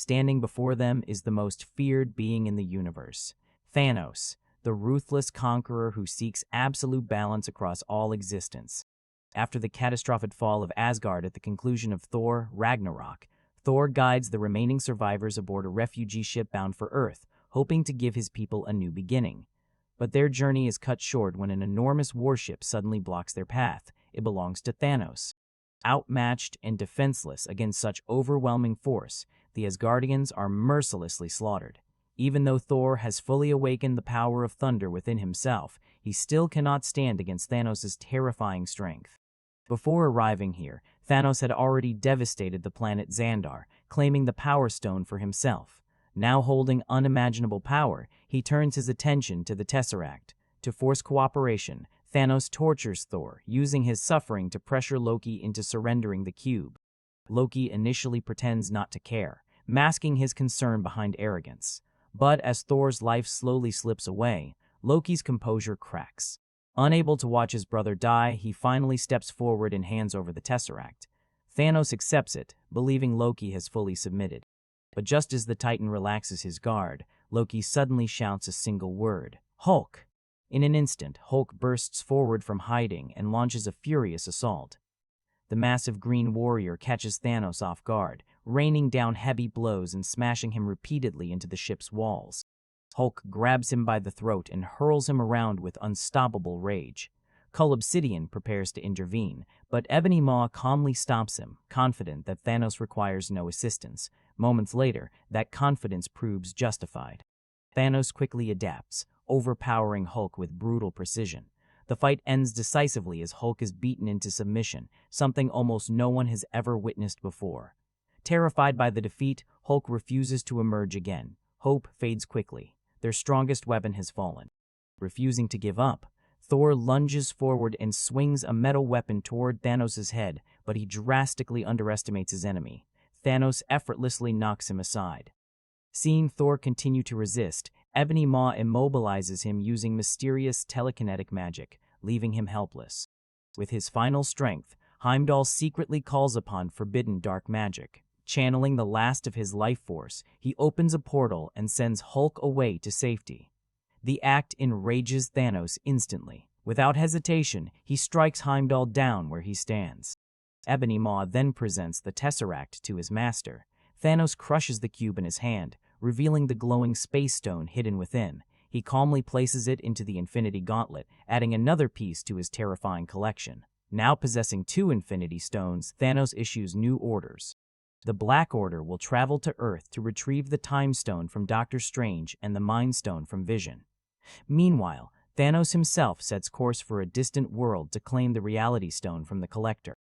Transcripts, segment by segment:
Standing before them is the most feared being in the universe, Thanos, the ruthless conqueror who seeks absolute balance across all existence. After the catastrophic fall of Asgard at the conclusion of Thor Ragnarok, Thor guides the remaining survivors aboard a refugee ship bound for Earth, hoping to give his people a new beginning. But their journey is cut short when an enormous warship suddenly blocks their path. It belongs to Thanos. Outmatched and defenseless against such overwhelming force, the Asgardians are mercilessly slaughtered. Even though Thor has fully awakened the power of thunder within himself, he still cannot stand against Thanos' terrifying strength. Before arriving here, Thanos had already devastated the planet Xandar, claiming the Power Stone for himself. Now holding unimaginable power, he turns his attention to the Tesseract. To force cooperation, Thanos tortures Thor, using his suffering to pressure Loki into surrendering the cube. Loki initially pretends not to care, masking his concern behind arrogance. But as Thor's life slowly slips away, Loki's composure cracks. Unable to watch his brother die, he finally steps forward and hands over the Tesseract. Thanos accepts it, believing Loki has fully submitted. But just as the Titan relaxes his guard, Loki suddenly shouts a single word: Hulk! In an instant, Hulk bursts forward from hiding and launches a furious assault. The massive green warrior catches Thanos off guard, raining down heavy blows and smashing him repeatedly into the ship's walls. Hulk grabs him by the throat and hurls him around with unstoppable rage. Cull Obsidian prepares to intervene, but Ebony Maw calmly stops him, confident that Thanos requires no assistance. Moments later, that confidence proves justified. Thanos quickly adapts, overpowering Hulk with brutal precision. The fight ends decisively as Hulk is beaten into submission, something almost no one has ever witnessed before. Terrified by the defeat, Hulk refuses to emerge again. Hope fades quickly. Their strongest weapon has fallen. Refusing to give up, Thor lunges forward and swings a metal weapon toward Thanos' head, but he drastically underestimates his enemy. Thanos effortlessly knocks him aside. Seeing Thor continue to resist, Ebony Maw immobilizes him using mysterious telekinetic magic, leaving him helpless. With his final strength, Heimdall secretly calls upon forbidden dark magic. Channeling the last of his life force, he opens a portal and sends Hulk away to safety. The act enrages Thanos instantly. Without hesitation, he strikes Heimdall down where he stands. Ebony Maw then presents the Tesseract to his master. Thanos crushes the cube in his hand, revealing the glowing space stone hidden within. He calmly places it into the Infinity Gauntlet, adding another piece to his terrifying collection. Now possessing 2 Infinity Stones, Thanos issues new orders. The Black Order will travel to Earth to retrieve the Time Stone from Doctor Strange and the Mind Stone from Vision. Meanwhile, Thanos himself sets course for a distant world to claim the Reality Stone from the Collector.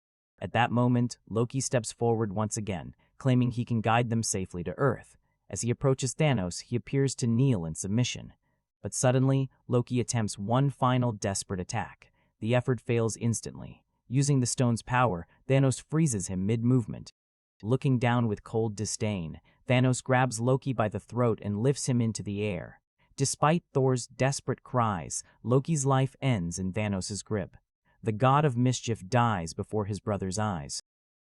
At that moment, Loki steps forward once again, claiming he can guide them safely to Earth. As he approaches Thanos, he appears to kneel in submission. But suddenly, Loki attempts one final desperate attack. The effort fails instantly. Using the stone's power, Thanos freezes him mid-movement. Looking down with cold disdain, Thanos grabs Loki by the throat and lifts him into the air. Despite Thor's desperate cries, Loki's life ends in Thanos' grip. The god of mischief dies before his brother's eyes.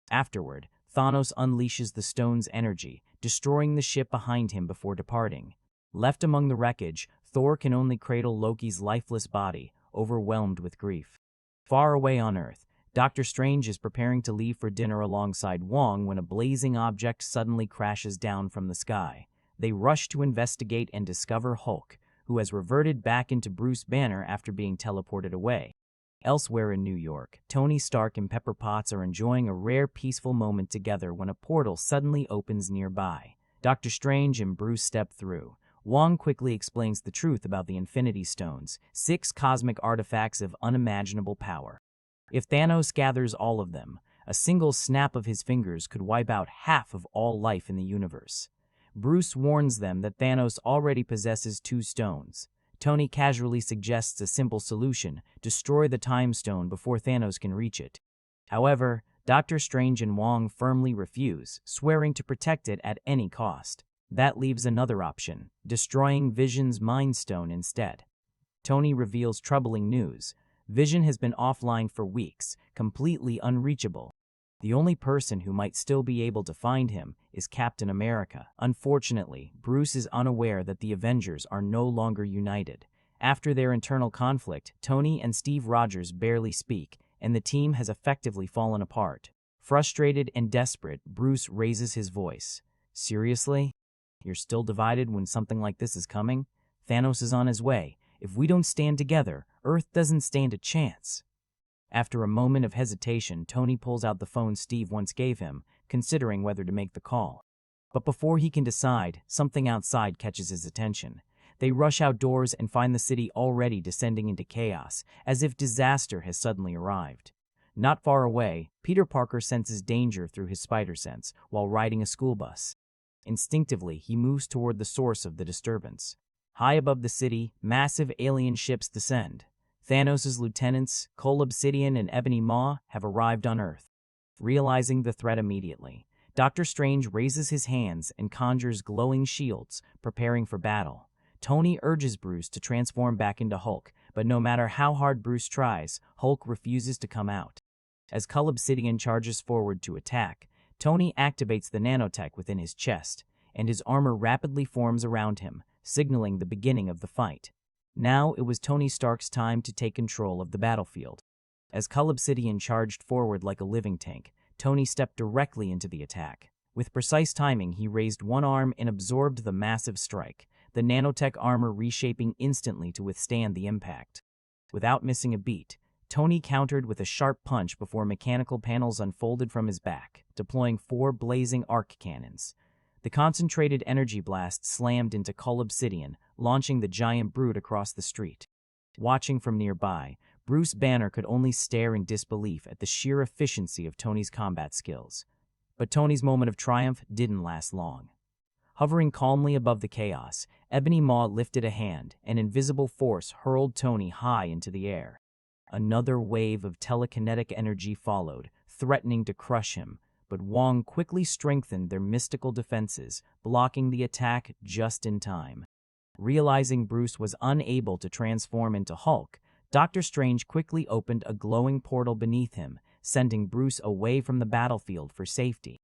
Afterward, Thanos unleashes the stone's energy, destroying the ship behind him before departing. Left among the wreckage, Thor can only cradle Loki's lifeless body, overwhelmed with grief. Far away on Earth, Doctor Strange is preparing to leave for dinner alongside Wong when a blazing object suddenly crashes down from the sky. They rush to investigate and discover Hulk, who has reverted back into Bruce Banner after being teleported away. Elsewhere in New York, Tony Stark and Pepper Potts are enjoying a rare peaceful moment together when a portal suddenly opens nearby. Doctor Strange and Bruce step through. Wong quickly explains the truth about the Infinity Stones, 6 cosmic artifacts of unimaginable power. If Thanos gathers all of them, a single snap of his fingers could wipe out half of all life in the universe. Bruce warns them that Thanos already possesses 2 stones. Tony casually suggests a simple solution: destroy the Time Stone before Thanos can reach it. However, Doctor Strange and Wong firmly refuse, swearing to protect it at any cost. That leaves another option: destroying Vision's Mind Stone instead. Tony reveals troubling news. Vision has been offline for weeks, completely unreachable. The only person who might still be able to find him is Captain America. Unfortunately, Bruce is unaware that the Avengers are no longer united. After their internal conflict, Tony and Steve Rogers barely speak, and the team has effectively fallen apart. Frustrated and desperate, Bruce raises his voice. "Seriously? You're still divided when something like this is coming? Thanos is on his way. If we don't stand together, Earth doesn't stand a chance." After a moment of hesitation, Tony pulls out the phone Steve once gave him, considering whether to make the call. But before he can decide, something outside catches his attention. They rush outdoors and find the city already descending into chaos, as if disaster has suddenly arrived. Not far away, Peter Parker senses danger through his spider sense while riding a school bus. Instinctively, he moves toward the source of the disturbance. High above the city, massive alien ships descend. Thanos' lieutenants, Cole Obsidian and Ebony Maw, have arrived on Earth. Realizing the threat immediately, Doctor Strange raises his hands and conjures glowing shields, preparing for battle. Tony urges Bruce to transform back into Hulk, but no matter how hard Bruce tries, Hulk refuses to come out. As Cole Obsidian charges forward to attack, Tony activates the nanotech within his chest, and his armor rapidly forms around him, signaling the beginning of the fight. Now it was Tony Stark's time to take control of the battlefield. As Cole Obsidian charged forward like a living tank, Tony stepped directly into the attack. With precise timing, he raised one arm and absorbed the massive strike, the nanotech armor reshaping instantly to withstand the impact. Without missing a beat, Tony countered with a sharp punch before mechanical panels unfolded from his back, deploying 4 blazing arc cannons. The concentrated energy blast slammed into Cole Obsidian, launching the giant brute across the street. Watching from nearby, Bruce Banner could only stare in disbelief at the sheer efficiency of Tony's combat skills. But Tony's moment of triumph didn't last long. Hovering calmly above the chaos, Ebony Maw lifted a hand, and invisible force hurled Tony high into the air. Another wave of telekinetic energy followed, threatening to crush him, but Wong quickly strengthened their mystical defenses, blocking the attack just in time. Realizing Bruce was unable to transform into Hulk, Doctor Strange quickly opened a glowing portal beneath him, sending Bruce away from the battlefield for safety.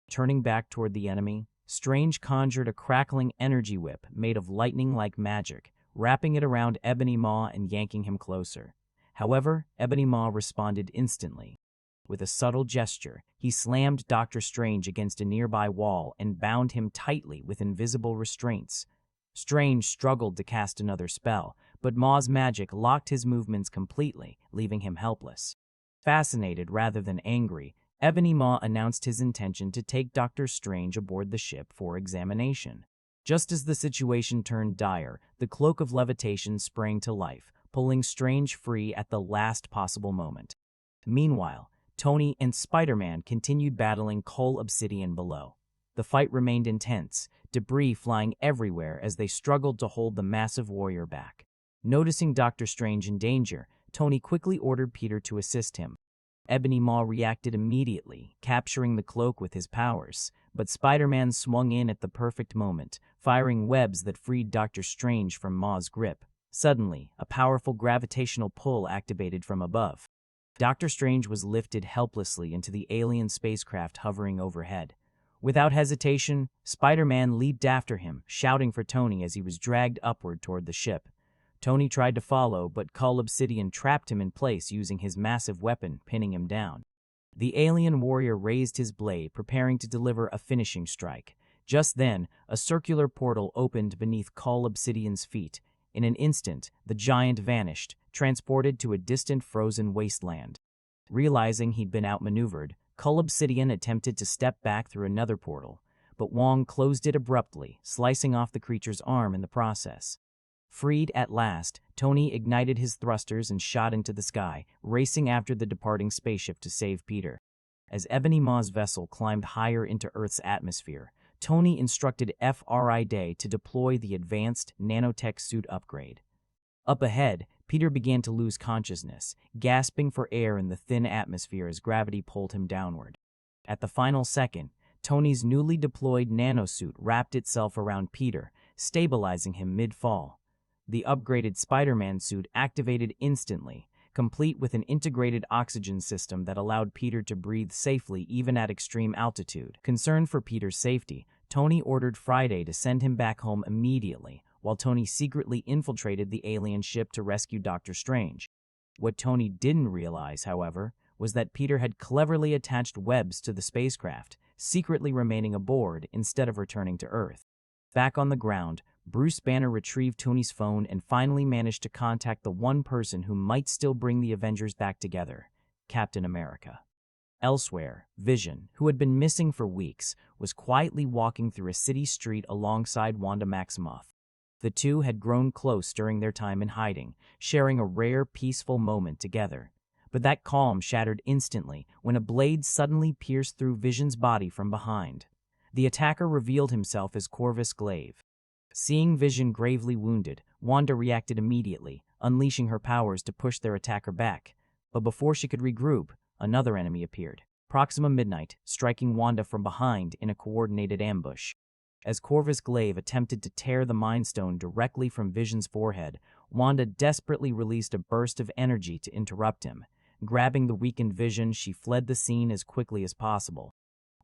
Turning back toward the enemy, Strange conjured a crackling energy whip made of lightning-like magic, wrapping it around Ebony Maw and yanking him closer. However, Ebony Maw responded instantly. With a subtle gesture, he slammed Doctor Strange against a nearby wall and bound him tightly with invisible restraints. Strange struggled to cast another spell, but Maw's magic locked his movements completely, leaving him helpless. Fascinated rather than angry, Ebony Maw announced his intention to take Doctor Strange aboard the ship for examination. Just as the situation turned dire, the Cloak of Levitation sprang to life, pulling Strange free at the last possible moment. Meanwhile, Tony and Spider-Man continued battling Cole Obsidian below. The fight remained intense, debris flying everywhere as they struggled to hold the massive warrior back. Noticing Doctor Strange in danger, Tony quickly ordered Peter to assist him. Ebony Maw reacted immediately, capturing the cloak with his powers, but Spider-Man swung in at the perfect moment, firing webs that freed Doctor Strange from Maw's grip. Suddenly, a powerful gravitational pull activated from above. Doctor Strange was lifted helplessly into the alien spacecraft hovering overhead. Without hesitation, Spider-Man leaped after him, shouting for Tony as he was dragged upward toward the ship. Tony tried to follow, but Cole Obsidian trapped him in place using his massive weapon, pinning him down. The alien warrior raised his blade, preparing to deliver a finishing strike. Just then, a circular portal opened beneath Cole Obsidian's feet. In an instant, the giant vanished, transported to a distant frozen wasteland. Realizing he'd been outmaneuvered, Cole Obsidian attempted to step back through another portal, but Wong closed it abruptly, slicing off the creature's arm in the process. Freed at last, Tony ignited his thrusters and shot into the sky, racing after the departing spaceship to save Peter. As Ebony Maw's vessel climbed higher into Earth's atmosphere, Tony instructed F.R.I. Day to deploy the advanced nanotech suit upgrade. Up ahead, Peter began to lose consciousness, gasping for air in the thin atmosphere as gravity pulled him downward. At the final second, Tony's newly deployed nanosuit wrapped itself around Peter, stabilizing him mid-fall. The upgraded Spider-Man suit activated instantly, complete with an integrated oxygen system that allowed Peter to breathe safely even at extreme altitude. Concerned for Peter's safety, Tony ordered Friday to send him back home immediately, while Tony secretly infiltrated the alien ship to rescue Doctor Strange. What Tony didn't realize, however, was that Peter had cleverly attached webs to the spacecraft, secretly remaining aboard instead of returning to Earth. Back on the ground, Bruce Banner retrieved Tony's phone and finally managed to contact the one person who might still bring the Avengers back together, Captain America. Elsewhere, Vision, who had been missing for weeks, was quietly walking through a city street alongside Wanda Maximoff. The two had grown close during their time in hiding, sharing a rare, peaceful moment together. But that calm shattered instantly when a blade suddenly pierced through Vision's body from behind. The attacker revealed himself as Corvus Glaive. Seeing Vision gravely wounded, Wanda reacted immediately, unleashing her powers to push their attacker back. But before she could regroup, another enemy appeared, Proxima Midnight, striking Wanda from behind in a coordinated ambush. As Corvus Glaive attempted to tear the Mind Stone directly from Vision's forehead, Wanda desperately released a burst of energy to interrupt him. Grabbing the weakened Vision, she fled the scene as quickly as possible.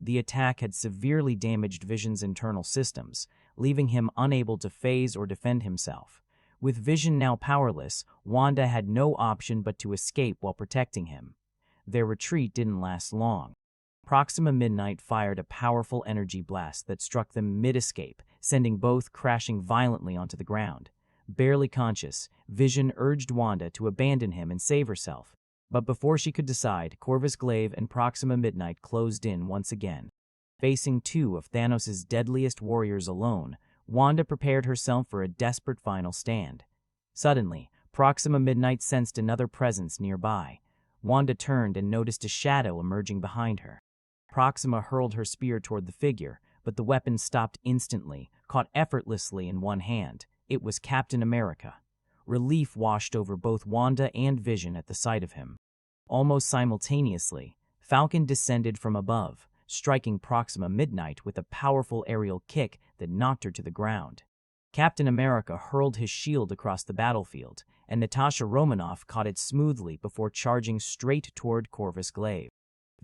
The attack had severely damaged Vision's internal systems, leaving him unable to phase or defend himself. With Vision now powerless, Wanda had no option but to escape while protecting him. Their retreat didn't last long. Proxima Midnight fired a powerful energy blast that struck them mid-escape, sending both crashing violently onto the ground. Barely conscious, Vision urged Wanda to abandon him and save herself. But before she could decide, Corvus Glaive and Proxima Midnight closed in once again. Facing two of Thanos' deadliest warriors alone, Wanda prepared herself for a desperate final stand. Suddenly, Proxima Midnight sensed another presence nearby. Wanda turned and noticed a shadow emerging behind her. Proxima hurled her spear toward the figure, but the weapon stopped instantly, caught effortlessly in one hand. It was Captain America. Relief washed over both Wanda and Vision at the sight of him. Almost simultaneously, Falcon descended from above, striking Proxima Midnight with a powerful aerial kick that knocked her to the ground. Captain America hurled his shield across the battlefield, and Natasha Romanoff caught it smoothly before charging straight toward Corvus Glaive.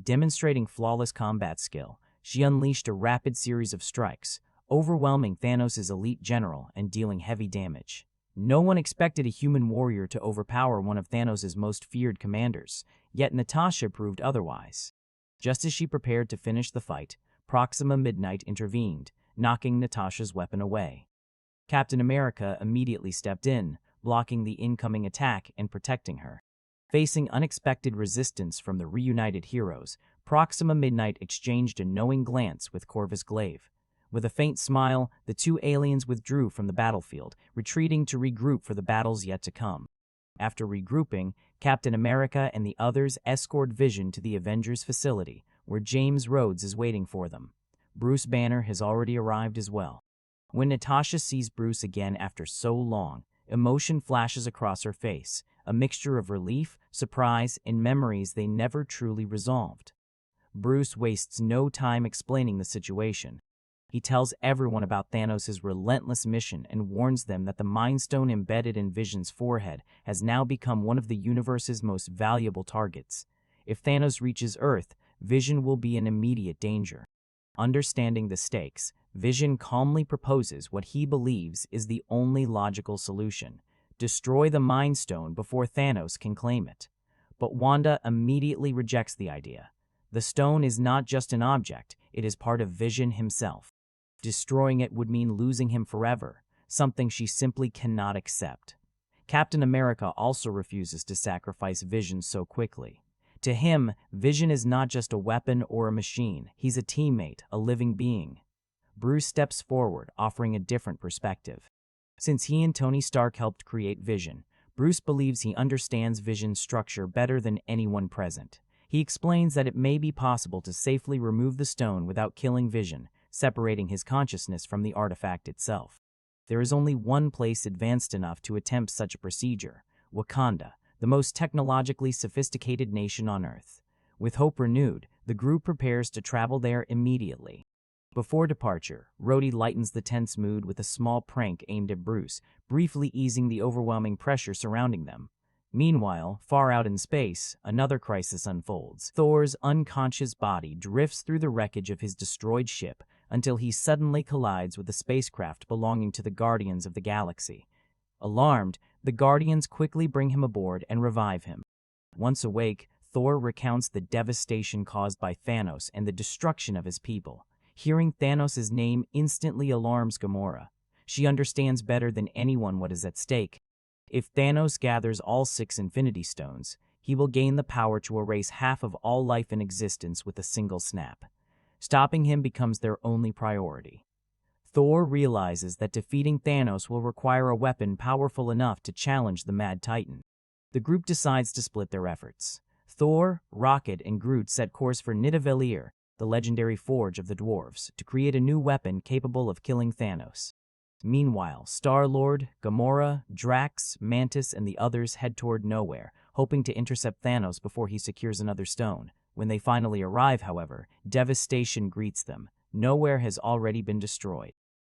Demonstrating flawless combat skill, she unleashed a rapid series of strikes, overwhelming Thanos' elite general and dealing heavy damage. No one expected a human warrior to overpower one of Thanos' most feared commanders, yet Natasha proved otherwise. Just as she prepared to finish the fight, Proxima Midnight intervened, knocking Natasha's weapon away. Captain America immediately stepped in, blocking the incoming attack and protecting her. Facing unexpected resistance from the reunited heroes, Proxima Midnight exchanged a knowing glance with Corvus Glaive. With a faint smile, the two aliens withdrew from the battlefield, retreating to regroup for the battles yet to come. After regrouping, Captain America and the others escort Vision to the Avengers facility, where James Rhodes is waiting for them. Bruce Banner has already arrived as well. When Natasha sees Bruce again after so long, emotion flashes across her face, a mixture of relief, surprise, and memories they never truly resolved. Bruce wastes no time explaining the situation. He tells everyone about Thanos' relentless mission and warns them that the Mind Stone embedded in Vision's forehead has now become one of the universe's most valuable targets. If Thanos reaches Earth, Vision will be in immediate danger. Understanding the stakes, Vision calmly proposes what he believes is the only logical solution: destroy the Mind Stone before Thanos can claim it. But Wanda immediately rejects the idea. The stone is not just an object, it is part of Vision himself. Destroying it would mean losing him forever, something she simply cannot accept. Captain America also refuses to sacrifice Vision so quickly. To him, Vision is not just a weapon or a machine, he's a teammate, a living being. Bruce steps forward, offering a different perspective. Since he and Tony Stark helped create Vision, Bruce believes he understands Vision's structure better than anyone present. He explains that it may be possible to safely remove the stone without killing Vision, separating his consciousness from the artifact itself. There is only one place advanced enough to attempt such a procedure: Wakanda, the most technologically sophisticated nation on Earth. With hope renewed, the group prepares to travel there immediately. Before departure, Rhodey lightens the tense mood with a small prank aimed at Bruce, briefly easing the overwhelming pressure surrounding them. Meanwhile, far out in space, another crisis unfolds. Thor's unconscious body drifts through the wreckage of his destroyed ship until he suddenly collides with a spacecraft belonging to the Guardians of the Galaxy. Alarmed, the Guardians quickly bring him aboard and revive him. Once awake, Thor recounts the devastation caused by Thanos and the destruction of his people. Hearing Thanos' name instantly alarms Gamora. She understands better than anyone what is at stake. If Thanos gathers all 6 Infinity Stones, he will gain the power to erase half of all life in existence with a single snap. Stopping him becomes their only priority. Thor realizes that defeating Thanos will require a weapon powerful enough to challenge the Mad Titan. The group decides to split their efforts. Thor, Rocket, and Groot set course for Nidavellir, the legendary forge of the dwarves, to create a new weapon capable of killing Thanos. Meanwhile, Star-Lord, Gamora, Drax, Mantis, and the others head toward Nowhere, hoping to intercept Thanos before he secures another stone. When they finally arrive, however, devastation greets them. Nowhere has already been destroyed.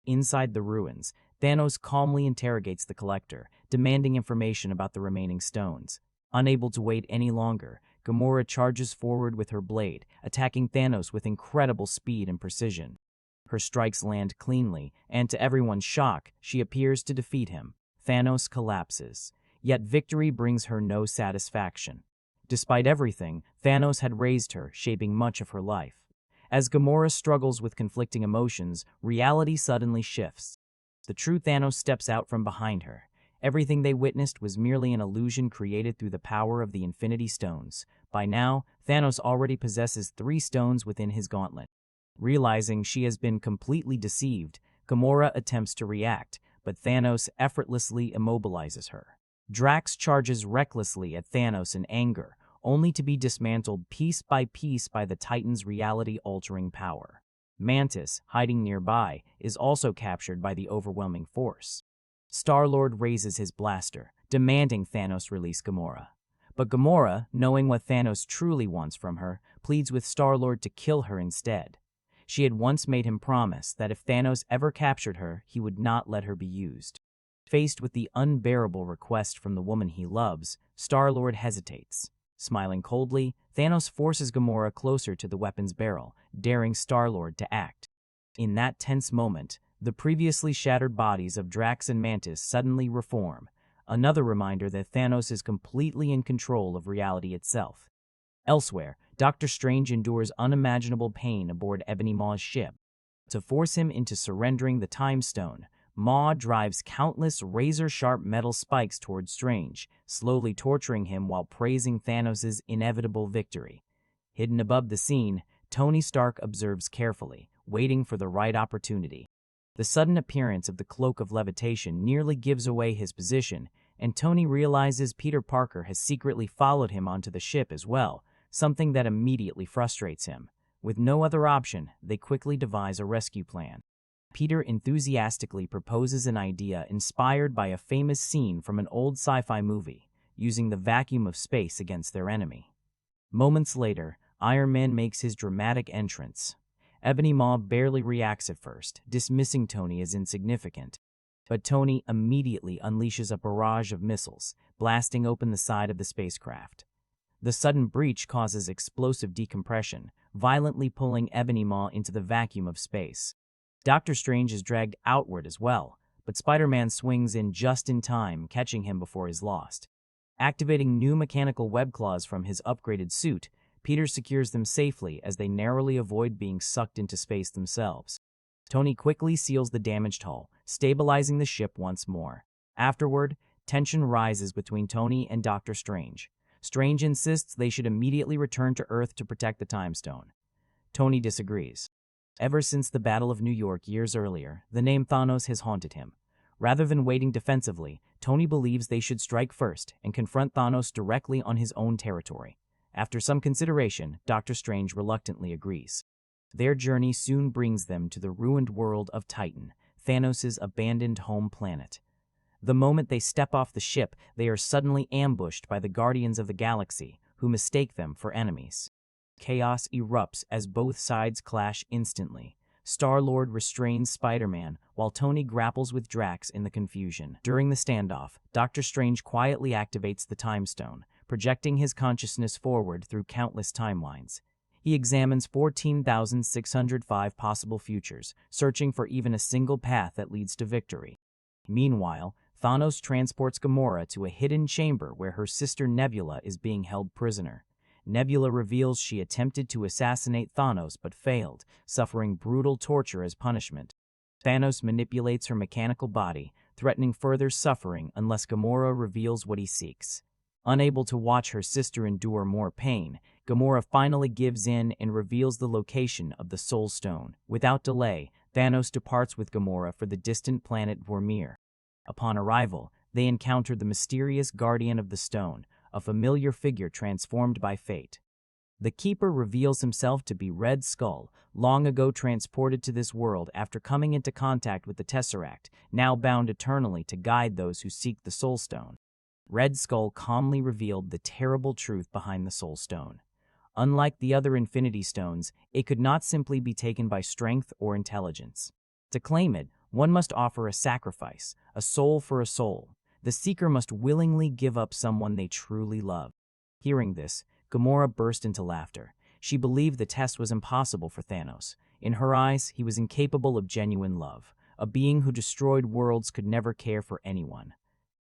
Inside the ruins, Thanos calmly interrogates the Collector, demanding information about the remaining stones. Unable to wait any longer, Gamora charges forward with her blade, attacking Thanos with incredible speed and precision. Her strikes land cleanly, and to everyone's shock, she appears to defeat him. Thanos collapses, yet victory brings her no satisfaction. Despite everything, Thanos had raised her, shaping much of her life. As Gamora struggles with conflicting emotions, reality suddenly shifts. The true Thanos steps out from behind her. Everything they witnessed was merely an illusion created through the power of the Infinity Stones. By now, Thanos already possesses 3 stones within his gauntlet. Realizing she has been completely deceived, Gamora attempts to react, but Thanos effortlessly immobilizes her. Drax charges recklessly at Thanos in anger, only to be dismantled piece by the Titan's reality-altering power. Mantis, hiding nearby, is also captured by the overwhelming force. Star-Lord raises his blaster, demanding Thanos release Gamora. But Gamora, knowing what Thanos truly wants from her, pleads with Star-Lord to kill her instead. She had once made him promise that if Thanos ever captured her, he would not let her be used. Faced with the unbearable request from the woman he loves, Star-Lord hesitates. Smiling coldly, Thanos forces Gamora closer to the weapon's barrel, daring Star-Lord to act. In that tense moment, the previously shattered bodies of Drax and Mantis suddenly reform, another reminder that Thanos is completely in control of reality itself. Elsewhere, Doctor Strange endures unimaginable pain aboard Ebony Maw's ship. To force him into surrendering the Time Stone, Maw drives countless razor-sharp metal spikes towards Strange, slowly torturing him while praising Thanos' inevitable victory. Hidden above the scene, Tony Stark observes carefully, waiting for the right opportunity. The sudden appearance of the Cloak of Levitation nearly gives away his position, and Tony realizes Peter Parker has secretly followed him onto the ship as well, something that immediately frustrates him. With no other option, they quickly devise a rescue plan. Peter enthusiastically proposes an idea inspired by a famous scene from an old sci-fi movie, using the vacuum of space against their enemy. Moments later, Iron Man makes his dramatic entrance. Ebony Maw barely reacts at first, dismissing Tony as insignificant. But Tony immediately unleashes a barrage of missiles, blasting open the side of the spacecraft. The sudden breach causes explosive decompression, violently pulling Ebony Maw into the vacuum of space. Doctor Strange is dragged outward as well, but Spider-Man swings in just in time, catching him before he's lost. Activating new mechanical web claws from his upgraded suit, Peter secures them safely as they narrowly avoid being sucked into space themselves. Tony quickly seals the damaged hull, stabilizing the ship once more. Afterward, tension rises between Tony and Doctor Strange. Strange insists they should immediately return to Earth to protect the Time Stone. Tony disagrees. Ever since the Battle of New York years earlier, the name Thanos has haunted him. Rather than waiting defensively, Tony believes they should strike first and confront Thanos directly on his own territory. After some consideration, Doctor Strange reluctantly agrees. Their journey soon brings them to the ruined world of Titan, Thanos' abandoned home planet. The moment they step off the ship, they are suddenly ambushed by the Guardians of the Galaxy, who mistake them for enemies. Chaos erupts as both sides clash instantly. Star-Lord restrains Spider-Man while Tony grapples with Drax in the confusion. During the standoff, Doctor Strange quietly activates the Time Stone, projecting his consciousness forward through countless timelines. He examines 14,605 possible futures, searching for even a single path that leads to victory. Meanwhile, Thanos transports Gamora to a hidden chamber where her sister Nebula is being held prisoner. Nebula reveals she attempted to assassinate Thanos but failed, suffering brutal torture as punishment. Thanos manipulates her mechanical body, threatening further suffering unless Gamora reveals what he seeks. Unable to watch her sister endure more pain, Gamora finally gives in and reveals the location of the Soul Stone. Without delay, Thanos departs with Gamora for the distant planet Vormir. Upon arrival, they encounter the mysterious Guardian of the Stone, a familiar figure transformed by fate. The Keeper reveals himself to be Red Skull, long ago transported to this world after coming into contact with the Tesseract, now bound eternally to guide those who seek the Soul Stone. Red Skull calmly revealed the terrible truth behind the Soul Stone. Unlike the other Infinity Stones, it could not simply be taken by strength or intelligence. To claim it, one must offer a sacrifice, a soul for a soul. The seeker must willingly give up someone they truly love. Hearing this, Gamora burst into laughter. She believed the test was impossible for Thanos. In her eyes, he was incapable of genuine love. A being who destroyed worlds could never care for anyone.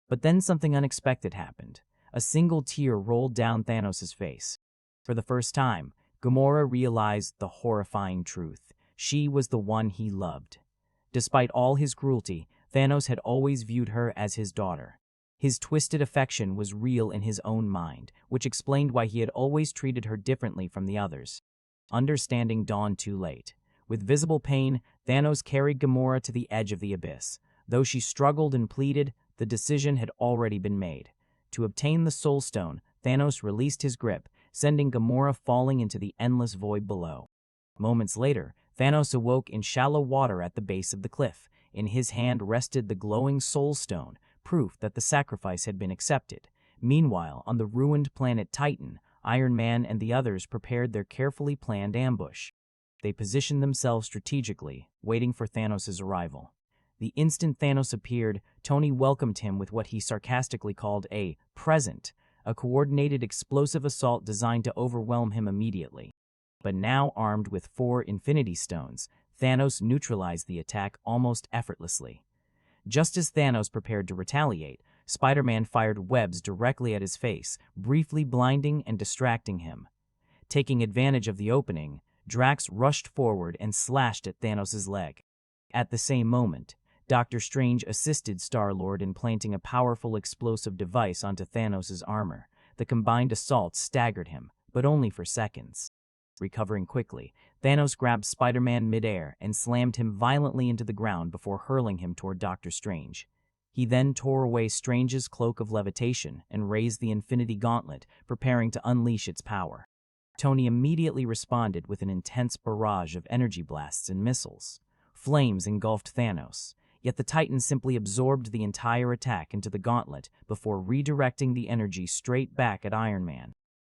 But then something unexpected happened. A single tear rolled down Thanos' face. For the first time, Gamora realized the horrifying truth. She was the one he loved. Despite all his cruelty, Thanos had always viewed her as his daughter. His twisted affection was real in his own mind, which explained why he had always treated her differently from the others. Understanding dawned too late. With visible pain, Thanos carried Gamora to the edge of the abyss. Though she struggled and pleaded, the decision had already been made. To obtain the Soul Stone, Thanos released his grip, sending Gamora falling into the endless void below. Moments later, Thanos awoke in shallow water at the base of the cliff. In his hand rested the glowing Soul Stone, proof that the sacrifice had been accepted. Meanwhile, on the ruined planet Titan, Iron Man and the others prepared their carefully planned ambush. They positioned themselves strategically, waiting for Thanos' arrival. The instant Thanos appeared, Tony welcomed him with what he sarcastically called a present, a coordinated explosive assault designed to overwhelm him immediately. But now armed with 4 Infinity Stones, Thanos neutralized the attack almost effortlessly. Just as Thanos prepared to retaliate, Spider-Man fired webs directly at his face, briefly blinding and distracting him. Taking advantage of the opening, Drax rushed forward and slashed at Thanos' leg. At the same moment, Doctor Strange assisted Star-Lord in planting a powerful explosive device onto Thanos' armor. The combined assault staggered him, but only for seconds. Recovering quickly, Thanos grabbed Spider-Man midair and slammed him violently into the ground before hurling him toward Doctor Strange. He then tore away Strange's cloak of levitation and raised the Infinity Gauntlet, preparing to unleash its power. Tony immediately responded with an intense barrage of energy blasts and missiles. Flames engulfed Thanos, yet the Titan simply absorbed the entire attack into the gauntlet before redirecting the energy straight back at Iron Man.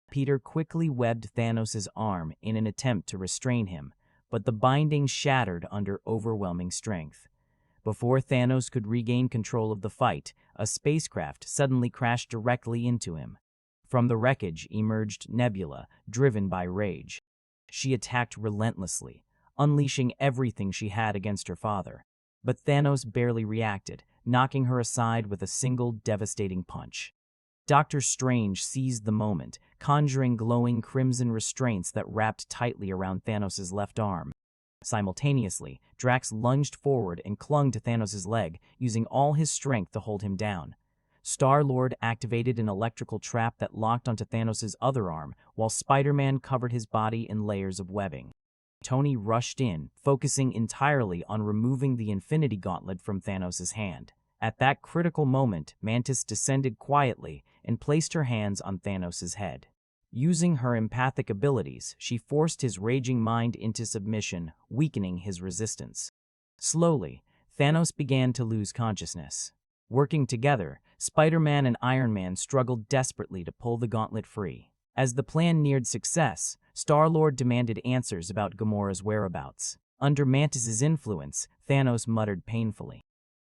Peter quickly webbed Thanos' arm in an attempt to restrain him, but the binding shattered under overwhelming strength. Before Thanos could regain control of the fight, a spacecraft suddenly crashed directly into him. From the wreckage emerged Nebula, driven by rage. She attacked relentlessly, unleashing everything she had against her father. But Thanos barely reacted, knocking her aside with a single devastating punch. Doctor Strange seized the moment, conjuring glowing crimson restraints that wrapped tightly around Thanos' left arm. Simultaneously, Drax lunged forward and clung to Thanos' leg, using all his strength to hold him down. Star-Lord activated an electrical trap that locked onto Thanos' other arm, while Spider-Man covered his body in layers of webbing. Tony rushed in, focusing entirely on removing the Infinity Gauntlet from Thanos' hand. At that critical moment, Mantis descended quietly and placed her hands on Thanos' head. Using her empathic abilities, she forced his raging mind into submission, weakening his resistance. Slowly, Thanos began to lose consciousness. Working together, Spider-Man and Iron Man struggled desperately to pull the gauntlet free. As the plan neared success, Star-Lord demanded answers about Gamora's whereabouts. Under Mantis's influence, Thanos muttered painfully.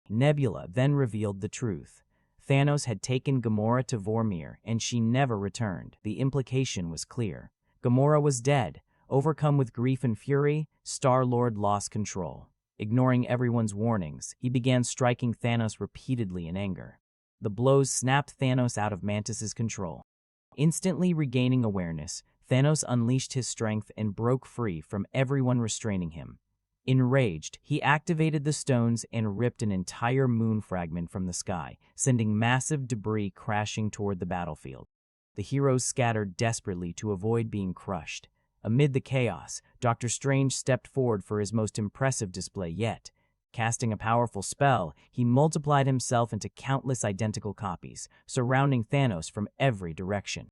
Nebula then revealed the truth. Thanos had taken Gamora to Vormir, and she never returned. The implication was clear. Gamora was dead. Overcome with grief and fury, Star-Lord lost control. Ignoring everyone's warnings, he began striking Thanos repeatedly in anger. The blows snapped Thanos out of Mantis's control. Instantly regaining awareness, Thanos unleashed his strength and broke free from everyone restraining him. Enraged, he activated the stones and ripped an entire moon fragment from the sky, sending massive debris crashing toward the battlefield. The heroes scattered desperately to avoid being crushed. Amid the chaos, Doctor Strange stepped forward for his most impressive display yet. Casting a powerful spell, he multiplied himself into countless identical copies, surrounding Thanos from every direction.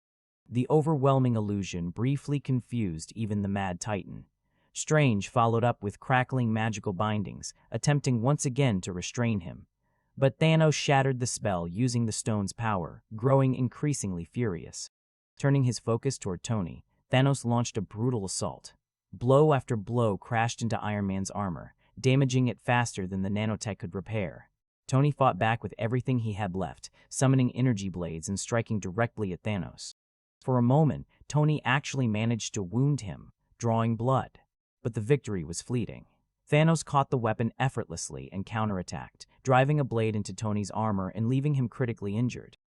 The overwhelming illusion briefly confused even the Mad Titan. Strange followed up with crackling magical bindings, attempting once again to restrain him. But Thanos shattered the spell using the stone's power, growing increasingly furious. Turning his focus toward Tony, Thanos launched a brutal assault. Blow after blow crashed into Iron Man's armor, damaging it faster than the nanotech could repair. Tony fought back with everything he had left, summoning energy blades and striking directly at Thanos. For a moment, Tony actually managed to wound him, drawing blood. But the victory was fleeting. Thanos caught the weapon effortlessly and counterattacked, driving a blade into Tony's armor and leaving him critically injured.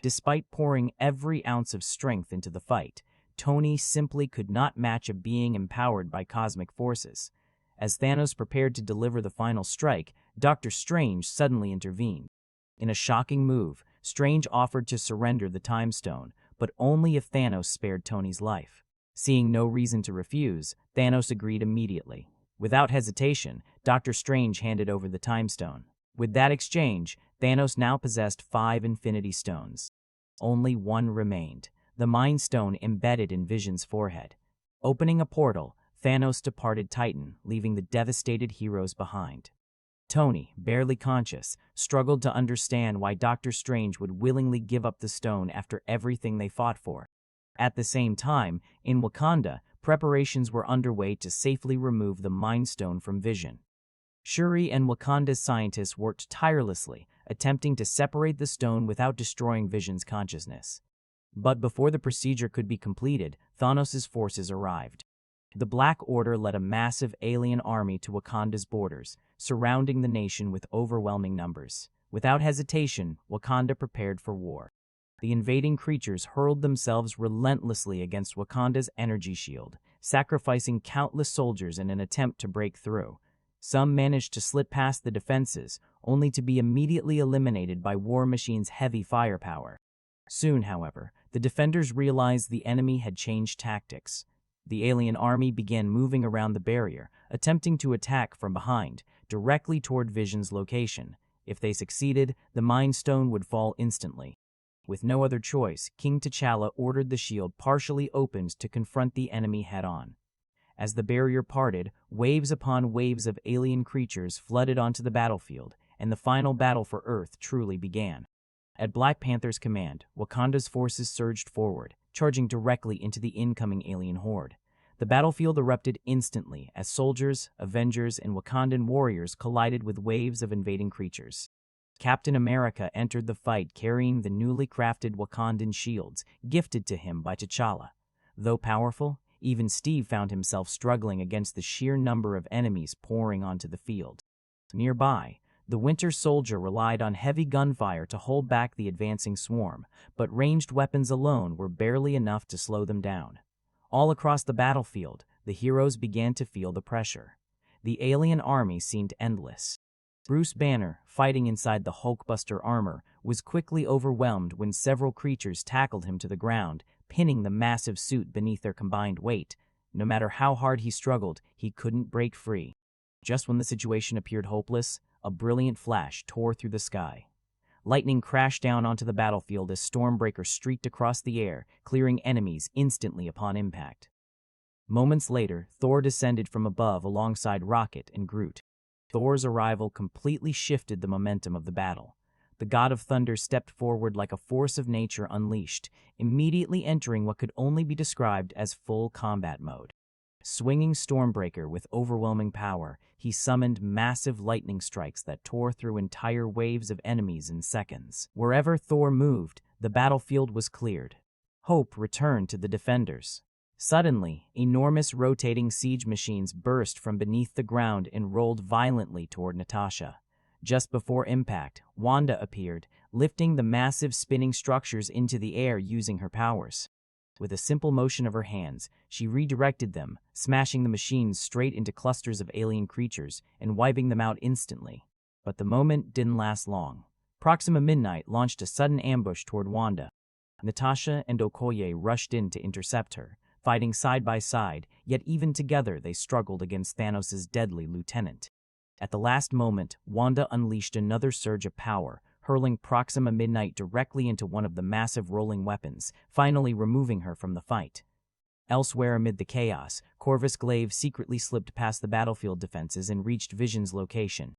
Despite pouring every ounce of strength into the fight, Tony simply could not match a being empowered by cosmic forces. As Thanos prepared to deliver the final strike, Doctor Strange suddenly intervened. In a shocking move, Strange offered to surrender the Time Stone, but only if Thanos spared Tony's life. Seeing no reason to refuse, Thanos agreed immediately. Without hesitation, Doctor Strange handed over the Time Stone. With that exchange, Thanos now possessed 5 Infinity Stones. Only one remained, the Mind Stone embedded in Vision's forehead. Opening a portal, Thanos departed Titan, leaving the devastated heroes behind. Tony, barely conscious, struggled to understand why Doctor Strange would willingly give up the stone after everything they fought for. At the same time, in Wakanda, preparations were underway to safely remove the Mind Stone from Vision. Shuri and Wakanda's scientists worked tirelessly, attempting to separate the stone without destroying Vision's consciousness. But before the procedure could be completed, Thanos' forces arrived. The Black Order led a massive alien army to Wakanda's borders, surrounding the nation with overwhelming numbers. Without hesitation, Wakanda prepared for war. The invading creatures hurled themselves relentlessly against Wakanda's energy shield, sacrificing countless soldiers in an attempt to break through. Some managed to slip past the defenses, only to be immediately eliminated by War Machine's heavy firepower. Soon, however, the defenders realized the enemy had changed tactics. The alien army began moving around the barrier, attempting to attack from behind, directly toward Vision's location. If they succeeded, the Mind Stone would fall instantly. With no other choice, King T'Challa ordered the shield partially opened to confront the enemy head-on. As the barrier parted, waves upon waves of alien creatures flooded onto the battlefield, and the final battle for Earth truly began. At Black Panther's command, Wakanda's forces surged forward, charging directly into the incoming alien horde. The battlefield erupted instantly as soldiers, Avengers, and Wakandan warriors collided with waves of invading creatures. Captain America entered the fight carrying the newly crafted Wakandan shields, gifted to him by T'Challa. Though powerful, even Steve found himself struggling against the sheer number of enemies pouring onto the field. Nearby, the Winter Soldier relied on heavy gunfire to hold back the advancing swarm, but ranged weapons alone were barely enough to slow them down. All across the battlefield, the heroes began to feel the pressure. The alien army seemed endless. Bruce Banner, fighting inside the Hulkbuster armor, was quickly overwhelmed when several creatures tackled him to the ground, pinning the massive suit beneath their combined weight. No matter how hard he struggled, he couldn't break free. Just when the situation appeared hopeless, a brilliant flash tore through the sky. Lightning crashed down onto the battlefield as Stormbreaker streaked across the air, clearing enemies instantly upon impact. Moments later, Thor descended from above alongside Rocket and Groot. Thor's arrival completely shifted the momentum of the battle. The God of Thunder stepped forward like a force of nature unleashed, immediately entering what could only be described as full combat mode. Swinging Stormbreaker with overwhelming power, he summoned massive lightning strikes that tore through entire waves of enemies in seconds. Wherever Thor moved, the battlefield was cleared. Hope returned to the defenders. Suddenly, enormous rotating siege machines burst from beneath the ground and rolled violently toward Natasha. Just before impact, Wanda appeared, lifting the massive spinning structures into the air using her powers. With a simple motion of her hands, she redirected them, smashing the machines straight into clusters of alien creatures and wiping them out instantly. But the moment didn't last long. Proxima Midnight launched a sudden ambush toward Wanda. Natasha and Okoye rushed in to intercept her, fighting side by side, yet even together they struggled against Thanos' deadly lieutenant. At the last moment, Wanda unleashed another surge of power, hurling Proxima Midnight directly into one of the massive rolling weapons, finally removing her from the fight. Elsewhere amid the chaos, Corvus Glaive secretly slipped past the battlefield defenses and reached Vision's location.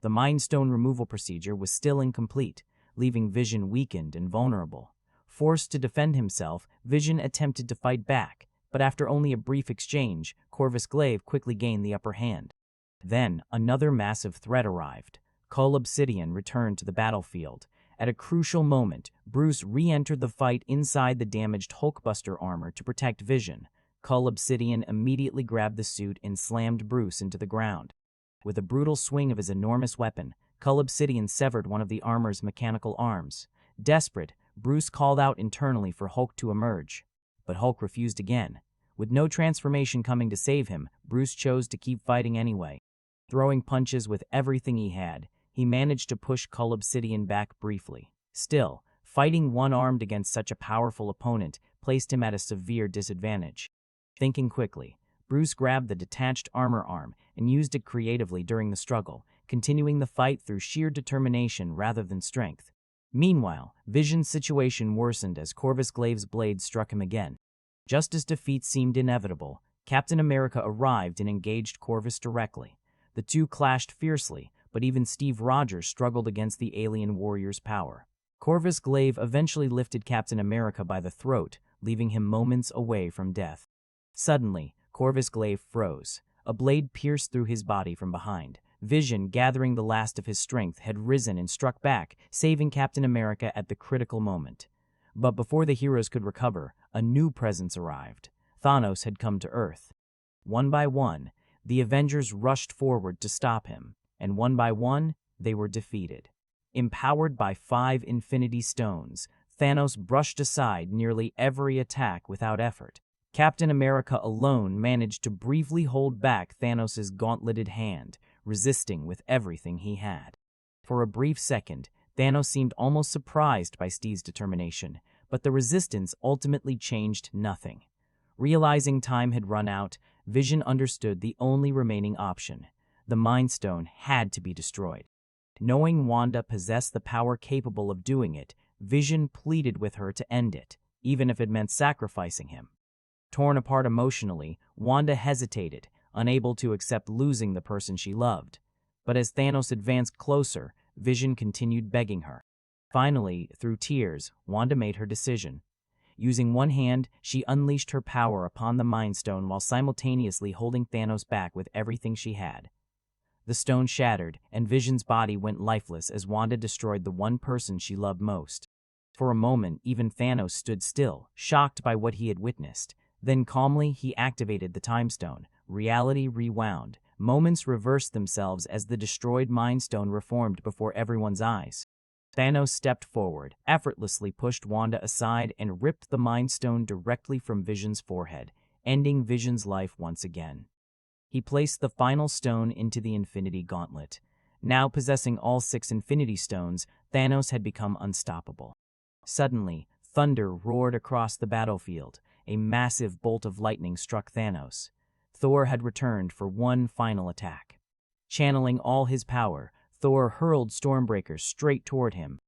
The Mind Stone removal procedure was still incomplete, leaving Vision weakened and vulnerable. Forced to defend himself, Vision attempted to fight back, but after only a brief exchange, Corvus Glaive quickly gained the upper hand. Then, another massive threat arrived. Cull Obsidian returned to the battlefield. At a crucial moment, Bruce re-entered the fight inside the damaged Hulkbuster armor to protect Vision. Cull Obsidian immediately grabbed the suit and slammed Bruce into the ground. With a brutal swing of his enormous weapon, Cull Obsidian severed one of the armor's mechanical arms. Desperate, Bruce called out internally for Hulk to emerge. But Hulk refused again. With no transformation coming to save him, Bruce chose to keep fighting anyway. Throwing punches with everything he had, he managed to push Cull Obsidian back briefly. Still, fighting one-armed against such a powerful opponent placed him at a severe disadvantage. Thinking quickly, Bruce grabbed the detached armor arm and used it creatively during the struggle, continuing the fight through sheer determination rather than strength. Meanwhile, Vision's situation worsened as Corvus Glaive's blade struck him again. Just as defeat seemed inevitable, Captain America arrived and engaged Corvus directly. The two clashed fiercely, but even Steve Rogers struggled against the alien warrior's power. Corvus Glaive eventually lifted Captain America by the throat, leaving him moments away from death. Suddenly, Corvus Glaive froze. A blade pierced through his body from behind. Vision, gathering the last of his strength, had risen and struck back, saving Captain America at the critical moment. But before the heroes could recover, a new presence arrived. Thanos had come to Earth. One by one, the Avengers rushed forward to stop him, and one by one, they were defeated. Empowered by 5 Infinity Stones, Thanos brushed aside nearly every attack without effort. Captain America alone managed to briefly hold back Thanos' gauntleted hand, resisting with everything he had. For a brief second, Thanos seemed almost surprised by Steve's determination, but the resistance ultimately changed nothing. Realizing time had run out, Vision understood the only remaining option. The Mind Stone had to be destroyed. Knowing Wanda possessed the power capable of doing it, Vision pleaded with her to end it, even if it meant sacrificing him. Torn apart emotionally, Wanda hesitated, unable to accept losing the person she loved. But as Thanos advanced closer, Vision continued begging her. Finally, through tears, Wanda made her decision. Using one hand, she unleashed her power upon the Mind Stone while simultaneously holding Thanos back with everything she had. The stone shattered, and Vision's body went lifeless as Wanda destroyed the one person she loved most. For a moment, even Thanos stood still, shocked by what he had witnessed. Then calmly, he activated the Time Stone. Reality rewound. Moments reversed themselves as the destroyed Mind Stone reformed before everyone's eyes. Thanos stepped forward, effortlessly pushed Wanda aside, and ripped the Mind Stone directly from Vision's forehead, ending Vision's life once again. He placed the final stone into the Infinity Gauntlet. Now possessing all 6 Infinity Stones, Thanos had become unstoppable. Suddenly, thunder roared across the battlefield. A massive bolt of lightning struck Thanos. Thor had returned for one final attack. Channeling all his power, Thor hurled Stormbreaker straight toward him.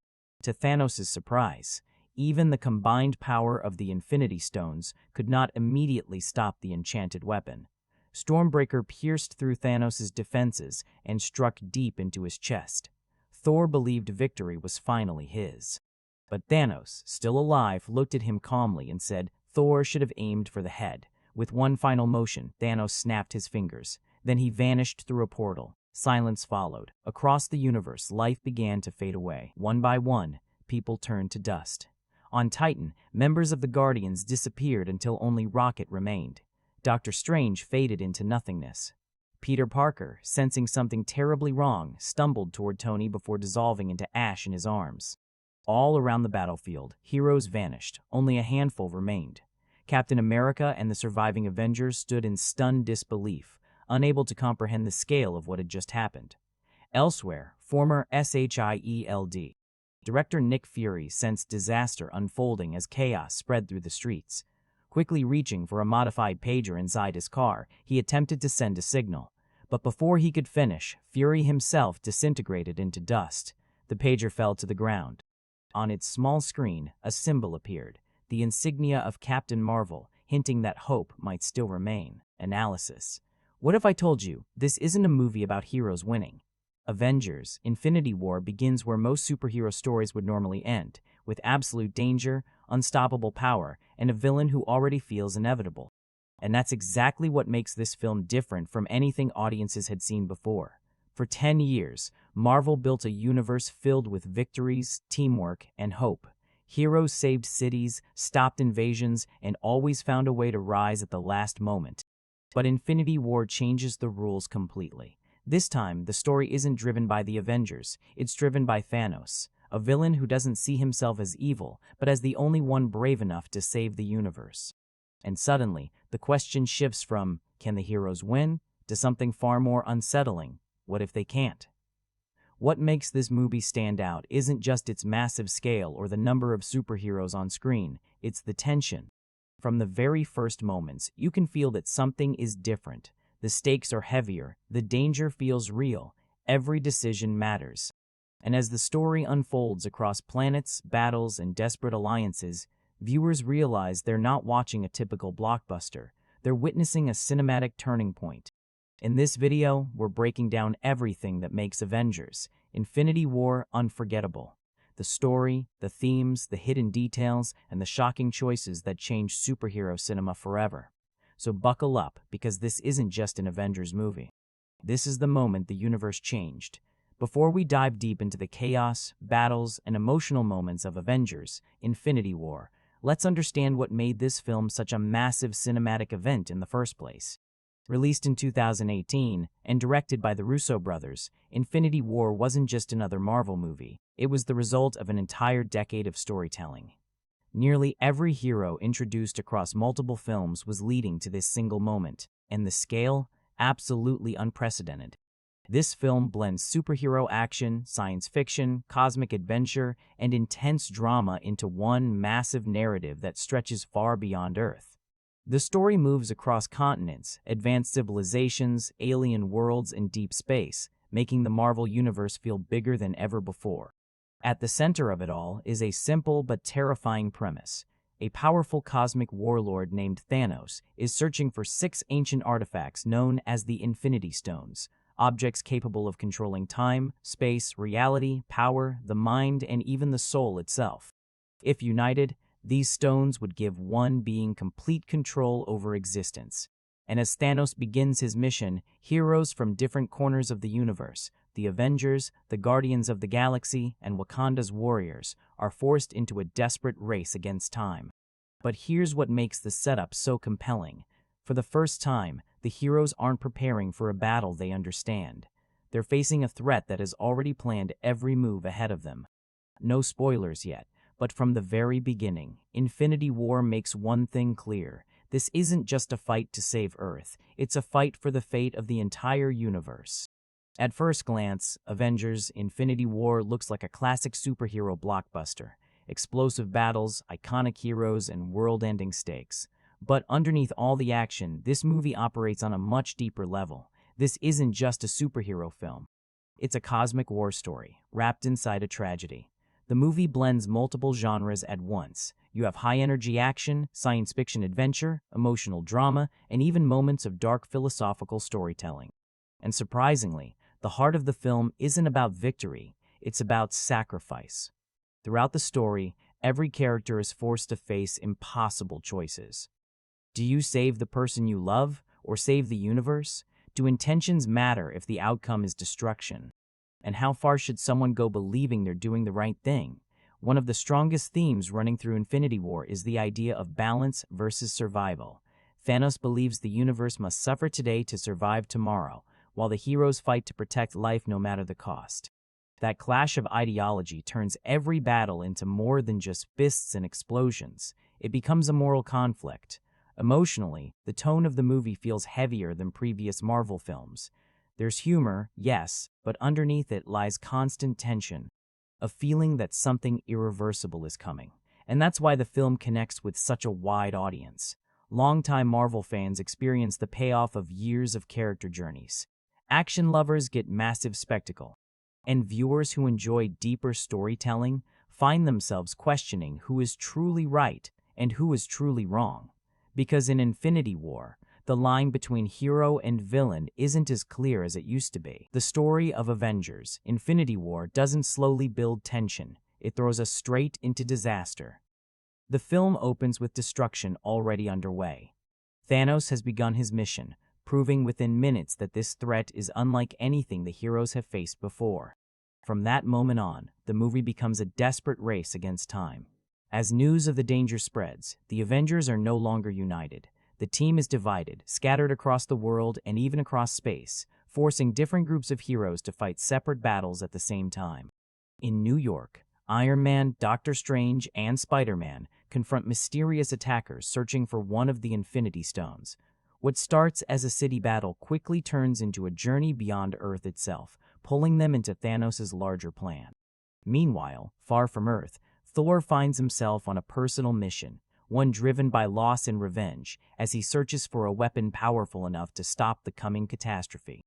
To Thanos' surprise, even the combined power of the Infinity Stones could not immediately stop the enchanted weapon. Stormbreaker pierced through Thanos' defenses and struck deep into his chest. Thor believed victory was finally his. But Thanos, still alive, looked at him calmly and said Thor should have aimed for the head. With one final motion, Thanos snapped his fingers. Then he vanished through a portal. Silence followed. Across the universe, life began to fade away. One by one, people turned to dust. On Titan, members of the Guardians disappeared until only Rocket remained. Doctor Strange faded into nothingness. Peter Parker, sensing something terribly wrong, stumbled toward Tony before dissolving into ash in his arms. All around the battlefield, heroes vanished. Only a handful remained. Captain America and the surviving Avengers stood in stunned disbelief, unable to comprehend the scale of what had just happened. Elsewhere, former SHIELD director Nick Fury sensed disaster unfolding as chaos spread through the streets. Quickly reaching for a modified pager inside his car, he attempted to send a signal. But before he could finish, Fury himself disintegrated into dust. The pager fell to the ground. On its small screen, a symbol appeared, the insignia of Captain Marvel, hinting that hope might still remain. Analysis. What if I told you this isn't a movie about heroes winning? Avengers: Infinity War begins where most superhero stories would normally end, with absolute danger, unstoppable power, and a villain who already feels inevitable. And that's exactly what makes this film different from anything audiences had seen before. For 10 years, Marvel built a universe filled with victories, teamwork, and hope. Heroes saved cities, stopped invasions, and always found a way to rise at the last moment. But Infinity War changes the rules completely. This time, the story isn't driven by the Avengers, it's driven by Thanos, a villain who doesn't see himself as evil, but as the only one brave enough to save the universe. And suddenly, the question shifts from, can the heroes win, to something far more unsettling: what if they can't? What makes this movie stand out isn't just its massive scale or the number of superheroes on screen, it's the tension. From the very first moments, you can feel that something is different. The stakes are heavier, the danger feels real, every decision matters. And as the story unfolds across planets, battles, and desperate alliances, viewers realize they're not watching a typical blockbuster, they're witnessing a cinematic turning point. In this video, we're breaking down everything that makes Avengers: Infinity War unforgettable. The story, the themes, the hidden details, and the shocking choices that change superhero cinema forever. So buckle up, because this isn't just an Avengers movie. This is the moment the universe changed. Before we dive deep into the chaos, battles, and emotional moments of Avengers: Infinity War, let's understand what made this film such a massive cinematic event in the first place. Released in 2018 and directed by the Russo brothers, Infinity War wasn't just another Marvel movie. It was the result of an entire decade of storytelling. Nearly every hero introduced across multiple films was leading to this single moment, and the scale, absolutely unprecedented. This film blends superhero action, science fiction, cosmic adventure, and intense drama into one massive narrative that stretches far beyond Earth. The story moves across continents, advanced civilizations, alien worlds, and deep space, making the Marvel Universe feel bigger than ever before. At the center of it all is a simple but terrifying premise. A powerful cosmic warlord named Thanos is searching for 6 ancient artifacts known as the Infinity Stones, objects capable of controlling time, space, reality, power, the mind, and even the soul itself. If united, these stones would give one being complete control over existence. And as Thanos begins his mission, heroes from different corners of the universe, the Avengers, the Guardians of the Galaxy, and Wakanda's warriors, are forced into a desperate race against time. But here's what makes the setup so compelling. For the first time, the heroes aren't preparing for a battle they understand. They're facing a threat that has already planned every move ahead of them. No spoilers yet, but from the very beginning, Infinity War makes one thing clear. This isn't just a fight to save Earth, it's a fight for the fate of the entire universe. At first glance, Avengers: Infinity War looks like a classic superhero blockbuster. Explosive battles, iconic heroes, and world-ending stakes. But underneath all the action, this movie operates on a much deeper level. This isn't just a superhero film. It's a cosmic war story, wrapped inside a tragedy. The movie blends multiple genres at once. You have high-energy action, science fiction adventure, emotional drama, and even moments of dark philosophical storytelling. And surprisingly, the heart of the film isn't about victory, it's about sacrifice. Throughout the story, every character is forced to face impossible choices. Do you save the person you love or save the universe? Do intentions matter if the outcome is destruction? And how far should someone go believing they're doing the right thing? One of the strongest themes running through Infinity War is the idea of balance versus survival. Thanos believes the universe must suffer today to survive tomorrow, while the heroes fight to protect life no matter the cost. That clash of ideology turns every battle into more than just fists and explosions. It becomes a moral conflict. Emotionally, the tone of the movie feels heavier than previous Marvel films. There's humor, yes, but underneath it lies constant tension, a feeling that something irreversible is coming. And that's why the film connects with such a wide audience. Longtime Marvel fans experience the payoff of years of character journeys. Action lovers get massive spectacle, and viewers who enjoy deeper storytelling find themselves questioning who is truly right and who is truly wrong. Because in Infinity War, the line between hero and villain isn't as clear as it used to be. The story of Avengers, Infinity War, doesn't slowly build tension. It throws us straight into disaster. The film opens with destruction already underway. Thanos has begun his mission, proving within minutes that this threat is unlike anything the heroes have faced before. From that moment on, the movie becomes a desperate race against time. As news of the danger spreads, the Avengers are no longer united. The team is divided, scattered across the world and even across space, forcing different groups of heroes to fight separate battles at the same time. In New York, Iron Man, Doctor Strange, and Spider-Man confront mysterious attackers searching for one of the Infinity Stones. What starts as a city battle quickly turns into a journey beyond Earth itself, pulling them into Thanos' larger plan. Meanwhile, far from Earth, Thor finds himself on a personal mission, one driven by loss and revenge, as he searches for a weapon powerful enough to stop the coming catastrophe.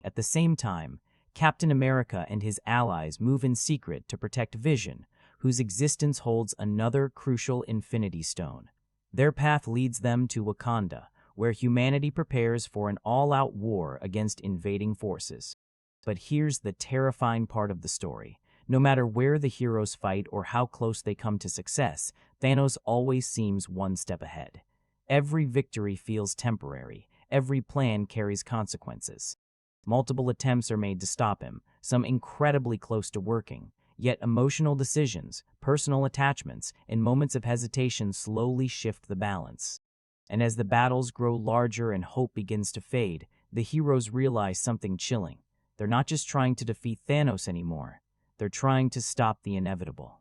At the same time, Captain America and his allies move in secret to protect Vision, whose existence holds another crucial Infinity Stone. Their path leads them to Wakanda, where humanity prepares for an all-out war against invading forces. But here's the terrifying part of the story. No matter where the heroes fight or how close they come to success, Thanos always seems one step ahead. Every victory feels temporary. Every plan carries consequences. Multiple attempts are made to stop him, some incredibly close to working. Yet emotional decisions, personal attachments, and moments of hesitation slowly shift the balance. And as the battles grow larger and hope begins to fade, the heroes realize something chilling. They're not just trying to defeat Thanos anymore. They're trying to stop the inevitable.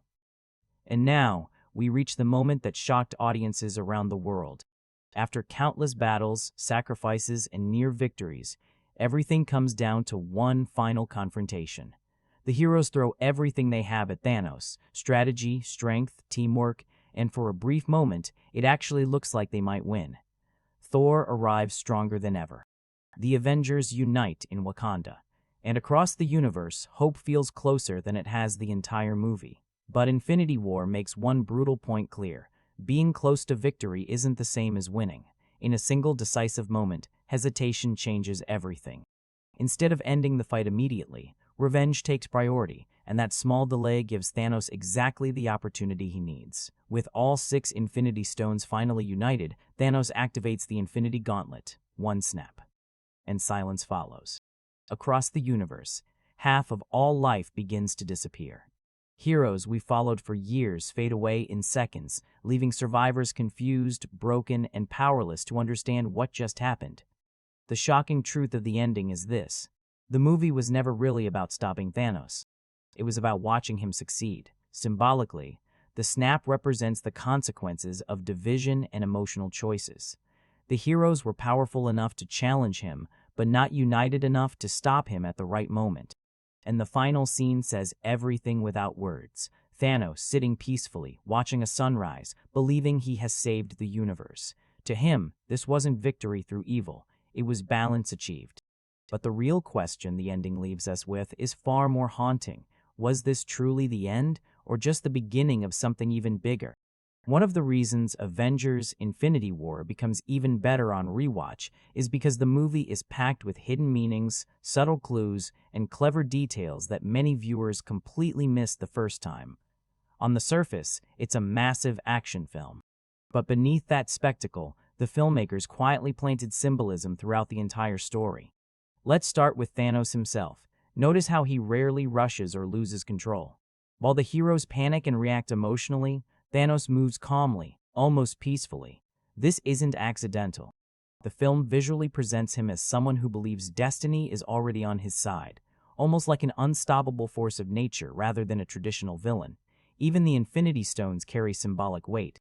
And now, we reach the moment that shocked audiences around the world. After countless battles, sacrifices, and near victories, everything comes down to one final confrontation. The heroes throw everything they have at Thanos: strategy, strength, teamwork, and for a brief moment, it actually looks like they might win. Thor arrives stronger than ever. The Avengers unite in Wakanda. And across the universe, hope feels closer than it has the entire movie. But Infinity War makes one brutal point clear. Being close to victory isn't the same as winning. In a single decisive moment, hesitation changes everything. Instead of ending the fight immediately, revenge takes priority, and that small delay gives Thanos exactly the opportunity he needs. With all 6 Infinity Stones finally united, Thanos activates the Infinity Gauntlet. One snap. And silence follows. Across the universe, half of all life begins to disappear. Heroes we followed for years fade away in seconds, leaving survivors confused, broken, and powerless to understand what just happened. The shocking truth of the ending is this: the movie was never really about stopping Thanos. It was about watching him succeed. Symbolically, the snap represents the consequences of division and emotional choices. The heroes were powerful enough to challenge him, but not united enough to stop him at the right moment. And the final scene says everything without words. Thanos sitting peacefully, watching a sunrise, believing he has saved the universe. To him, this wasn't victory through evil. It was balance achieved. But the real question the ending leaves us with is far more haunting. Was this truly the end, or just the beginning of something even bigger? One of the reasons Avengers: Infinity War becomes even better on rewatch is because the movie is packed with hidden meanings, subtle clues, and clever details that many viewers completely missed the first time. On the surface, it's a massive action film. But beneath that spectacle, the the filmmakers quietly planted symbolism throughout the entire story. Let's start with Thanos himself. Notice how he rarely rushes or loses control. While the heroes panic and react emotionally, Thanos moves calmly, almost peacefully. This isn't accidental. The film visually presents him as someone who believes destiny is already on his side, almost like an unstoppable force of nature rather than a traditional villain. Even the Infinity Stones carry symbolic weight.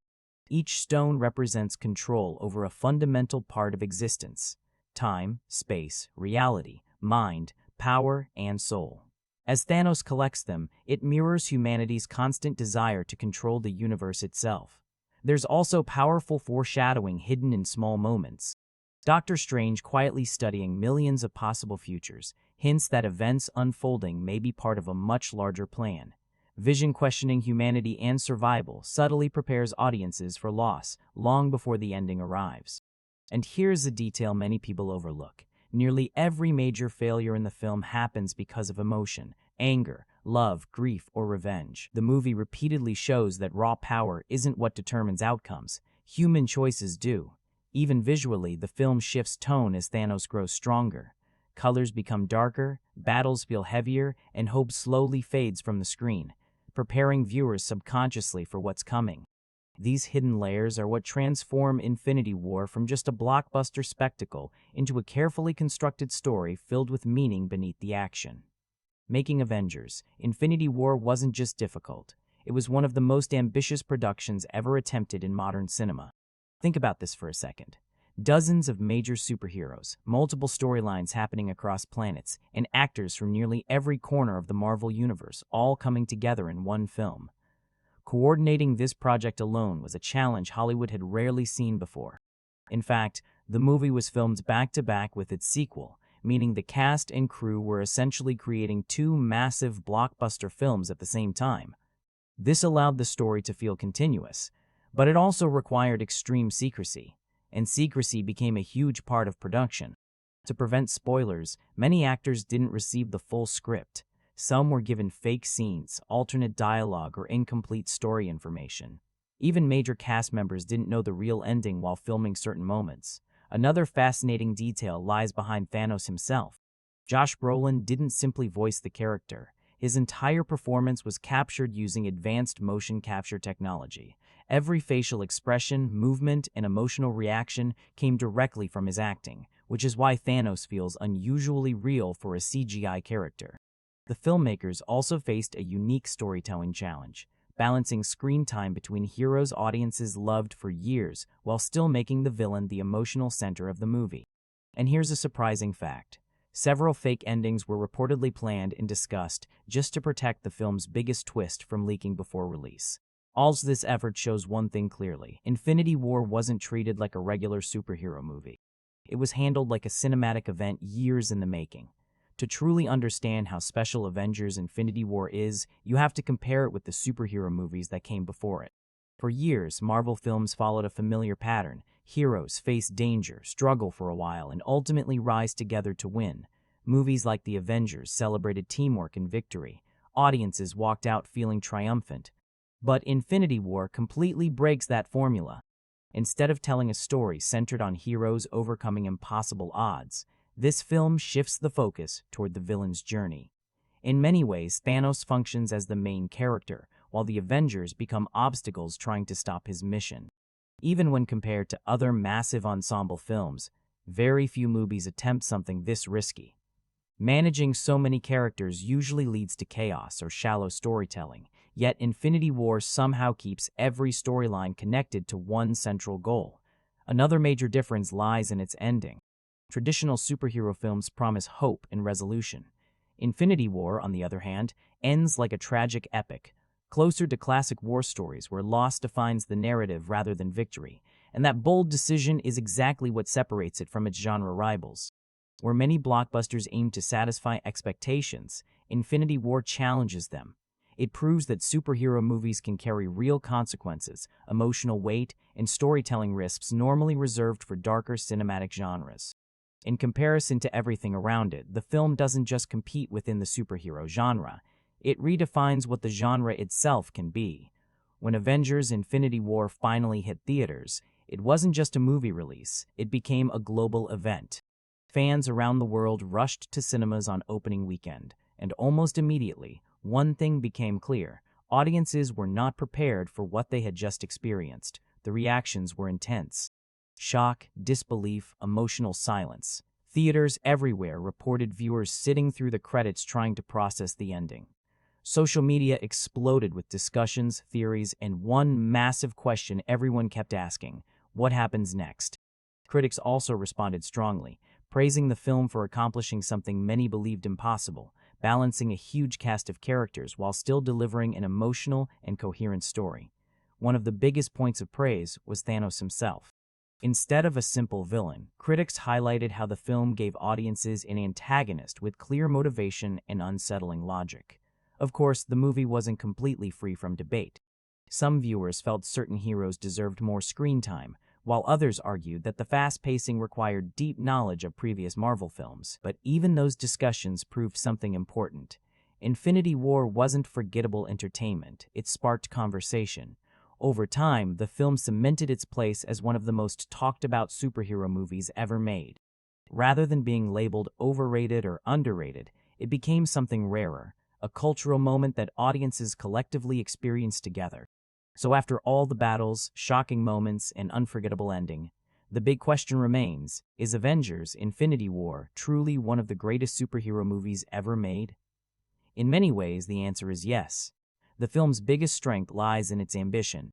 Each stone represents control over a fundamental part of existence: time, space, reality, mind, power, and soul. As Thanos collects them, it mirrors humanity's constant desire to control the universe itself. There's also powerful foreshadowing hidden in small moments. Doctor Strange quietly studying millions of possible futures, hints that events unfolding may be part of a much larger plan. Vision questioning humanity and survival subtly prepares audiences for loss long before the ending arrives. And here's a detail many people overlook. Nearly every major failure in the film happens because of emotion: anger, love, grief, or revenge. The movie repeatedly shows that raw power isn't what determines outcomes. Human choices do. Even visually, the film shifts tone as Thanos grows stronger. Colors become darker, battles feel heavier, and hope slowly fades from the screen, preparing viewers subconsciously for what's coming. These hidden layers are what transform Infinity War from just a blockbuster spectacle into a carefully constructed story filled with meaning beneath the action. Making Avengers, Infinity War wasn't just difficult. It was one of the most ambitious productions ever attempted in modern cinema. Think about this for a second. Dozens of major superheroes, multiple storylines happening across planets, and actors from nearly every corner of the Marvel Universe all coming together in one film. Coordinating this project alone was a challenge Hollywood had rarely seen before. In fact, the movie was filmed back-to-back with its sequel, meaning the cast and crew were essentially creating two massive blockbuster films at the same time. This allowed the story to feel continuous, but it also required extreme secrecy, and secrecy became a huge part of production. To prevent spoilers, many actors didn't receive the full script. Some were given fake scenes, alternate dialogue, or incomplete story information. Even major cast members didn't know the real ending while filming certain moments. Another fascinating detail lies behind Thanos himself. Josh Brolin didn't simply voice the character. His entire performance was captured using advanced motion capture technology. Every facial expression, movement, and emotional reaction came directly from his acting, which is why Thanos feels unusually real for a CGI character. The filmmakers also faced a unique storytelling challenge, balancing screen time between heroes audiences loved for years while still making the villain the emotional center of the movie. And here's a surprising fact. Several fake endings were reportedly planned and discussed just to protect the film's biggest twist from leaking before release. All this effort shows one thing clearly: Infinity War wasn't treated like a regular superhero movie. It was handled like a cinematic event years in the making. To truly understand how special Avengers Infinity War is, you have to compare it with the superhero movies that came before it. For years, Marvel films followed a familiar pattern. Heroes face danger, struggle for a while, and ultimately rise together to win. Movies like The Avengers celebrated teamwork and victory. Audiences walked out feeling triumphant. But Infinity War completely breaks that formula. Instead of telling a story centered on heroes overcoming impossible odds, this film shifts the focus toward the villain's journey. In many ways, Thanos functions as the main character, while the Avengers become obstacles trying to stop his mission. Even when compared to other massive ensemble films, very few movies attempt something this risky. Managing so many characters usually leads to chaos or shallow storytelling, yet Infinity War somehow keeps every storyline connected to one central goal. Another major difference lies in its ending. Traditional superhero films promise hope and resolution. Infinity War, on the other hand, ends like a tragic epic, closer to classic war stories where loss defines the narrative rather than victory, and that bold decision is exactly what separates it from its genre rivals. Where many blockbusters aim to satisfy expectations, Infinity War challenges them. It proves that superhero movies can carry real consequences, emotional weight, and storytelling risks normally reserved for darker cinematic genres. In comparison to everything around it, the film doesn't just compete within the superhero genre, it redefines what the genre itself can be. When Avengers Infinity War finally hit theaters, It wasn't just a movie release, it became a global event. Fans around the world rushed to cinemas on opening weekend, and almost immediately, one thing became clear. Audiences were not prepared for what they had just experienced. The reactions were intense. Shock, disbelief, emotional silence. Theaters everywhere reported viewers sitting through the credits trying to process the ending. Social media exploded with discussions, theories, and one massive question everyone kept asking: what happens next? Critics also responded strongly, praising the film for accomplishing something many believed impossible, balancing a huge cast of characters while still delivering an emotional and coherent story. One of the biggest points of praise was Thanos himself. Instead of a simple villain, critics highlighted how the film gave audiences an antagonist with clear motivation and unsettling logic. Of course, the movie wasn't completely free from debate. Some viewers felt certain heroes deserved more screen time, while others argued that the fast pacing required deep knowledge of previous Marvel films. But even those discussions proved something important. Infinity War wasn't forgettable entertainment, it sparked conversation. Over time, the film cemented its place as one of the most talked-about superhero movies ever made. Rather than being labeled overrated or underrated, it became something rarer, a cultural moment that audiences collectively experienced together. So after all the battles, shocking moments, and unforgettable ending, the big question remains: is Avengers: Infinity War truly one of the greatest superhero movies ever made? In many ways, the answer is yes. The film's biggest strength lies in its ambition.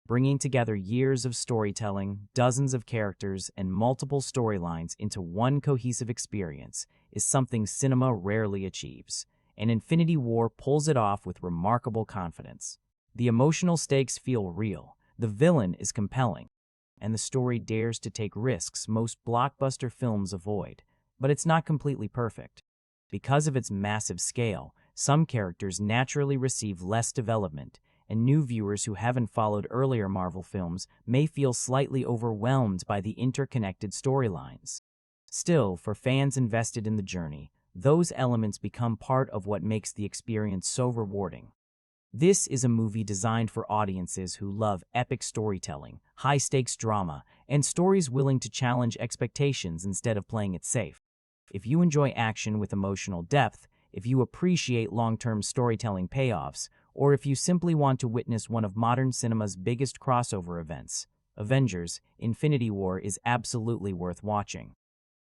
Bringing together years of storytelling, dozens of characters, and multiple storylines into one cohesive experience is something cinema rarely achieves, and Infinity War pulls it off with remarkable confidence. The emotional stakes feel real, the villain is compelling, and the story dares to take risks most blockbuster films avoid. But it's not completely perfect. Because of its massive scale, some characters naturally receive less development, and new viewers who haven't followed earlier Marvel films may feel slightly overwhelmed by the interconnected storylines. Still, for fans invested in the journey, those elements become part of what makes the experience so rewarding. This is a movie designed for audiences who love epic storytelling, high-stakes drama, and stories willing to challenge expectations instead of playing it safe. If you enjoy action with emotional depth, if you appreciate long-term storytelling payoffs, or if you simply want to witness one of modern cinema's biggest crossover events, Avengers: Infinity War is absolutely worth watching.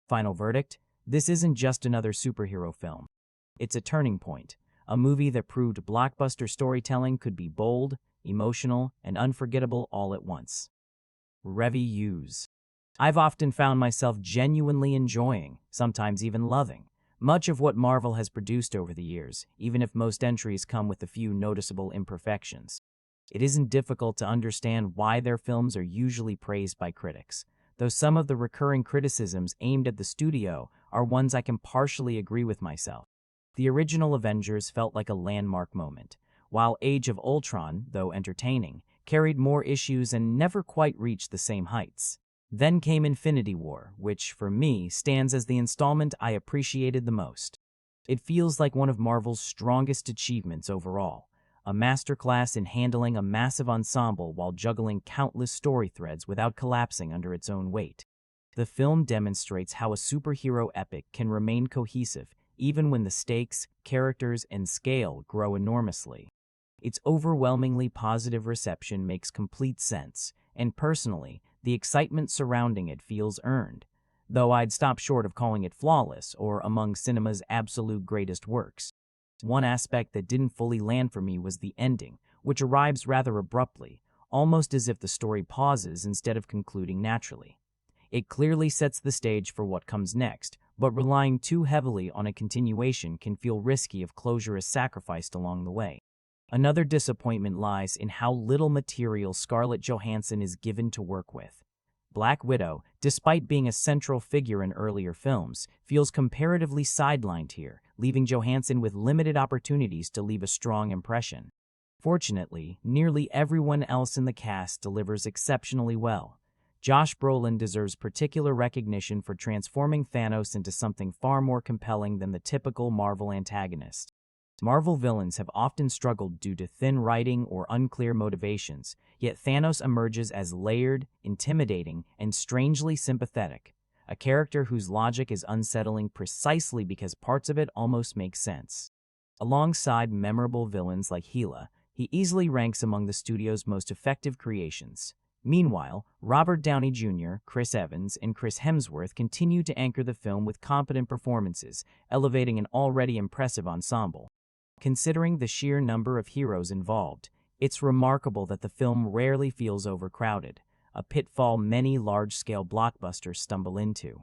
Final verdict: this isn't just another superhero film. It's a turning point, a movie that proved blockbuster storytelling could be bold, emotional, and unforgettable all at once. Reviews. I've often found myself genuinely enjoying, sometimes even loving, much of what Marvel has produced over the years, even if most entries come with a few noticeable imperfections. It isn't difficult to understand why their films are usually praised by critics, though some of the recurring criticisms aimed at the studio are ones I can partially agree with myself. The original Avengers felt like a landmark moment, while Age of Ultron, though entertaining, carried more issues and never quite reached the same heights. Then came Infinity War, which, for me, stands as the installment I appreciated the most. It feels like one of Marvel's strongest achievements overall, a masterclass in handling a massive ensemble while juggling countless story threads without collapsing under its own weight. The film demonstrates how a superhero epic can remain cohesive even when the stakes, characters, and scale grow enormously. Its overwhelmingly positive reception makes complete sense, and personally, the excitement surrounding it feels earned, though I'd stop short of calling it flawless or among cinema's absolute greatest works. One aspect that didn't fully land for me was the ending, which arrives rather abruptly, almost as if the story pauses instead of concluding naturally. It clearly sets the stage for what comes next, but relying too heavily on a continuation can feel risky if closure is sacrificed along the way. Another disappointment lies in how little material Scarlett Johansson is given to work with. Black Widow, despite being a central figure in earlier films, feels comparatively sidelined here, leaving Johansson with limited opportunities to leave a strong impression. Fortunately, nearly everyone else in the cast delivers exceptionally well. Josh Brolin deserves particular recognition for transforming Thanos into something far more compelling than the typical Marvel antagonist. Marvel villains have often struggled due to thin writing or unclear motivations, yet Thanos emerges as layered, intimidating, and strangely sympathetic, a character whose logic is unsettling precisely because parts of it almost make sense. Alongside memorable villains like Gila, he easily ranks among the studio's most effective creations. Meanwhile, Robert Downey Jr., Chris Evans, and Chris Hemsworth continue to anchor the film with competent performances, elevating an already impressive ensemble. Considering the sheer number of heroes involved, it's remarkable that the film rarely feels overcrowded, a pitfall many large-scale blockbusters stumble into.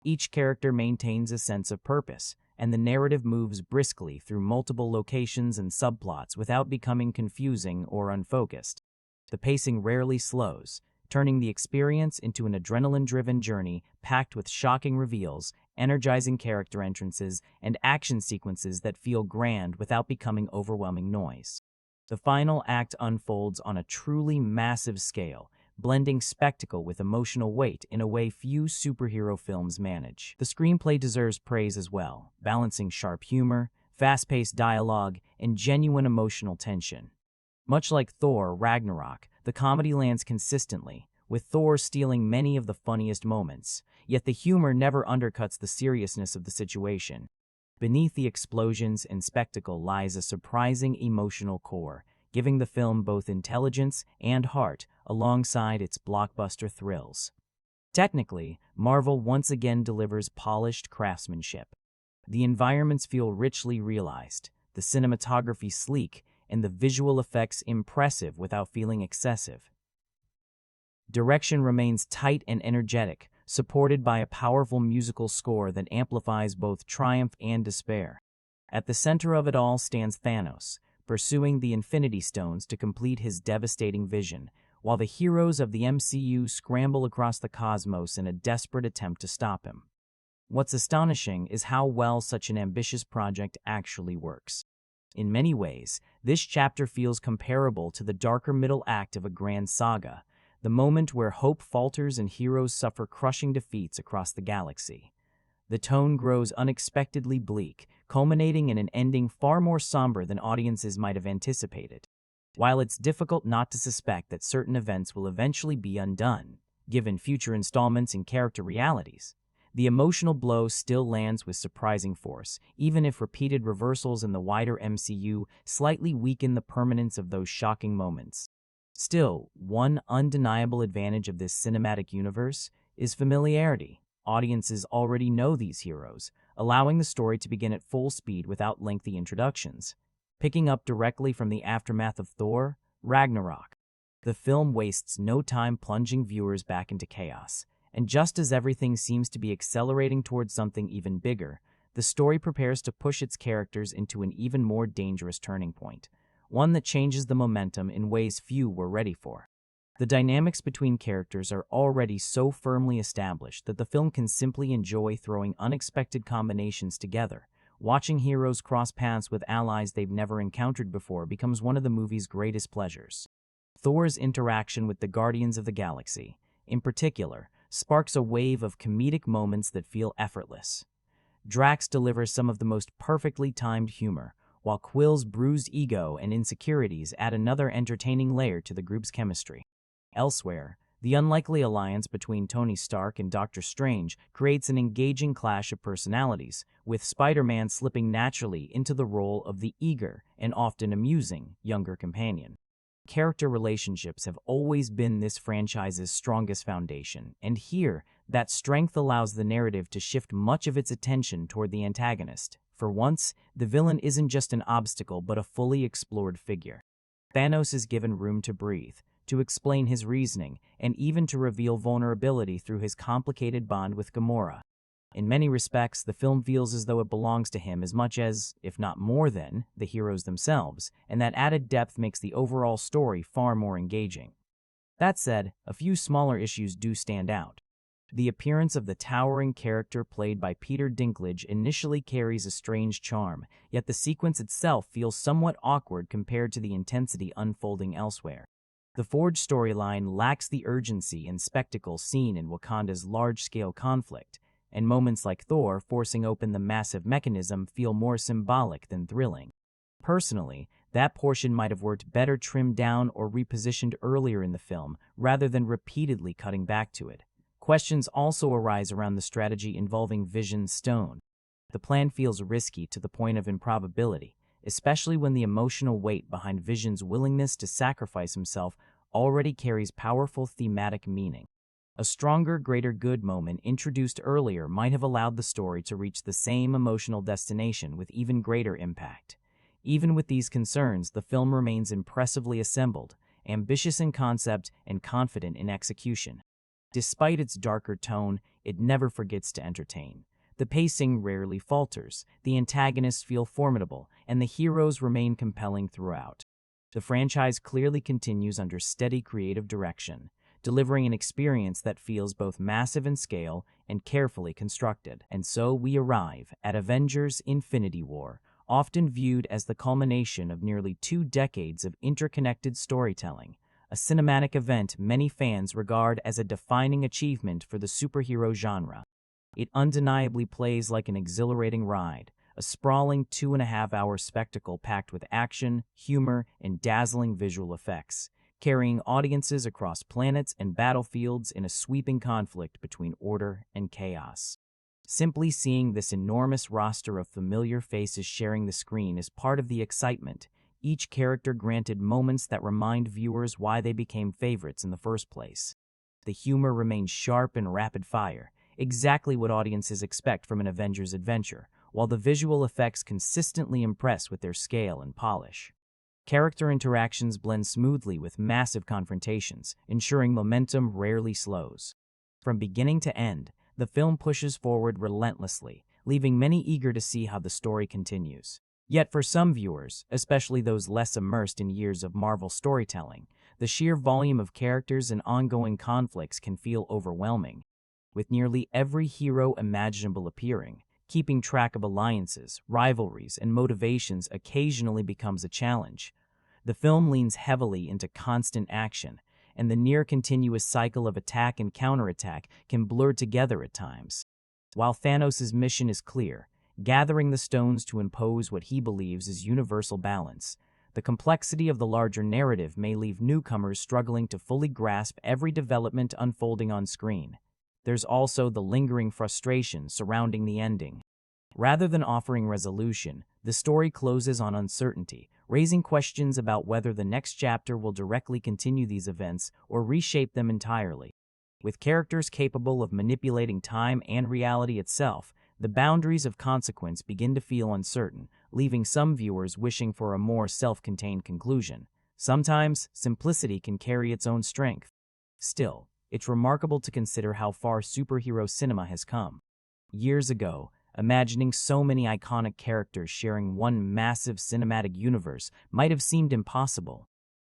Each character maintains a sense of purpose, and the narrative moves briskly through multiple locations and subplots without becoming confusing or unfocused. The pacing rarely slows, turning the experience into an adrenaline-driven journey packed with shocking reveals, energizing character entrances, and action sequences that feel grand without becoming overwhelming noise. The final act unfolds on a truly massive scale, blending spectacle with emotional weight in a way few superhero films manage. The screenplay deserves praise as well, balancing sharp humor, fast-paced dialogue, and genuine emotional tension. Much like Thor: Ragnarok, the comedy lands consistently, with Thor stealing many of the funniest moments, yet the humor never undercuts the seriousness of the situation. Beneath the explosions and spectacle lies a surprising emotional core, giving the film both intelligence and heart alongside its blockbuster thrills. Technically, Marvel once again delivers polished craftsmanship. The environments feel richly realized, the cinematography sleek, and the visual effects impressive without feeling excessive. Direction remains tight and energetic, supported by a powerful musical score that amplifies both triumph and despair. At the center of it all stands Thanos, pursuing the Infinity Stones to complete his devastating vision, while the heroes of the MCU scramble across the cosmos in a desperate attempt to stop him. What's astonishing is how well such an ambitious project actually works. In many ways, this chapter feels comparable to the darker middle act of a grand saga, the moment where hope falters and heroes suffer crushing defeats across the galaxy. The tone grows unexpectedly bleak, culminating in an ending far more somber than audiences might have anticipated. While it's difficult not to suspect that certain events will eventually be undone, given future installments and character realities, the emotional blow still lands with surprising force, even if repeated reversals in the wider MCU slightly weaken the permanence of those shocking moments. Still, one undeniable advantage of this cinematic universe is familiarity. Audiences already know these heroes, allowing the story to begin at full speed without lengthy introductions. Picking up directly from the aftermath of Thor: Ragnarok, the film wastes no time plunging viewers back into chaos. And just as everything seems to be accelerating towards something even bigger, the story prepares to push its characters into an even more dangerous turning point, one that changes the momentum in ways few were ready for. The dynamics between characters are already so firmly established that the film can simply enjoy throwing unexpected combinations together. Watching heroes cross paths with allies they've never encountered before becomes one of the movie's greatest pleasures. Thor's interaction with the Guardians of the Galaxy, in particular, sparks a wave of comedic moments that feel effortless. Drax delivers some of the most perfectly timed humor, while Quill's bruised ego and insecurities add another entertaining layer to the group's chemistry. Elsewhere, the unlikely alliance between Tony Stark and Doctor Strange creates an engaging clash of personalities, with Spider-Man slipping naturally into the role of the eager and often amusing younger companion. Character relationships have always been this franchise's strongest foundation, and here, that strength allows the narrative to shift much of its attention toward the antagonist. For once, the villain isn't just an obstacle but a fully explored figure. Thanos is given room to breathe, to explain his reasoning, and even to reveal vulnerability through his complicated bond with Gamora. In many respects, the film feels as though it belongs to him as much as, if not more than, the heroes themselves, and that added depth makes the overall story far more engaging. That said, a few smaller issues do stand out. The appearance of the towering character played by Peter Dinklage initially carries a strange charm, yet the sequence itself feels somewhat awkward compared to the intensity unfolding elsewhere. The Forge storyline lacks the urgency and spectacle seen in Wakanda's large-scale conflict, and moments like Thor forcing open the massive mechanism feel more symbolic than thrilling. Personally, that portion might have worked better trimmed down or repositioned earlier in the film rather than repeatedly cutting back to it. Questions also arise around the strategy involving Vision's stone. The plan feels risky to the point of improbability, especially when the emotional weight behind Vision's willingness to sacrifice himself already carries powerful thematic meaning. A stronger, greater good moment introduced earlier might have allowed the story to reach the same emotional destination with even greater impact. Even with these concerns, the film remains impressively assembled, ambitious in concept and confident in execution. Despite its darker tone, it never forgets to entertain. The pacing rarely falters, the antagonists feel formidable, and the heroes remain compelling throughout. The franchise clearly continues under steady creative direction, delivering an experience that feels both massive in scale and carefully constructed. And so we arrive at Avengers: Infinity War, often viewed as the culmination of nearly 2 decades of interconnected storytelling, a cinematic event many fans regard as a defining achievement for the superhero genre. It undeniably plays like an exhilarating ride, a sprawling 2.5-hour spectacle packed with action, humor, and dazzling visual effects, carrying audiences across planets and battlefields in a sweeping conflict between order and chaos. Simply seeing this enormous roster of familiar faces sharing the screen is part of the excitement, each character granted moments that remind viewers why they became favorites in the first place. The humor remains sharp and rapid-fire, exactly what audiences expect from an Avengers adventure, while the visual effects consistently impress with their scale and polish. Character interactions blend smoothly with massive confrontations, ensuring momentum rarely slows. From beginning to end, the film pushes forward relentlessly, leaving many eager to see how the story continues. Yet for some viewers, especially those less immersed in years of Marvel storytelling, the sheer volume of characters and ongoing conflicts can feel overwhelming. With nearly every hero imaginable appearing, keeping track of alliances, rivalries, and motivations occasionally becomes a challenge. The film leans heavily into constant action, and the near-continuous cycle of attack and counterattack can blur together at times. While Thanos' mission is clear, gathering the stones to impose what he believes is universal balance, the complexity of the larger narrative may leave newcomers struggling to fully grasp every development unfolding on screen. There's also the lingering frustration surrounding the ending. Rather than offering resolution, the story closes on uncertainty, raising questions about whether the next chapter will directly continue these events or reshape them entirely. With characters capable of manipulating time and reality itself, the boundaries of consequence begin to feel uncertain, leaving some viewers wishing for a more self-contained conclusion. Sometimes, simplicity can carry its own strength. Still, it's remarkable to consider how far superhero cinema has come. Years ago, imagining so many iconic characters sharing one massive cinematic universe might have seemed impossible.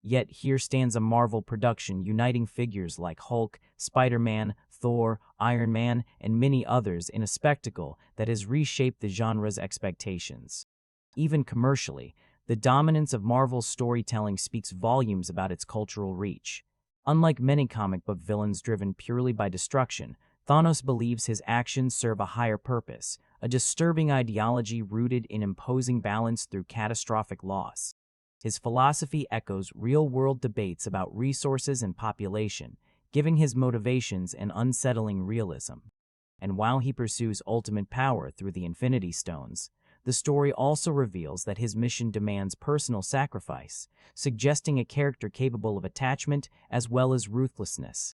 Yet here stands a Marvel production uniting figures like Hulk, Spider-Man, Thor, Iron Man, and many others in a spectacle that has reshaped the genre's expectations. Even commercially, the dominance of Marvel's storytelling speaks volumes about its cultural reach. Unlike many comic book villains driven purely by destruction, Thanos believes his actions serve a higher purpose, a disturbing ideology rooted in imposing balance through catastrophic loss. His philosophy echoes real-world debates about resources and population, giving his motivations an unsettling realism. And while he pursues ultimate power through the Infinity Stones, the story also reveals that his mission demands personal sacrifice, suggesting a character capable of attachment as well as ruthlessness.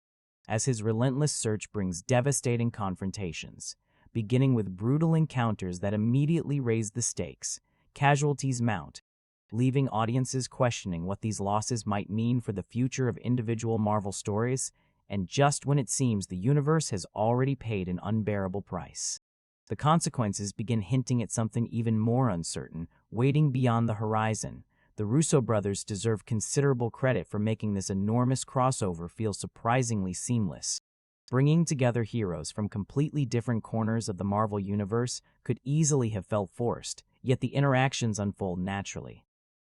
As his relentless search brings devastating confrontations, beginning with brutal encounters that immediately raise the stakes, casualties mount, leaving audiences questioning what these losses might mean for the future of individual Marvel stories, and just when it seems the universe has already paid an unbearable price. The consequences begin hinting at something even more uncertain, waiting beyond the horizon. The Russo brothers deserve considerable credit for making this enormous crossover feel surprisingly seamless. Bringing together heroes from completely different corners of the Marvel universe could easily have felt forced, yet the interactions unfold naturally.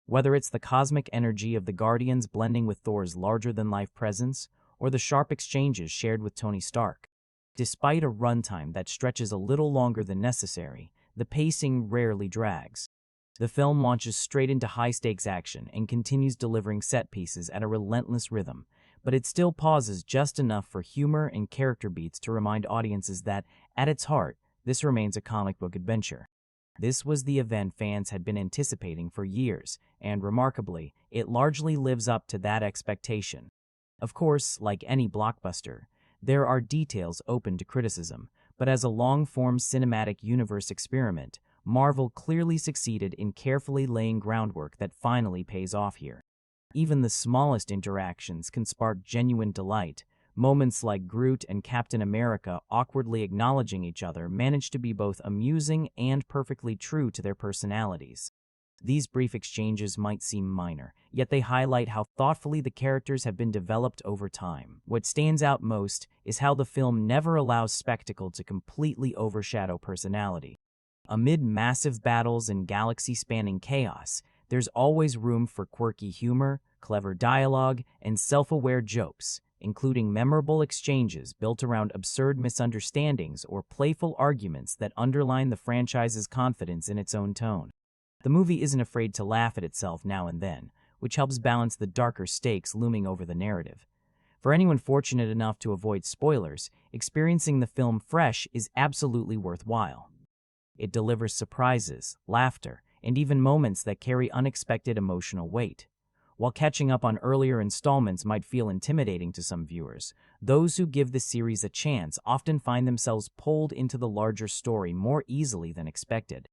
Whether it's the cosmic energy of the Guardians blending with Thor's larger-than-life presence, or the sharp exchanges shared with Tony Stark. Despite a runtime that stretches a little longer than necessary, the pacing rarely drags. The film launches straight into high-stakes action and continues delivering set pieces at a relentless rhythm, but it still pauses just enough for humor and character beats to remind audiences that, at its heart, this remains a comic book adventure. This was the event fans had been anticipating for years, and remarkably, it largely lives up to that expectation. Of course, like any blockbuster, there are details open to criticism, but as a long-form cinematic universe experiment, Marvel clearly succeeded in carefully laying groundwork that finally pays off here. Even the smallest interactions can spark genuine delight. Moments like Groot and Captain America awkwardly acknowledging each other manage to be both amusing and perfectly true to their personalities. These brief exchanges might seem minor, yet they highlight how thoughtfully the characters have been developed over time. What stands out most is how the film never allows spectacle to completely overshadow personality. Amid massive battles and galaxy-spanning chaos, there's always room for quirky humor, clever dialogue, and self-aware jokes, including memorable exchanges built around absurd misunderstandings or playful arguments that underline the franchise's confidence in its own tone. The movie isn't afraid to laugh at itself now and then, which helps balance the darker stakes looming over the narrative. For anyone fortunate enough to avoid spoilers, experiencing the film fresh is absolutely worthwhile. It delivers surprises, laughter, and even moments that carry unexpected emotional weight. While catching up on earlier installments might feel intimidating to some viewers, those who give the series a chance often find themselves pulled into the larger story more easily than expected.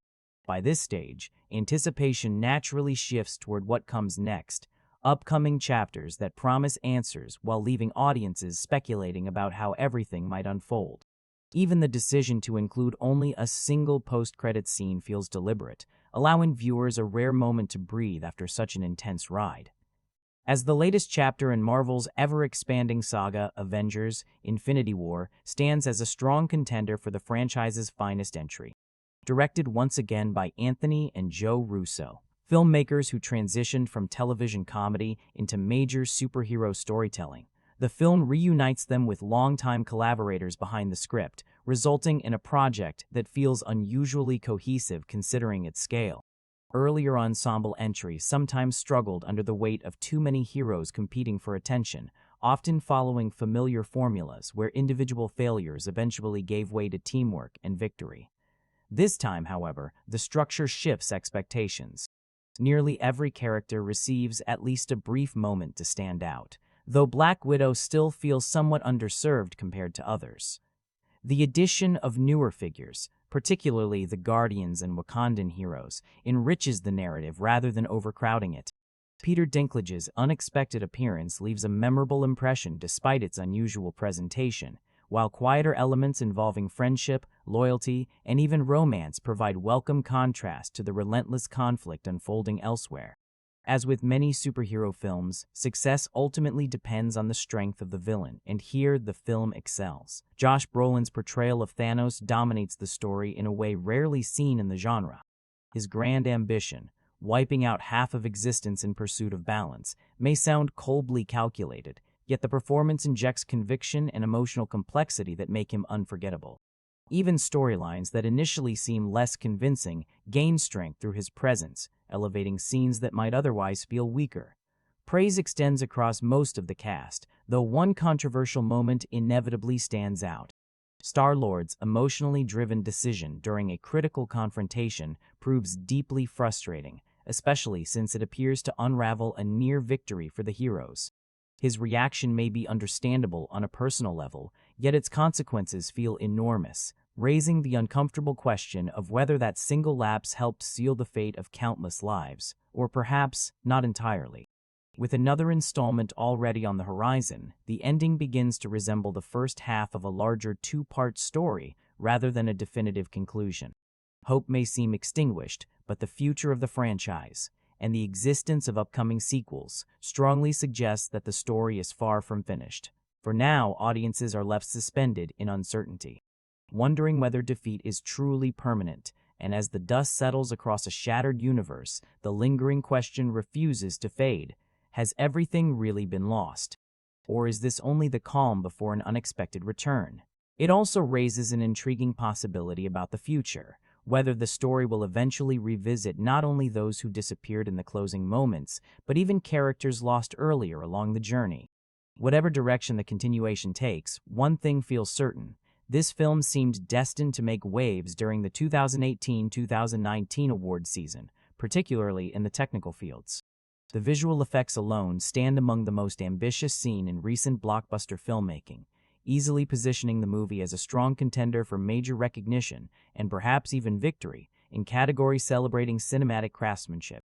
By this stage, anticipation naturally shifts toward what comes next, upcoming chapters that promise answers while leaving audiences speculating about how everything might unfold. Even the decision to include only a single post-credits scene feels deliberate, allowing viewers a rare moment to breathe after such an intense ride. As the latest chapter in Marvel's ever-expanding saga, Avengers: Infinity War stands as a strong contender for the franchise's finest entry. Directed once again by Anthony and Joe Russo, filmmakers who transitioned from television comedy into major superhero storytelling, the film reunites them with longtime collaborators behind the script, resulting in a project that feels unusually cohesive considering its scale. Earlier ensemble entries sometimes struggled under the weight of too many heroes competing for attention, often following familiar formulas where individual failures eventually gave way to teamwork and victory. This time, however, the structure shifts expectations. Nearly every character receives at least a brief moment to stand out, though Black Widow still feels somewhat underserved compared to others. The addition of newer figures, particularly the Guardians and Wakandan heroes, enriches the narrative rather than overcrowding it. Peter Dinklage's unexpected appearance leaves a memorable impression despite its unusual presentation, while quieter elements involving friendship, loyalty, and even romance provide welcome contrast to the relentless conflict unfolding elsewhere. As with many superhero films, success ultimately depends on the strength of the villain, and here the film excels. Josh Brolin's portrayal of Thanos dominates the story in a way rarely seen in the genre. His grand ambition, wiping out half of existence in pursuit of balance, may sound coldly calculated, yet the performance injects conviction and emotional complexity that make him unforgettable. Even storylines that initially seem less convincing gain strength through his presence, elevating scenes that might otherwise feel weaker. Praise extends across most of the cast, though one controversial moment inevitably stands out. Star-Lord's emotionally driven decision during a critical confrontation proves deeply frustrating, especially since it appears to unravel a near victory for the heroes. His reaction may be understandable on a personal level, yet its consequences feel enormous, raising the uncomfortable question of whether that single lapse helped seal the fate of countless lives, or perhaps not entirely. With another installment already on the horizon, the ending begins to resemble the first half of a larger two-part story rather than a definitive conclusion. Hope may seem extinguished, but the future of the franchise, and the existence of upcoming sequels, strongly suggests that the story is far from finished. For now, audiences are left suspended in uncertainty, wondering whether defeat is truly permanent, and as the dust settles across a shattered universe, the lingering question refuses to fade. Has everything really been lost? Or is this only the calm before an unexpected return? It also raises an intriguing possibility about the future. whether the story will eventually revisit not only those who disappeared in the closing moments, but even characters lost earlier along the journey. Whatever direction the continuation takes, one thing feels certain. This film seemed destined to make waves during the 2018-2019 award season, particularly in the technical fields. The visual effects alone stand among the most ambitious seen in recent blockbuster filmmaking, easily positioning the movie as a strong contender for major recognition and perhaps even victory in categories celebrating cinematic craftsmanship.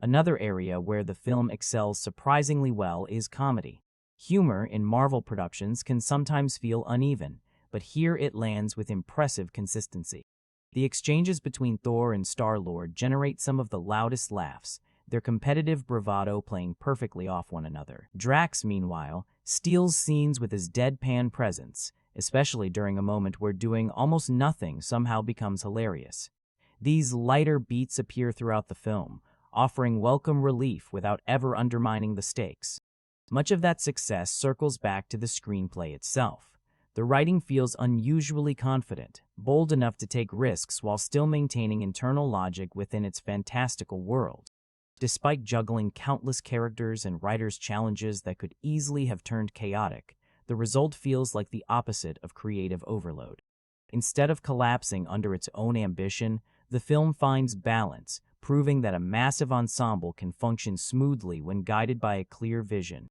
Another area where the film excels surprisingly well is comedy. Humor in Marvel productions can sometimes feel uneven, but here it lands with impressive consistency. The exchanges between Thor and Star-Lord generate some of the loudest laughs, their competitive bravado playing perfectly off one another. Drax, meanwhile, steals scenes with his deadpan presence, especially during a moment where doing almost nothing somehow becomes hilarious. These lighter beats appear throughout the film, offering welcome relief without ever undermining the stakes. Much of that success circles back to the screenplay itself. The writing feels unusually confident, bold enough to take risks while still maintaining internal logic within its fantastical world. Despite juggling countless characters and writers' challenges that could easily have turned chaotic, the result feels like the opposite of creative overload. Instead of collapsing under its own ambition, the film finds balance, proving that a massive ensemble can function smoothly when guided by a clear vision.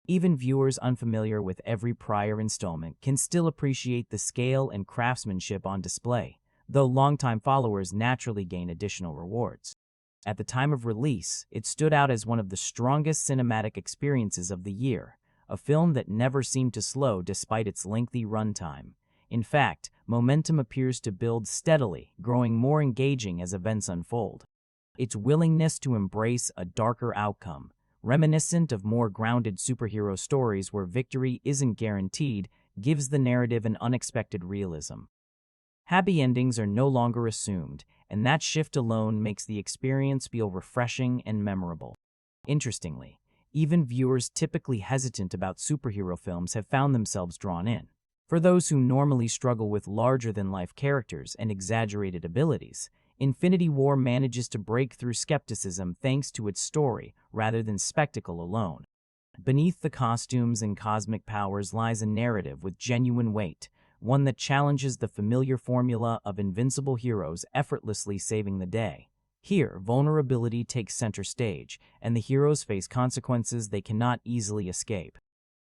Even viewers unfamiliar with every prior installment can still appreciate the scale and craftsmanship on display, though longtime followers naturally gain additional rewards. At the time of release, it stood out as one of the strongest cinematic experiences of the year, a film that never seemed to slow despite its lengthy runtime. In fact, momentum appears to build steadily, growing more engaging as events unfold. Its willingness to embrace a darker outcome, reminiscent of more grounded superhero stories where victory isn't guaranteed, gives the narrative an unexpected realism. Happy endings are no longer assumed, and that shift alone makes the experience feel refreshing and memorable. Interestingly, even viewers typically hesitant about superhero films have found themselves drawn in. For those who normally struggle with larger-than-life characters and exaggerated abilities, Infinity War manages to break through skepticism thanks to its story rather than spectacle alone. Beneath the costumes and cosmic powers lies a narrative with genuine weight, one that challenges the familiar formula of invincible heroes effortlessly saving the day. Here, vulnerability takes center stage, and the heroes face consequences they cannot easily escape.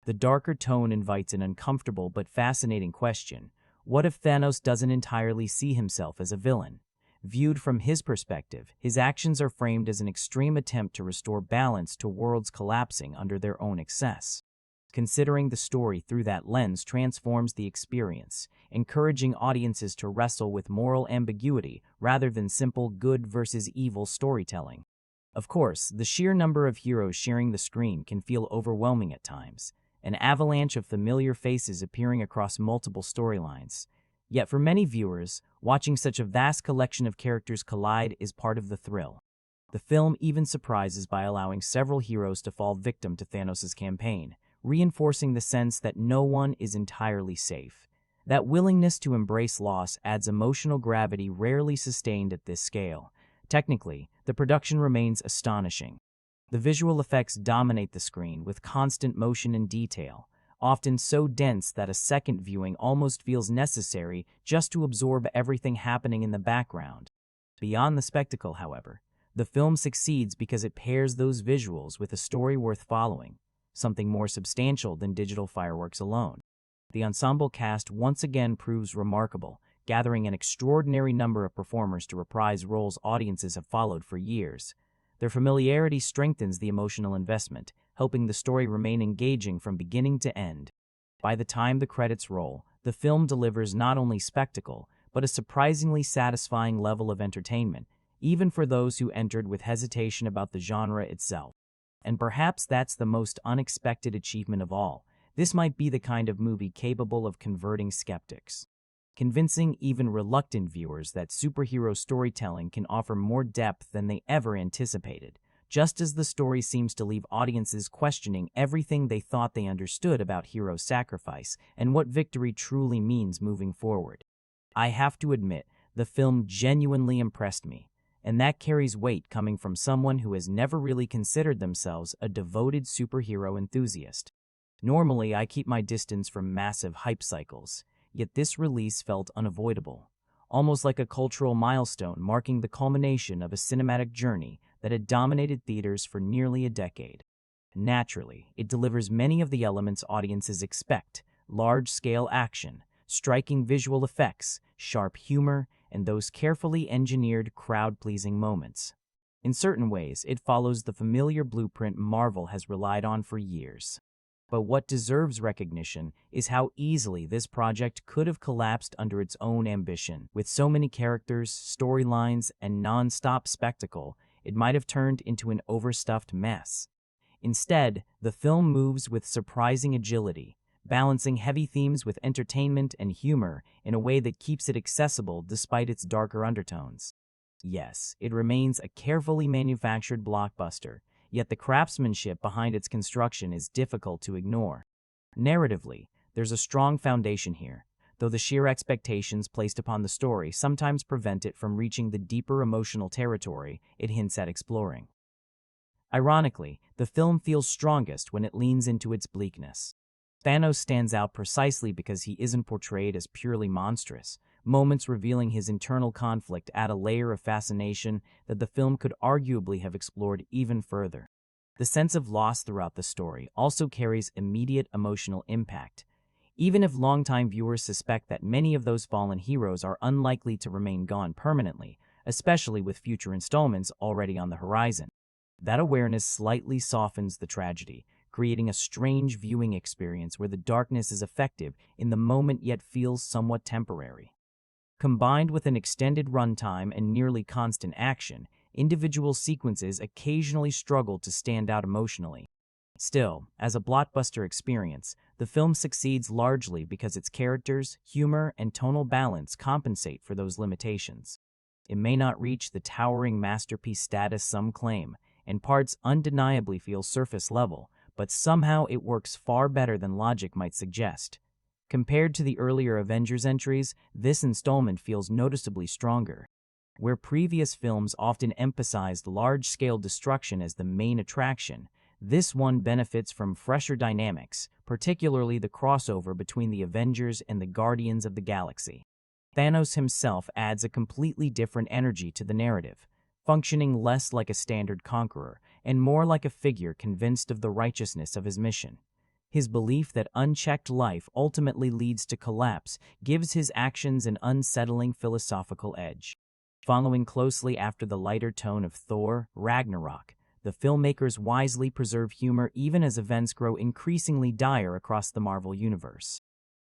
The darker tone invites an uncomfortable but fascinating question: what if Thanos doesn't entirely see himself as a villain? Viewed from his perspective, his actions are framed as an extreme attempt to restore balance to worlds collapsing under their own excess. Considering the story through that lens transforms the experience, encouraging audiences to wrestle with moral ambiguity rather than simple good versus evil storytelling. Of course, the sheer number of heroes sharing the screen can feel overwhelming at times, an avalanche of familiar faces appearing across multiple storylines. Yet for many viewers, watching such a vast collection of characters collide is part of the thrill. The film even surprises by allowing several heroes to fall victim to Thanos' campaign, reinforcing the sense that no one is entirely safe. That willingness to embrace loss adds emotional gravity rarely sustained at this scale. Technically, the production remains astonishing. The visual effects dominate the screen with constant motion and detail, often so dense that a second viewing almost feels necessary just to absorb everything happening in the background. Beyond the spectacle, however, the film succeeds because it pairs those visuals with a story worth following, something more substantial than digital fireworks alone. The ensemble cast once again proves remarkable, gathering an extraordinary number of performers to reprise roles audiences have followed for years. Their familiarity strengthens the emotional investment, helping the story remain engaging from beginning to end. By the time the credits roll, the film delivers not only spectacle, but a surprisingly satisfying level of entertainment, even for those who entered with hesitation about the genre itself. And perhaps that's the most unexpected achievement of all. This might be the kind of movie capable of converting skeptics, convincing even reluctant viewers that superhero storytelling can offer more depth than they ever anticipated, just as the story seems to leave audiences questioning everything they thought they understood about hero sacrifice and what victory truly means moving forward. I have to admit, The film genuinely impressed me, and that carries weight coming from someone who has never really considered themselves a devoted superhero enthusiast. Normally, I keep my distance from massive hype cycles, yet this release felt unavoidable, almost like a cultural milestone marking the culmination of a cinematic journey that had dominated theaters for nearly a decade. Naturally, it delivers many of the elements audiences expect: large-scale action, striking visual effects, sharp humor, and those carefully engineered crowd-pleasing moments. In certain ways, it follows the familiar blueprint Marvel has relied on for years. But what deserves recognition is how easily this project could have collapsed under its own ambition. With so many characters, storylines, and non-stop spectacle, it might have turned into an overstuffed mess. Instead, the film moves with surprising agility, balancing heavy themes with entertainment and humor in a way that keeps it accessible despite its darker undertones. Yes, it remains a carefully manufactured blockbuster, yet the craftsmanship behind its construction is difficult to ignore. Narratively, there's a strong foundation here, though the sheer expectations placed upon the story sometimes prevent it from reaching the deeper emotional territory it hints at exploring. Ironically, the film feels strongest when it leans into its bleakness. Thanos stands out precisely because he isn't portrayed as purely monstrous. Moments revealing his internal conflict add a layer of fascination that the film could arguably have explored even further. The sense of loss throughout the story also carries immediate emotional impact, even if longtime viewers suspect that many of those fallen heroes are unlikely to remain gone permanently, especially with future installments already on the horizon. That awareness slightly softens the tragedy, creating a strange viewing experience where the darkness is effective in the moment yet feels somewhat temporary. Combined with an extended runtime and nearly constant action, individual sequences occasionally struggle to stand out emotionally. Still, as a blockbuster experience, the film succeeds largely because its characters, humor, and tonal balance compensate for those limitations. It may not reach the towering masterpiece status some claim, and parts undeniably feel surface level, but somehow it works far better than logic might suggest. Compared to the earlier Avengers entries, this installment feels noticeably stronger. Where previous films often emphasized large-scale destruction as the main attraction, this one benefits from fresher dynamics, particularly the crossover between the Avengers and the Guardians of the Galaxy. Thanos himself adds a completely different energy to the narrative, functioning less like a standard conqueror and more like a figure convinced of the righteousness of his mission. His belief that unchecked life ultimately leads to collapse gives his actions an unsettling philosophical edge. Following closely after the lighter tone of Thor: Ragnarok, the filmmakers wisely preserve humor even as events grow increasingly dire across the Marvel universe.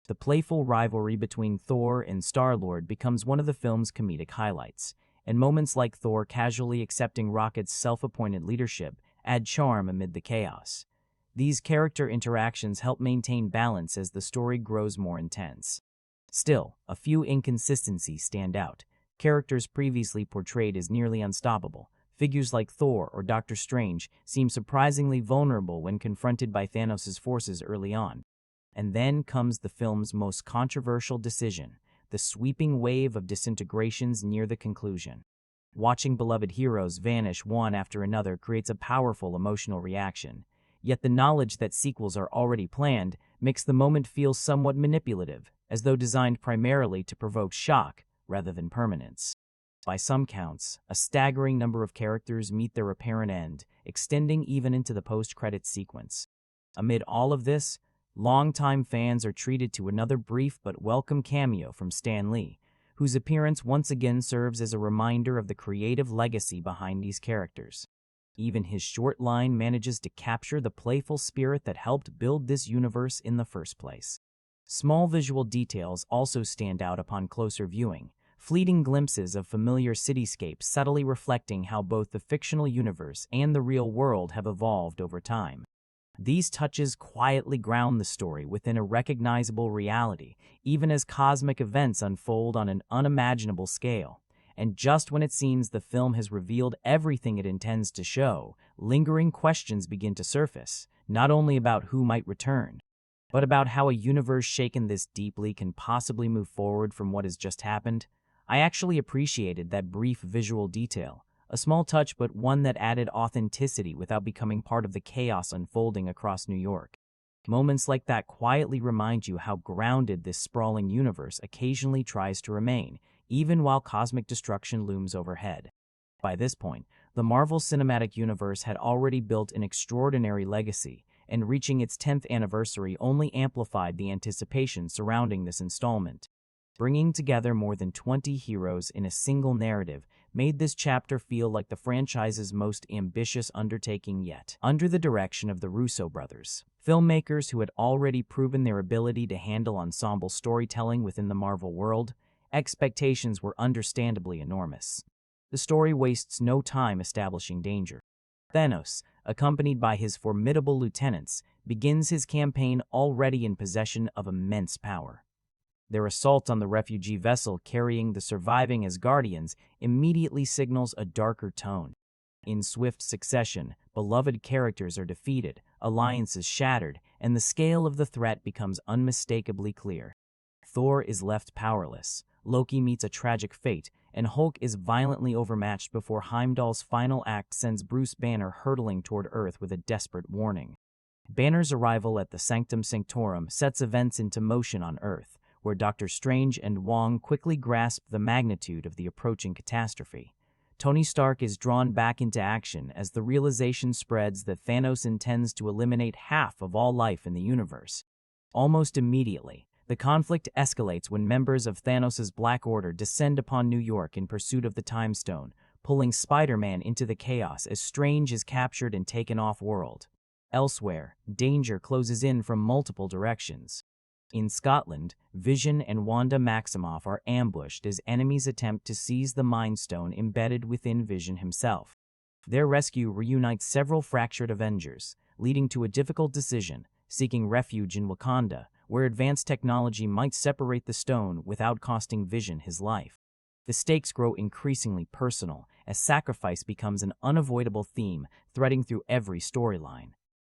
The playful rivalry between Thor and Star-Lord becomes one of the film's comedic highlights, and moments like Thor casually accepting Rocket's self-appointed leadership add charm amid the chaos. These character interactions help maintain balance as the story grows more intense. Still, a few inconsistencies stand out. Characters previously portrayed as nearly unstoppable, figures like Thor or Doctor Strange, seem surprisingly vulnerable when confronted by Thanos' forces early on. And then comes the film's most controversial decision: the sweeping wave of disintegrations near the conclusion. Watching beloved heroes vanish one after another creates a powerful emotional reaction. Yet the knowledge that sequels are already planned makes the moment feel somewhat manipulative, as though designed primarily to provoke shock rather than permanence. By some counts, a staggering number of characters meet their apparent end, extending even into the post-credits sequence. Amid all of this, longtime fans are treated to another brief but welcome cameo from Stan Lee, whose appearance once again serves as a reminder of the creative legacy behind these characters. Even his short line manages to capture the playful spirit that helped build this universe in the first place. Small visual details also stand out upon closer viewing, fleeting glimpses of familiar cityscapes subtly reflecting how both the fictional universe and the real world have evolved over time. These touches quietly ground the story within a recognizable reality, even as cosmic events unfold on an unimaginable scale. And just when it seems the film has revealed everything it intends to show, lingering questions begin to surface, not only about who might return, but about how a universe shaken this deeply can possibly move forward from what has just happened. I actually appreciated that brief visual detail, a small touch but one that added authenticity without becoming part of the chaos unfolding across New York. Moments like that quietly remind you how grounded this sprawling universe occasionally tries to remain, even while cosmic destruction looms overhead. By this point, the Marvel Cinematic Universe had already built an extraordinary legacy, and reaching its 10th anniversary only amplified the anticipation surrounding this installment. Bringing together more than 20 heroes in a single narrative made this chapter feel like the franchise's most ambitious undertaking yet. Under the direction of the Russo brothers, filmmakers who had already proven their ability to handle ensemble storytelling within the Marvel world, expectations were understandably enormous. The story wastes no time establishing danger. Thanos, accompanied by his formidable lieutenants, begins his campaign already in possession of immense power. Their assault on the refugee vessel carrying the surviving Asgardians immediately signals a darker tone. In swift succession, beloved characters are defeated, alliances shattered, and the scale of the threat becomes unmistakably clear. Thor is left powerless, Loki meets a tragic fate, and Hulk is violently overmatched before Heimdall's final act sends Bruce Banner hurtling toward Earth with a desperate warning. Banner's arrival at the Sanctum Sanctorum sets events into motion on Earth, where Doctor Strange and Wong quickly grasp the magnitude of the approaching catastrophe. Tony Stark is drawn back into action as the realization spreads that Thanos intends to eliminate half of all life in the universe. Almost immediately, the conflict escalates when members of Thanos' Black Order descend upon New York in pursuit of the Time Stone, pulling Spider-Man into the chaos as Strange is captured and taken off-world. Elsewhere, danger closes in from multiple directions. In Scotland, Vision and Wanda Maximoff are ambushed as enemies attempt to seize the Mind Stone embedded within Vision himself. Their rescue reunites several fractured Avengers, leading to a difficult decision, seeking refuge in Wakanda, where advanced technology might separate the stone without costing Vision his life. The stakes grow increasingly personal as sacrifice becomes an unavoidable theme threading through every storyline.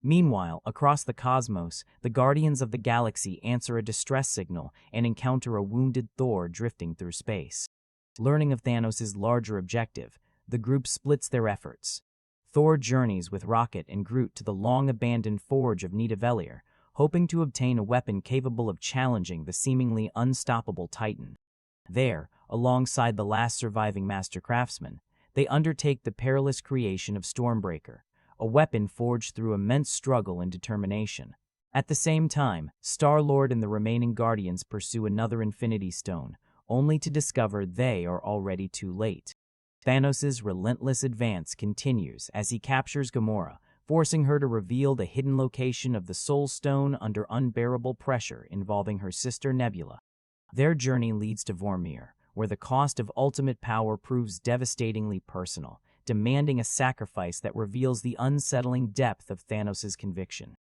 Meanwhile, across the cosmos, the Guardians of the Galaxy answer a distress signal and encounter a wounded Thor drifting through space. Learning of Thanos' larger objective, the group splits their efforts. Thor journeys with Rocket and Groot to the long-abandoned forge of Nidavellir, hoping to obtain a weapon capable of challenging the seemingly unstoppable Titan. There, alongside the last surviving Master Craftsman, they undertake the perilous creation of Stormbreaker, a weapon forged through immense struggle and determination. At the same time, Star-Lord and the remaining Guardians pursue another Infinity Stone, only to discover they are already too late. Thanos' relentless advance continues as he captures Gamora, forcing her to reveal the hidden location of the Soul Stone under unbearable pressure involving her sister Nebula. Their journey leads to Vormir, where the cost of ultimate power proves devastatingly personal, demanding a sacrifice that reveals the unsettling depth of Thanos' conviction.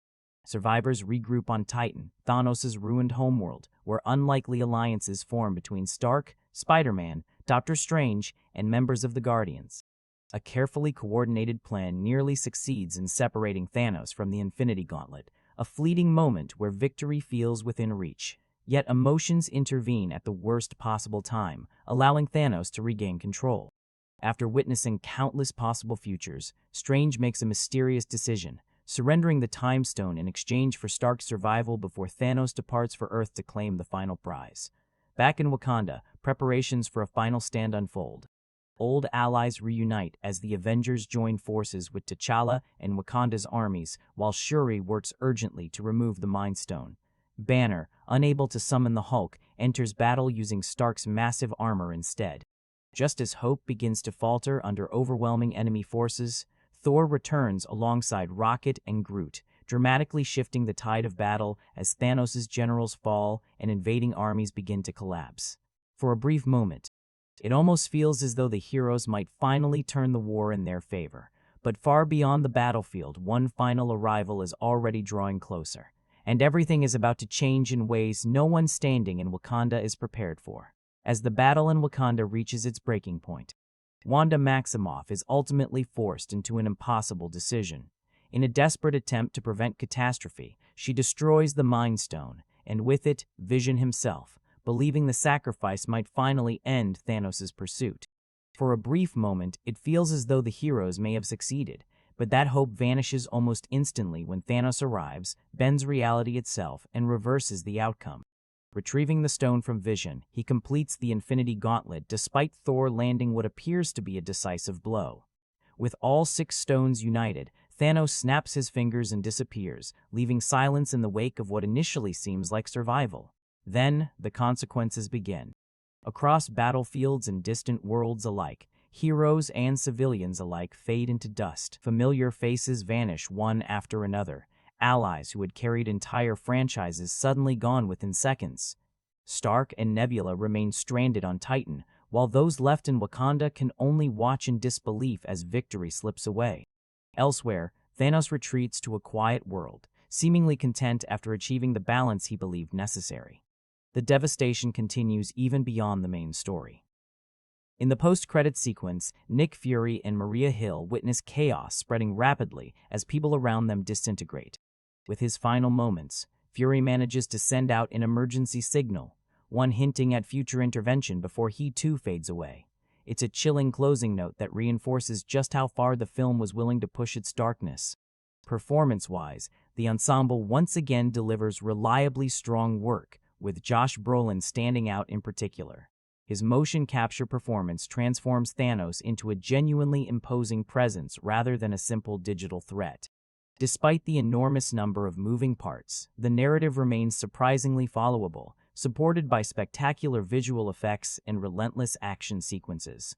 Survivors regroup on Titan, Thanos' ruined homeworld, where unlikely alliances form between Stark, Spider-Man, Doctor Strange, and members of the Guardians. A carefully coordinated plan nearly succeeds in separating Thanos from the Infinity Gauntlet, a fleeting moment where victory feels within reach. Yet emotions intervene at the worst possible time, allowing Thanos to regain control. After witnessing countless possible futures, Strange makes a mysterious decision, surrendering the Time Stone in exchange for Stark's survival before Thanos departs for Earth to claim the final prize. Back in Wakanda, preparations for a final stand unfold. Old allies reunite as the Avengers join forces with T'Challa and Wakanda's armies, while Shuri works urgently to remove the Mind Stone. Banner, unable to summon the Hulk, enters battle using Stark's massive armor instead. Just as hope begins to falter under overwhelming enemy forces, Thor returns alongside Rocket and Groot, dramatically shifting the tide of battle as Thanos' generals fall and invading armies begin to collapse. For a brief moment, it almost feels as though the heroes might finally turn the war in their favor. But far beyond the battlefield, one final arrival is already drawing closer, and everything is about to change in ways no one standing in Wakanda is prepared for. As the battle in Wakanda reaches its breaking point, Wanda Maximoff is ultimately forced into an impossible decision. In a desperate attempt to prevent catastrophe, she destroys the Mind Stone, and with it, Vision himself, believing the sacrifice might finally end Thanos' pursuit. For a brief moment, it feels as though the heroes may have succeeded, but that hope vanishes almost instantly when Thanos arrives, bends reality itself, and reverses the outcome. Retrieving the stone from Vision, he completes the Infinity Gauntlet despite Thor landing what appears to be a decisive blow. With all 6 stones united, Thanos snaps his fingers and disappears, leaving silence in the wake of what initially seems like survival. Then, the consequences begin. Across battlefields and distant worlds alike, heroes and civilians alike fade into dust. Familiar faces vanish one after another. Allies who had carried entire franchises suddenly gone within seconds. Stark and Nebula remain stranded on Titan, while those left in Wakanda can only watch in disbelief as victory slips away. Elsewhere, Thanos retreats to a quiet world, seemingly content after achieving the balance he believed necessary. The devastation continues even beyond the main story. In the post-credits sequence, Nick Fury and Maria Hill witness chaos spreading rapidly as people around them disintegrate. With his final moments, Fury manages to send out an emergency signal, one hinting at future intervention before he too fades away. It's a chilling closing note that reinforces just how far the film was willing to push its darkness. Performance-wise, the ensemble once again delivers reliably strong work, with Josh Brolin standing out in particular. His motion capture performance transforms Thanos into a genuinely imposing presence rather than a simple digital threat. Despite the enormous number of moving parts, the narrative remains surprisingly followable, supported by spectacular visual effects and relentless action sequences.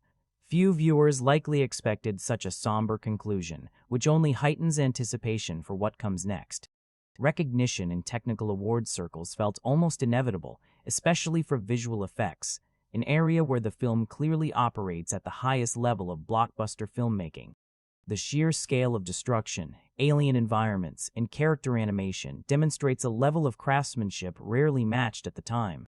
Few viewers likely expected such a somber conclusion, which only heightens anticipation for what comes next. Recognition in technical awards circles felt almost inevitable, especially for visual effects, an area where the film clearly operates at the highest level of blockbuster filmmaking. The sheer scale of destruction, alien environments, and character animation demonstrates a level of craftsmanship rarely matched at the time.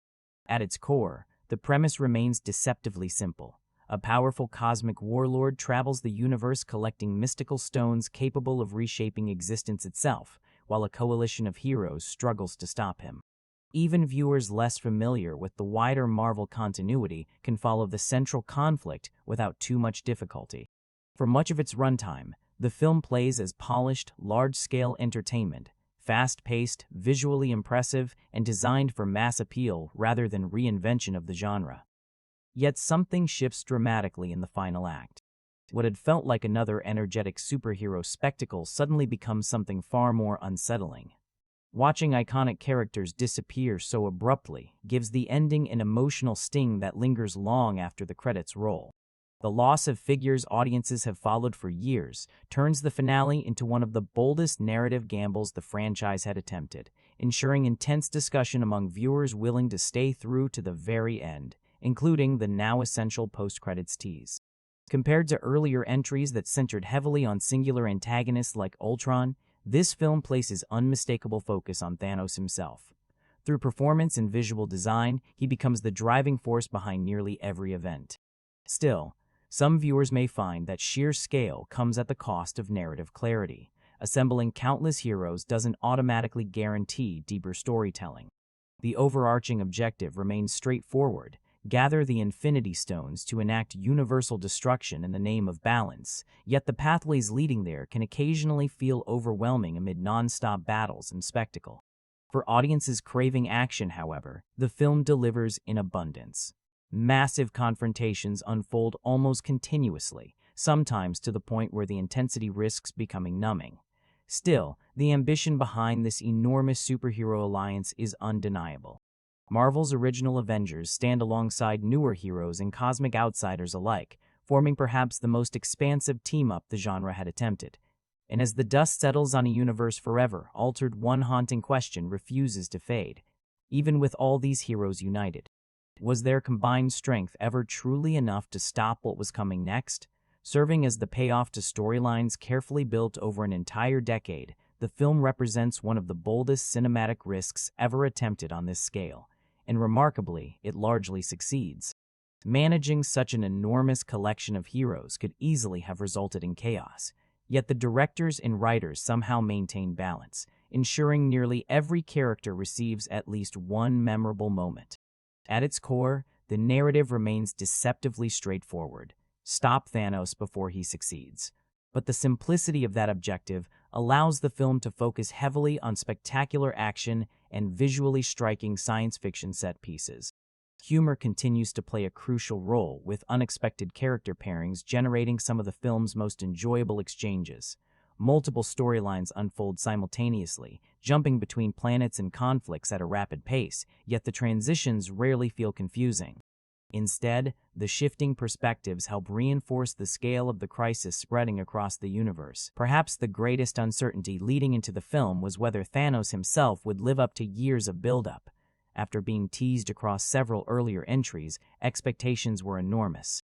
At its core, the premise remains deceptively simple. A powerful cosmic warlord travels the universe collecting mystical stones capable of reshaping existence itself, while a coalition of heroes struggles to stop him. Even viewers less familiar with the wider Marvel continuity can follow the central conflict without too much difficulty. For much of its runtime, the film plays as polished, large-scale entertainment, fast-paced, visually impressive, and designed for mass appeal rather than reinvention of the genre. Yet something shifts dramatically in the final act. What had felt like another energetic superhero spectacle suddenly becomes something far more unsettling. Watching iconic characters disappear so abruptly gives the ending an emotional sting that lingers long after the credits roll. The loss of figures audiences have followed for years turns the finale into one of the boldest narrative gambles the franchise had attempted, ensuring intense discussion among viewers willing to stay through to the very end, including the now essential post-credits tease. Compared to earlier entries that centered heavily on singular antagonists like Ultron, this film places unmistakable focus on Thanos himself. Through performance and visual design, he becomes the driving force behind nearly every event. Still, some viewers may find that sheer scale comes at the cost of narrative clarity. Assembling countless heroes doesn't automatically guarantee deeper storytelling. The overarching objective remains straightforward: gather the Infinity Stones to enact universal destruction in the name of balance, yet the pathways leading there can occasionally feel overwhelming amid non-stop battles and spectacle. For audiences craving action, however, the film delivers in abundance. Massive confrontations unfold almost continuously, sometimes to the point where the intensity risks becoming numbing. Still, the ambition behind this enormous superhero alliance is undeniable. Marvel's original Avengers stand alongside newer heroes and cosmic outsiders alike, forming perhaps the most expansive team-up the genre had attempted. And as the dust settles on a universe forever altered, one haunting question refuses to fade. Even with all these heroes united, was their combined strength ever truly enough to stop what was coming next? Serving as the payoff to storylines carefully built over an entire decade, the film represents one of the boldest cinematic risks ever attempted on this scale, and remarkably, it largely succeeds. Managing such an enormous collection of heroes could easily have resulted in chaos, yet the directors and writers somehow maintain balance, ensuring nearly every character receives at least one memorable moment. At its core, the narrative remains deceptively straightforward. Stop Thanos before he succeeds. But the simplicity of that objective allows the film to focus heavily on spectacular action and visually striking science fiction set pieces. Humor continues to play a crucial role, with unexpected character pairings generating some of the film's most enjoyable exchanges. Multiple storylines unfold simultaneously, jumping between planets and conflicts at a rapid pace, yet the transitions rarely feel confusing. Instead, the shifting perspectives help reinforce the scale of the crisis spreading across the universe. Perhaps the greatest uncertainty leading into the film was whether Thanos himself would live up to years of buildup. After being teased across several earlier entries, expectations were enormous.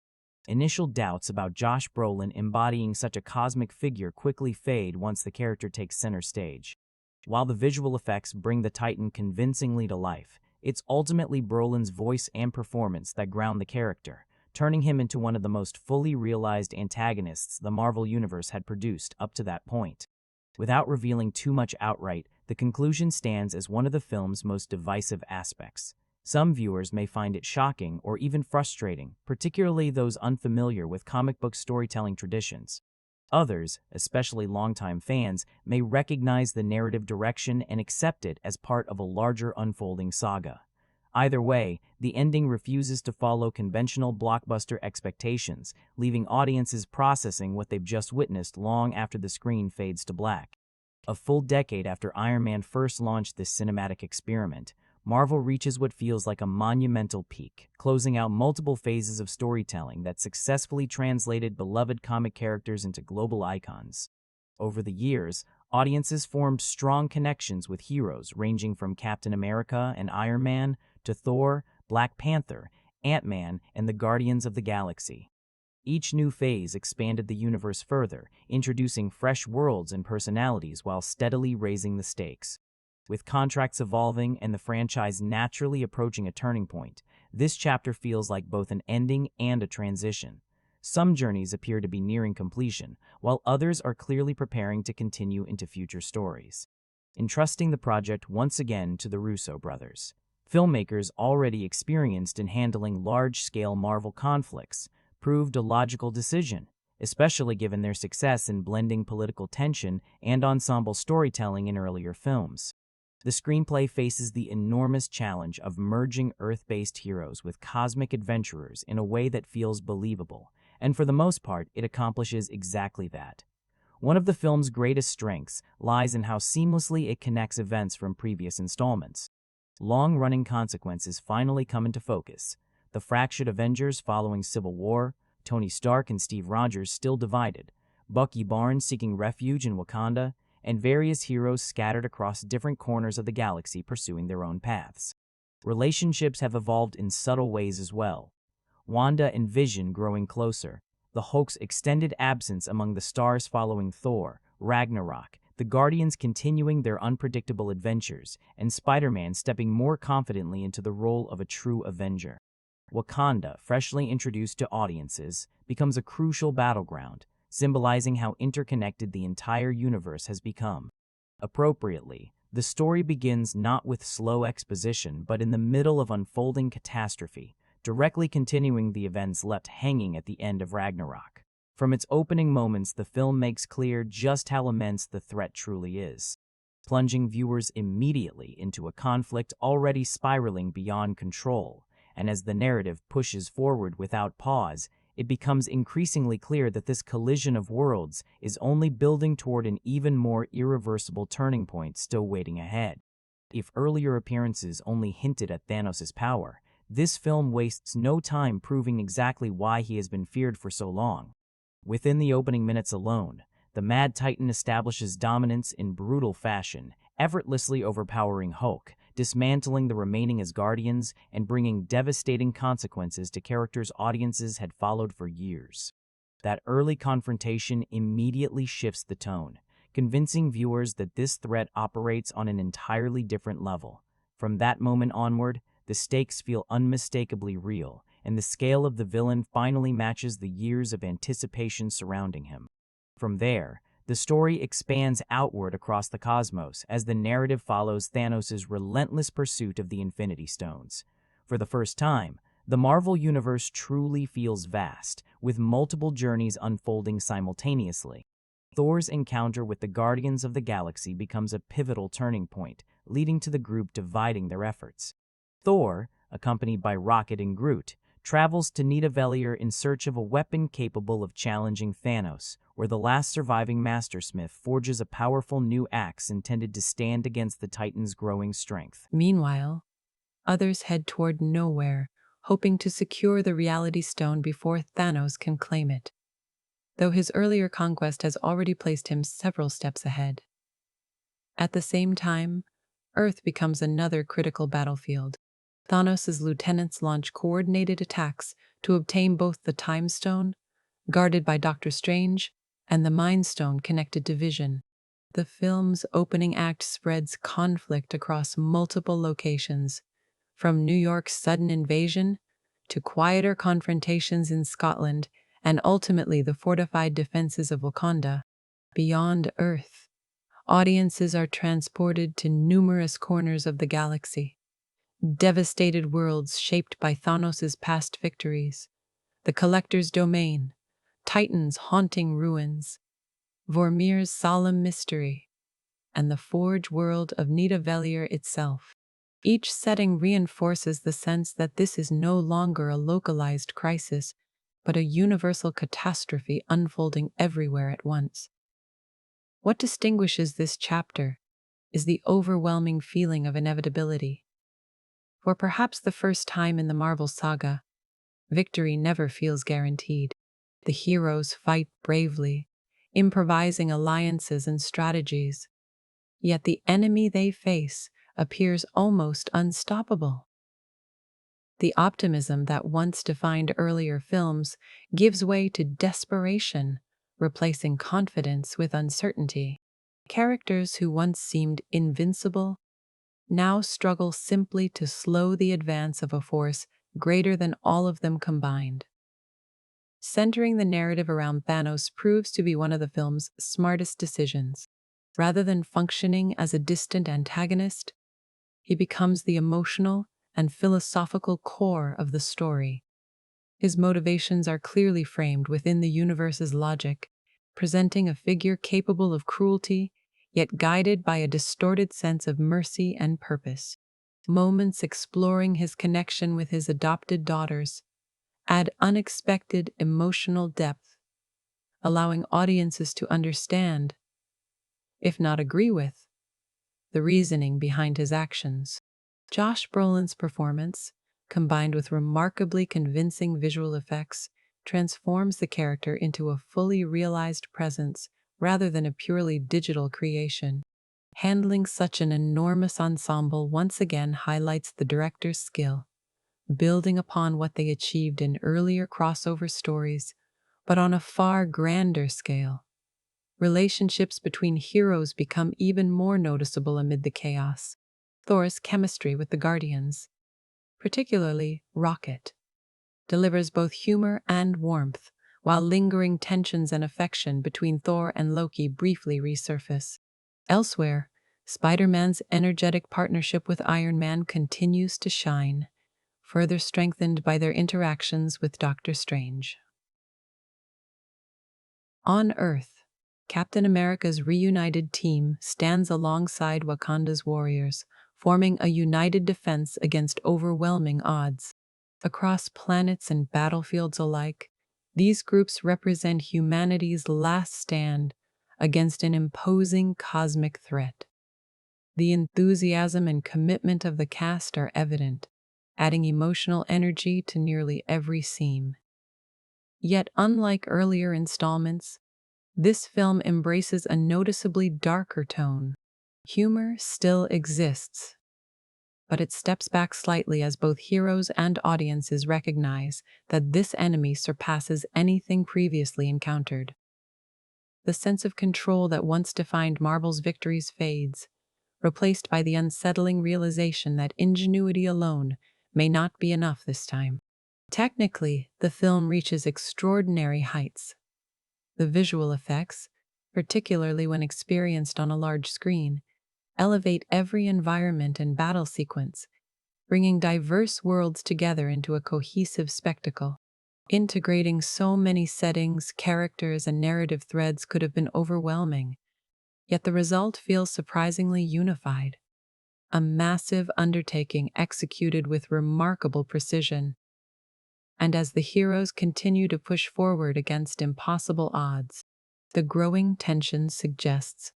Initial doubts about Josh Brolin embodying such a cosmic figure quickly fade once the character takes center stage. While the visual effects bring the Titan convincingly to life, it's ultimately Brolin's voice and performance that ground the character, turning him into one of the most fully realized antagonists the Marvel Universe had produced up to that point. Without revealing too much outright, the conclusion stands as one of the film's most divisive aspects. Some viewers may find it shocking or even frustrating, particularly those unfamiliar with comic book storytelling traditions. Others, especially longtime fans, may recognize the narrative direction and accept it as part of a larger unfolding saga. Either way, the ending refuses to follow conventional blockbuster expectations, leaving audiences processing what they've just witnessed long after the screen fades to black. A full decade after Iron Man first launched this cinematic experiment, Marvel reaches what feels like a monumental peak, closing out multiple phases of storytelling that successfully translated beloved comic characters into global icons. Over the years, audiences formed strong connections with heroes ranging from Captain America and Iron Man to Thor, Black Panther, Ant-Man, and the Guardians of the Galaxy. Each new phase expanded the universe further, introducing fresh worlds and personalities while steadily raising the stakes. With contracts evolving and the franchise naturally approaching a turning point, this chapter feels like both an ending and a transition. Some journeys appear to be nearing completion, while others are clearly preparing to continue into future stories. Entrusting the project once again to the Russo brothers, filmmakers already experienced in handling large-scale Marvel conflicts, proved a logical decision, especially given their success in blending political tension and ensemble storytelling in earlier films. The screenplay faces the enormous challenge of merging Earth-based heroes with cosmic adventurers in a way that feels believable, and for the most part, it accomplishes exactly that. One of the film's greatest strengths lies in how seamlessly it connects events from previous installments. Long-running consequences finally come into focus. The fractured Avengers following Civil War, Tony Stark and Steve Rogers still divided, Bucky Barnes seeking refuge in Wakanda, and various heroes scattered across different corners of the galaxy pursuing their own paths. Relationships have evolved in subtle ways as well. Wanda and Vision growing closer, the Hulk's extended absence among the stars following Thor, Ragnarok, the Guardians continuing their unpredictable adventures, and Spider-Man stepping more confidently into the role of a true Avenger. Wakanda, freshly introduced to audiences, becomes a crucial battleground, symbolizing how interconnected the entire universe has become. Appropriately, the story begins not with slow exposition but in the middle of unfolding catastrophe, directly continuing the events left hanging at the end of Ragnarok. From its opening moments, the film makes clear just how immense the threat truly is, plunging viewers immediately into a conflict already spiraling beyond control. And as the narrative pushes forward without pause, it becomes increasingly clear that this collision of worlds is only building toward an even more irreversible turning point still waiting ahead. If earlier appearances only hinted at Thanos' power, this film wastes no time proving exactly why he has been feared for so long. Within the opening minutes alone, the Mad Titan establishes dominance in brutal fashion, effortlessly overpowering Hulk, dismantling the remaining Asgardians, and bringing devastating consequences to characters audiences had followed for years. That early confrontation immediately shifts the tone, convincing viewers that this threat operates on an entirely different level. From that moment onward, the stakes feel unmistakably real, and the scale of the villain finally matches the years of anticipation surrounding him. From there, the story expands outward across the cosmos as the narrative follows Thanos' relentless pursuit of the Infinity Stones. For the first time, the Marvel Universe truly feels vast, with multiple journeys unfolding simultaneously. Thor's encounter with the Guardians of the Galaxy becomes a pivotal turning point, leading to the group dividing their efforts. Thor, accompanied by Rocket and Groot, travels to Nidavellir in search of a weapon capable of challenging Thanos, where the last surviving Mastersmith forges a powerful new axe intended to stand against the Titan's growing strength. Meanwhile, others head toward nowhere, hoping to secure the Reality Stone before Thanos can claim it, though his earlier conquest has already placed him several steps ahead. At the same time, Earth becomes another critical battlefield. Thanos' lieutenants launch coordinated attacks to obtain both the Time Stone, guarded by Doctor Strange, and the Mind Stone connected to Vision. The film's opening act spreads conflict across multiple locations, from New York's sudden invasion to quieter confrontations in Scotland and ultimately the fortified defenses of Wakanda. Beyond Earth, audiences are transported to numerous corners of the galaxy. Devastated worlds shaped by Thanos' past victories, the Collector's Domain, Titan's haunting ruins, Vormir's solemn mystery, and the Forge world of Nidavellir itself. Each setting reinforces the sense that this is no longer a localized crisis, but a universal catastrophe unfolding everywhere at once. What distinguishes this chapter is the overwhelming feeling of inevitability. For perhaps the first time in the Marvel saga, victory never feels guaranteed. The heroes fight bravely, improvising alliances and strategies, yet the enemy they face appears almost unstoppable. The optimism that once defined earlier films gives way to desperation, replacing confidence with uncertainty. Characters who once seemed invincible now struggle simply to slow the advance of a force greater than all of them combined. Centering the narrative around Thanos proves to be one of the film's smartest decisions. Rather than functioning as a distant antagonist, he becomes the emotional and philosophical core of the story. His motivations are clearly framed within the universe's logic, presenting a figure capable of cruelty, yet guided by a distorted sense of mercy and purpose. Moments exploring his connection with his adopted daughters add unexpected emotional depth, allowing audiences to understand, if not agree with, the reasoning behind his actions. Josh Brolin's performance, combined with remarkably convincing visual effects, transforms the character into a fully realized presence rather than a purely digital creation. Handling such an enormous ensemble once again highlights the director's skill, building upon what they achieved in earlier crossover stories, but on a far grander scale. Relationships between heroes become even more noticeable amid the chaos. Thor's chemistry with the Guardians, particularly Rocket, delivers both humor and warmth, while lingering tensions and affection between Thor and Loki briefly resurface. Elsewhere, Spider-Man's energetic partnership with Iron Man continues to shine, further strengthened by their interactions with Doctor Strange. On Earth, Captain America's reunited team stands alongside Wakanda's warriors, forming a united defense against overwhelming odds. Across planets and battlefields alike, these groups represent humanity's last stand against an imposing cosmic threat. The enthusiasm and commitment of the cast are evident, adding emotional energy to nearly every scene. Yet, unlike earlier installments, this film embraces a noticeably darker tone. Humor still exists, but it steps back slightly as both heroes and audiences recognize that this enemy surpasses anything previously encountered. The sense of control that once defined Marvel's victories fades, replaced by the unsettling realization that ingenuity alone may not be enough this time. Technically, the film reaches extraordinary heights. The visual effects, particularly when experienced on a large screen, elevate every environment and battle sequence, bringing diverse worlds together into a cohesive spectacle. Integrating so many settings, characters, and narrative threads could have been overwhelming, yet the result feels surprisingly unified. A massive undertaking executed with remarkable precision. And as the heroes continue to push forward against impossible odds, the growing tension suggests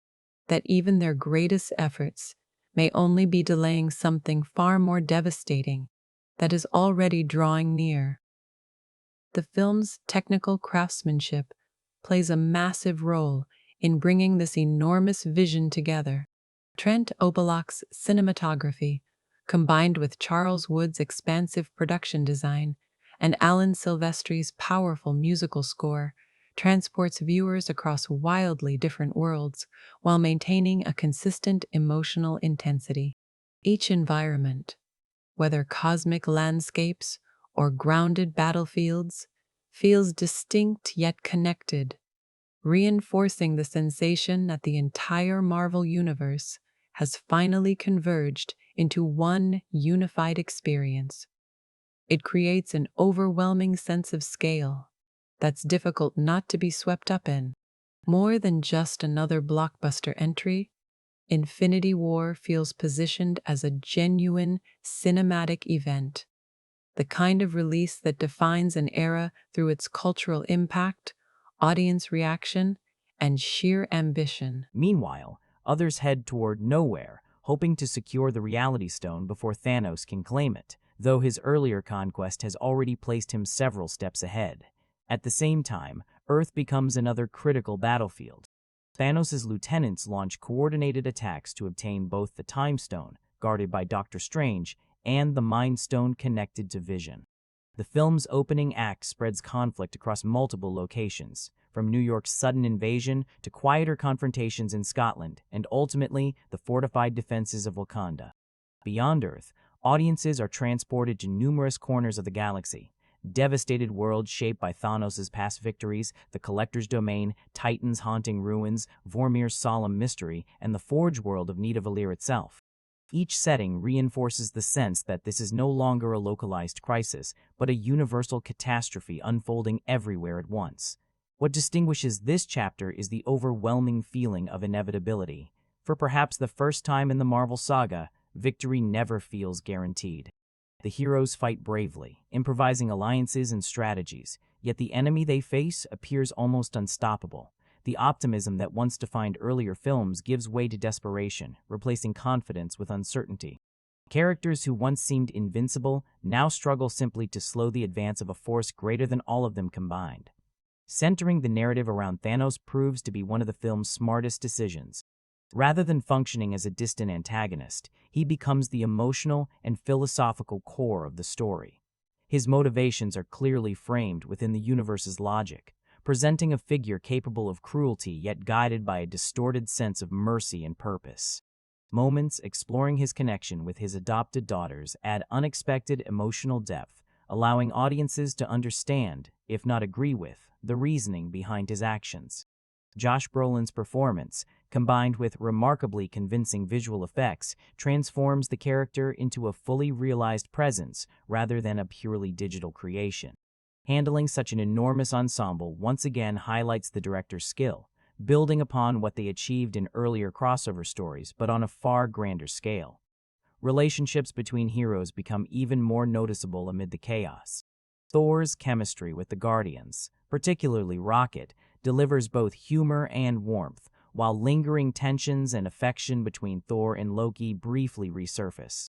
that even their greatest efforts may only be delaying something far more devastating that is already drawing near. The film's technical craftsmanship plays a massive role in bringing this enormous vision together. Trent Oberlach's cinematography, combined with Charles Wood's expansive production design and Alan Silvestri's powerful musical score, transports viewers across wildly different worlds while maintaining a consistent emotional intensity. Each environment, whether cosmic landscapes or grounded battlefields, feels distinct yet connected, reinforcing the sensation that the entire Marvel Universe has finally converged into one unified experience. It creates an overwhelming sense of scale that's difficult not to be swept up in. More than just another blockbuster entry, Infinity War feels positioned as a genuine cinematic event, the kind of release that defines an era through its cultural impact, audience reaction, and sheer ambition. Meanwhile, others head toward nowhere, hoping to secure the Reality Stone before Thanos can claim it, though his earlier conquest has already placed him several steps ahead. At the same time, Earth becomes another critical battlefield. Thanos' lieutenants launch coordinated attacks to obtain both the Time Stone, guarded by Doctor Strange, and the Mind Stone connected to Vision. The film's opening act spreads conflict across multiple locations, from New York's sudden invasion to quieter confrontations in Scotland, and ultimately the fortified defenses of Wakanda. Beyond Earth, audiences are transported to numerous corners of the galaxy. Devastated worlds shaped by Thanos' past victories, the Collector's Domain, Titan's haunting ruins, Vormir's solemn mystery, and the Forge world of Nidavellir itself. Each setting reinforces the sense that this is no longer a localized crisis, but a universal catastrophe unfolding everywhere at once. What distinguishes this chapter is the overwhelming feeling of inevitability. For perhaps the first time in the Marvel saga, victory never feels guaranteed. The heroes fight bravely, improvising alliances and strategies, yet the enemy they face appears almost unstoppable. The optimism that once defined earlier films gives way to desperation, replacing confidence with uncertainty. Characters who once seemed invincible now struggle simply to slow the advance of a force greater than all of them combined. Centering the narrative around Thanos proves to be one of the film's smartest decisions. Rather than functioning as a distant antagonist, he becomes the emotional and philosophical core of the story. His motivations are clearly framed within the universe's logic, presenting a figure capable of cruelty yet guided by a distorted sense of mercy and purpose. Moments exploring his connection with his adopted daughters add unexpected emotional depth, allowing audiences to understand, if not agree with, the reasoning behind his actions. Josh Brolin's performance, combined with remarkably convincing visual effects, transforms the character into a fully realized presence rather than a purely digital creation. Handling such an enormous ensemble once again highlights the director's skill, building upon what they achieved in earlier crossover stories, but on a far grander scale. Relationships between heroes become even more noticeable amid the chaos. Thor's chemistry with the Guardians, particularly Rocket, delivers both humor and warmth, while lingering tensions and affection between Thor and Loki briefly resurface.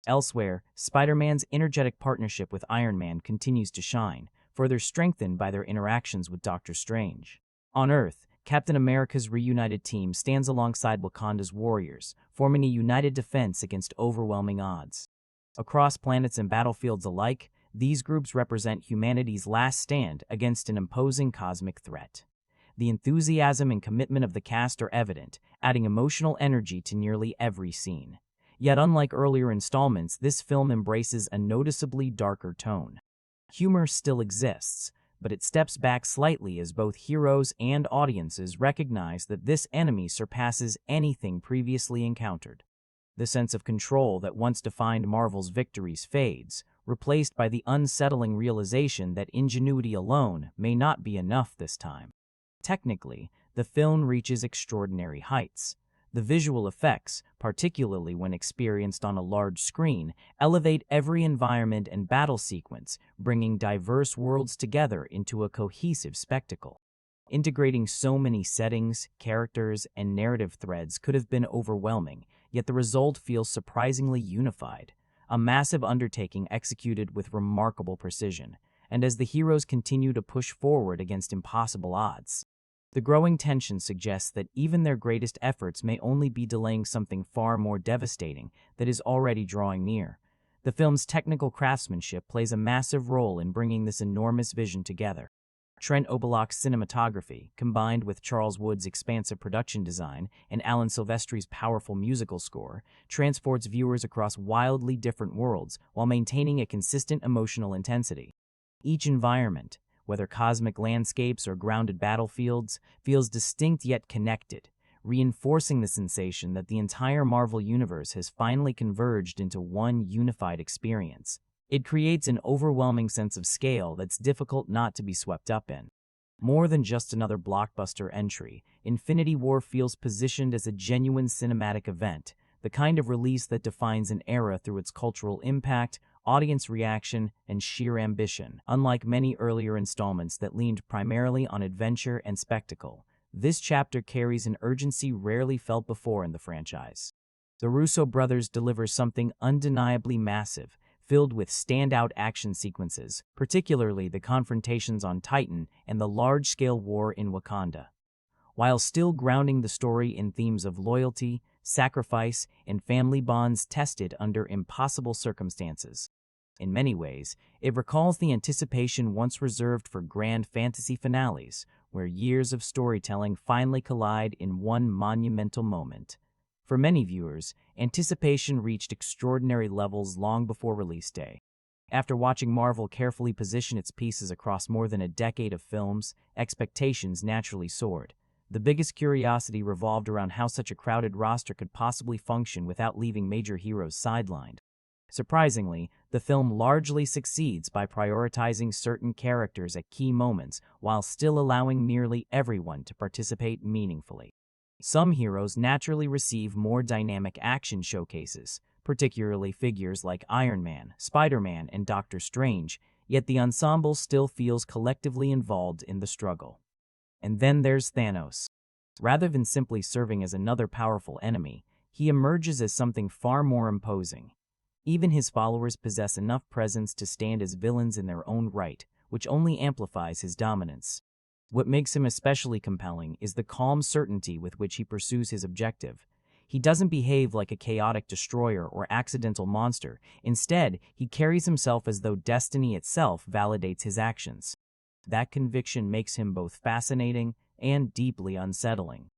Elsewhere, Spider-Man's energetic partnership with Iron Man continues to shine, further strengthened by their interactions with Doctor Strange. On Earth, Captain America's reunited team stands alongside Wakanda's warriors, forming a united defense against overwhelming odds. Across planets and battlefields alike, these groups represent humanity's last stand against an imposing cosmic threat. The enthusiasm and commitment of the cast are evident, adding emotional energy to nearly every scene. Yet unlike earlier installments, this film embraces a noticeably darker tone. Humor still exists, but it steps back slightly as both heroes and audiences recognize that this enemy surpasses anything previously encountered. The sense of control that once defined Marvel's victories fades, replaced by the unsettling realization that ingenuity alone may not be enough this time. Technically, the film reaches extraordinary heights. The visual effects, particularly when experienced on a large screen, elevate every environment and battle sequence, bringing diverse worlds together into a cohesive spectacle. Integrating so many settings, characters, and narrative threads could have been overwhelming, yet the result feels surprisingly unified. A massive undertaking executed with remarkable precision, and as the heroes continue to push forward against impossible odds. The growing tension suggests that even their greatest efforts may only be delaying something far more devastating that is already drawing near. The film's technical craftsmanship plays a massive role in bringing this enormous vision together. Trent Oberlock's cinematography, combined with Charles Wood's expansive production design and Alan Silvestri's powerful musical score, transports viewers across wildly different worlds while maintaining a consistent emotional intensity. Each environment, whether cosmic landscapes or grounded battlefields, feels distinct yet connected, reinforcing the sensation that the entire Marvel universe has finally converged into one unified experience. It creates an overwhelming sense of scale that's difficult not to be swept up in. More than just another blockbuster entry, Infinity War feels positioned as a genuine cinematic event, the kind of release that defines an era through its cultural impact, audience reaction, and sheer ambition. Unlike many earlier installments that leaned primarily on adventure and spectacle, this chapter carries an urgency rarely felt before in the franchise. The Russo brothers deliver something undeniably massive, filled with standout action sequences, particularly the confrontations on Titan and the large-scale war in Wakanda. While still grounding the story in themes of loyalty, sacrifice, and family bonds tested under impossible circumstances. In many ways, it recalls the anticipation once reserved for grand fantasy finales, where years of storytelling finally collide in one monumental moment. For many viewers, anticipation reached extraordinary levels long before release day. After watching Marvel carefully position its pieces across more than a decade of films, expectations naturally soared. The biggest curiosity revolved around how such a crowded roster could possibly function without leaving major heroes sidelined. Surprisingly, the film largely succeeds by prioritizing certain characters at key moments while still allowing nearly everyone to participate meaningfully. Some heroes naturally receive more dynamic action showcases, particularly figures like Iron Man, Spider-Man, and Doctor Strange, yet the ensemble still feels collectively involved in the struggle. And then there's Thanos. Rather than simply serving as another powerful enemy, he emerges as something far more imposing. Even his followers possess enough presence to stand as villains in their own right, which only amplifies his dominance. What makes him especially compelling is the calm certainty with which he pursues his objective. He doesn't behave like a chaotic destroyer or accidental monster. Instead, he carries himself as though destiny itself validates his actions. That conviction makes him both fascinating and deeply unsettling.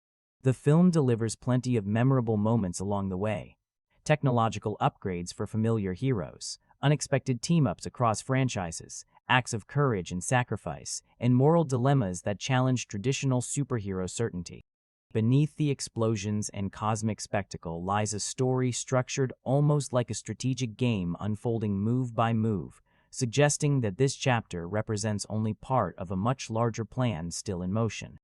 The film delivers plenty of memorable moments along the way. Technological upgrades for familiar heroes, unexpected team-ups across franchises, acts of courage and sacrifice, and moral dilemmas that challenge traditional superhero certainty. Beneath the explosions and cosmic spectacle lies a story structured almost like a strategic game unfolding move by move, suggesting that this chapter represents only part of a much larger plan still in motion.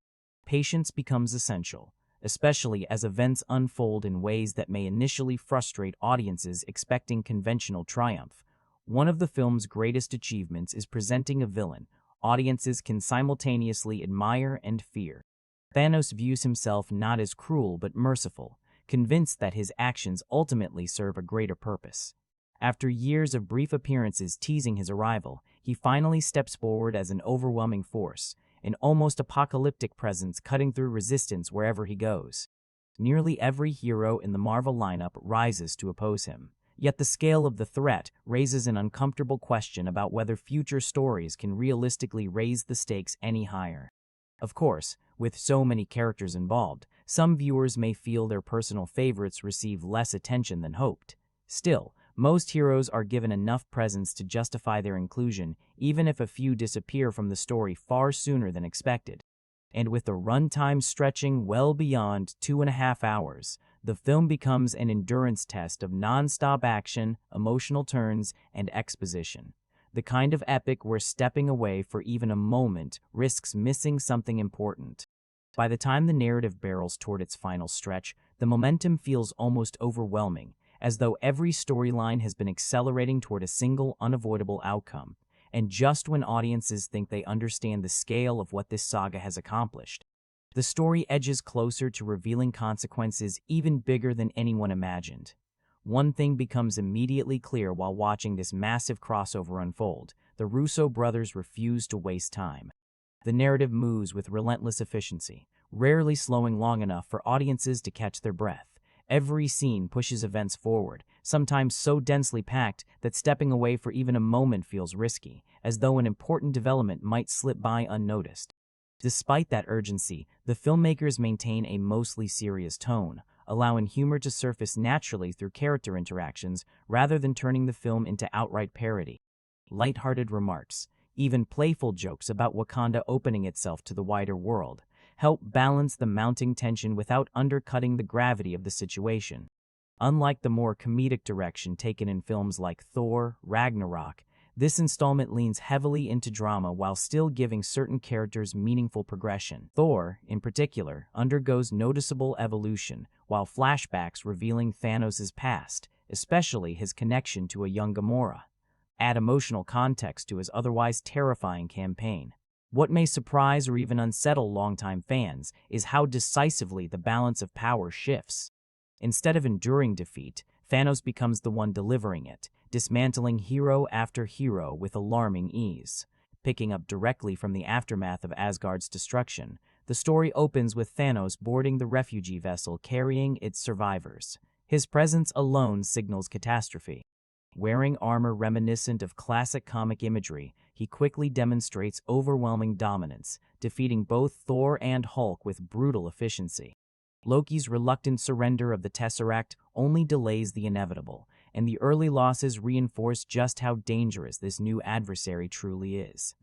Patience becomes essential, especially as events unfold in ways that may initially frustrate audiences expecting conventional triumph. One of the film's greatest achievements is presenting a villain audiences can simultaneously admire and fear. Thanos views himself not as cruel but merciful, convinced that his actions ultimately serve a greater purpose. After years of brief appearances teasing his arrival, he finally steps forward as an overwhelming force, an almost apocalyptic presence cutting through resistance wherever he goes. Nearly every hero in the Marvel lineup rises to oppose him. Yet the scale of the threat raises an uncomfortable question about whether future stories can realistically raise the stakes any higher. Of course, with so many characters involved, some viewers may feel their personal favorites receive less attention than hoped. Still, most heroes are given enough presence to justify their inclusion, even if a few disappear from the story far sooner than expected. And with the runtime stretching well beyond 2.5 hours, The film becomes an endurance test of non-stop action, emotional turns, and exposition. The kind of epic where stepping away for even a moment risks missing something important. By the time the narrative barrels toward its final stretch, the momentum feels almost overwhelming, as though every storyline has been accelerating toward a single unavoidable outcome. And just when audiences think they understand the scale of what this saga has accomplished, the story edges closer to revealing consequences even bigger than anyone imagined. One thing becomes immediately clear while watching this massive crossover unfold: the Russo brothers refuse to waste time. The narrative moves with relentless efficiency, rarely slowing long enough for audiences to catch their breath. Every scene pushes events forward, sometimes so densely packed that stepping away for even a moment feels risky, as though an important development might slip by unnoticed. Despite that urgency, the filmmakers maintain a mostly serious tone, allowing humor to surface naturally through character interactions rather than turning the film into outright parody. Light-hearted remarks, even playful jokes about Wakanda opening itself to the wider world, help balance the mounting tension without undercutting the gravity of the situation. Unlike the more comedic direction taken in films like Thor, Ragnarok, this installment leans heavily into drama while still giving certain characters meaningful progression. Thor, in particular, undergoes noticeable evolution, while flashbacks revealing Thanos' past, especially his connection to a young Gamora, add emotional context to his otherwise terrifying campaign. What may surprise or even unsettle longtime fans is how decisively the balance of power shifts. Instead of enduring defeat, Thanos becomes the one delivering it, dismantling hero after hero with alarming ease. Picking up directly from the aftermath of Asgard's destruction, the story opens with Thanos boarding the refugee vessel carrying its survivors. His presence alone signals catastrophe. Wearing armor reminiscent of classic comic imagery, he quickly demonstrates overwhelming dominance, defeating both Thor and Hulk with brutal efficiency. Loki's reluctant surrender of the Tesseract only delays the inevitable, and the early losses reinforce just how dangerous this new adversary truly is.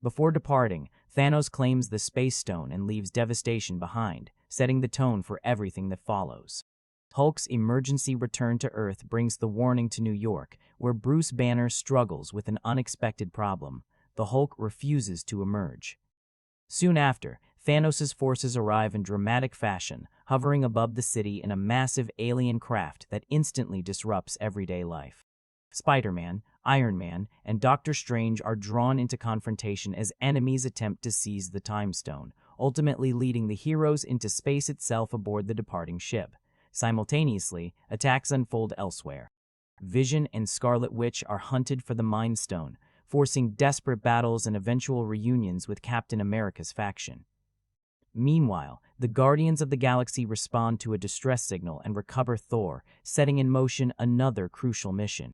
Before departing, Thanos claims the Space Stone and leaves devastation behind, setting the tone for everything that follows. Hulk's emergency return to Earth brings the warning to New York, where Bruce Banner struggles with an unexpected problem. The Hulk refuses to emerge. Soon after, Thanos' forces arrive in dramatic fashion, hovering above the city in a massive alien craft that instantly disrupts everyday life. Spider-Man, Iron Man, and Doctor Strange are drawn into confrontation as enemies attempt to seize the Time Stone, ultimately leading the heroes into space itself aboard the departing ship. Simultaneously, attacks unfold elsewhere. Vision and Scarlet Witch are hunted for the Mind Stone, forcing desperate battles and eventual reunions with Captain America's faction. Meanwhile, the Guardians of the Galaxy respond to a distress signal and recover Thor, setting in motion another crucial mission.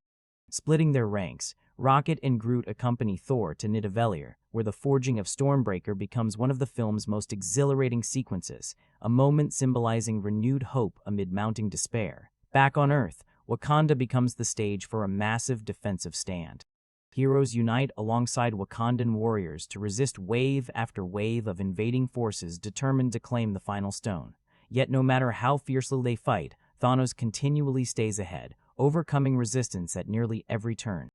Splitting their ranks, Rocket and Groot accompany Thor to Nidavellir, where the forging of Stormbreaker becomes one of the film's most exhilarating sequences, a moment symbolizing renewed hope amid mounting despair. Back on Earth, Wakanda becomes the stage for a massive defensive stand. Heroes unite alongside Wakandan warriors to resist wave after wave of invading forces determined to claim the final stone. Yet no matter how fiercely they fight, Thanos continually stays ahead, overcoming resistance at nearly every turn.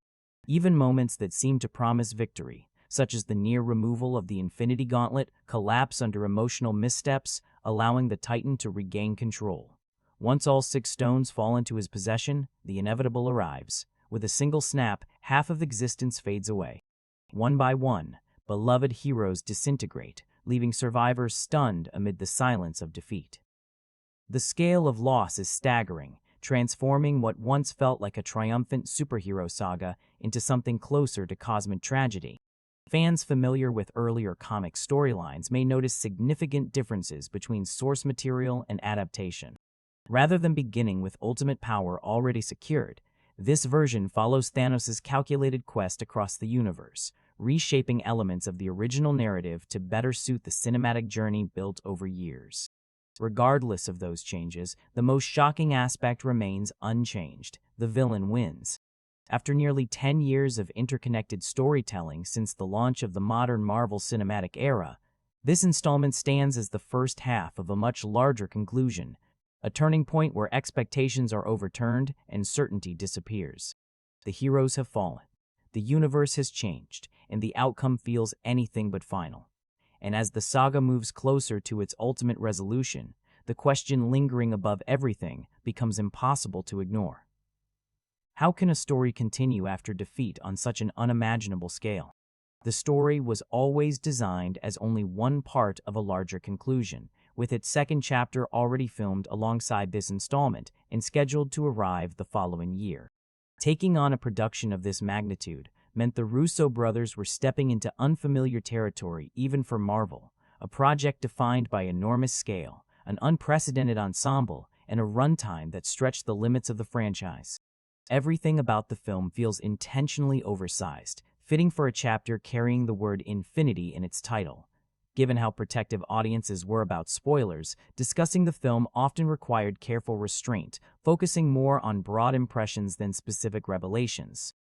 Even moments that seem to promise victory, such as the near removal of the Infinity Gauntlet, collapse under emotional missteps, allowing the Titan to regain control. Once all 6 stones fall into his possession, the inevitable arrives. With a single snap, half of existence fades away. One by one, beloved heroes disintegrate, leaving survivors stunned amid the silence of defeat. The scale of loss is staggering, transforming what once felt like a triumphant superhero saga into something closer to cosmic tragedy. Fans familiar with earlier comic storylines may notice significant differences between source material and adaptation. Rather than beginning with ultimate power already secured, this version follows Thanos' calculated quest across the universe, reshaping elements of the original narrative to better suit the cinematic journey built over years. Regardless of those changes, the most shocking aspect remains unchanged: the villain wins. After nearly 10 years of interconnected storytelling since the launch of the modern Marvel Cinematic Era, this installment stands as the first half of a much larger conclusion. A turning point where expectations are overturned and certainty disappears. The heroes have fallen. The universe has changed, and the outcome feels anything but final. And as the saga moves closer to its ultimate resolution, the question lingering above everything becomes impossible to ignore. How can a story continue after defeat on such an unimaginable scale? The story was always designed as only one part of a larger conclusion, with its second chapter already filmed alongside this installment and scheduled to arrive the following year. Taking on a production of this magnitude meant the Russo brothers were stepping into unfamiliar territory even for Marvel, a project defined by enormous scale, an unprecedented ensemble, and a runtime that stretched the limits of the franchise. Everything about the film feels intentionally oversized, fitting for a chapter carrying the word infinity in its title. Given how protective audiences were about spoilers, discussing the film often required careful restraint, focusing more on broad impressions than specific revelations.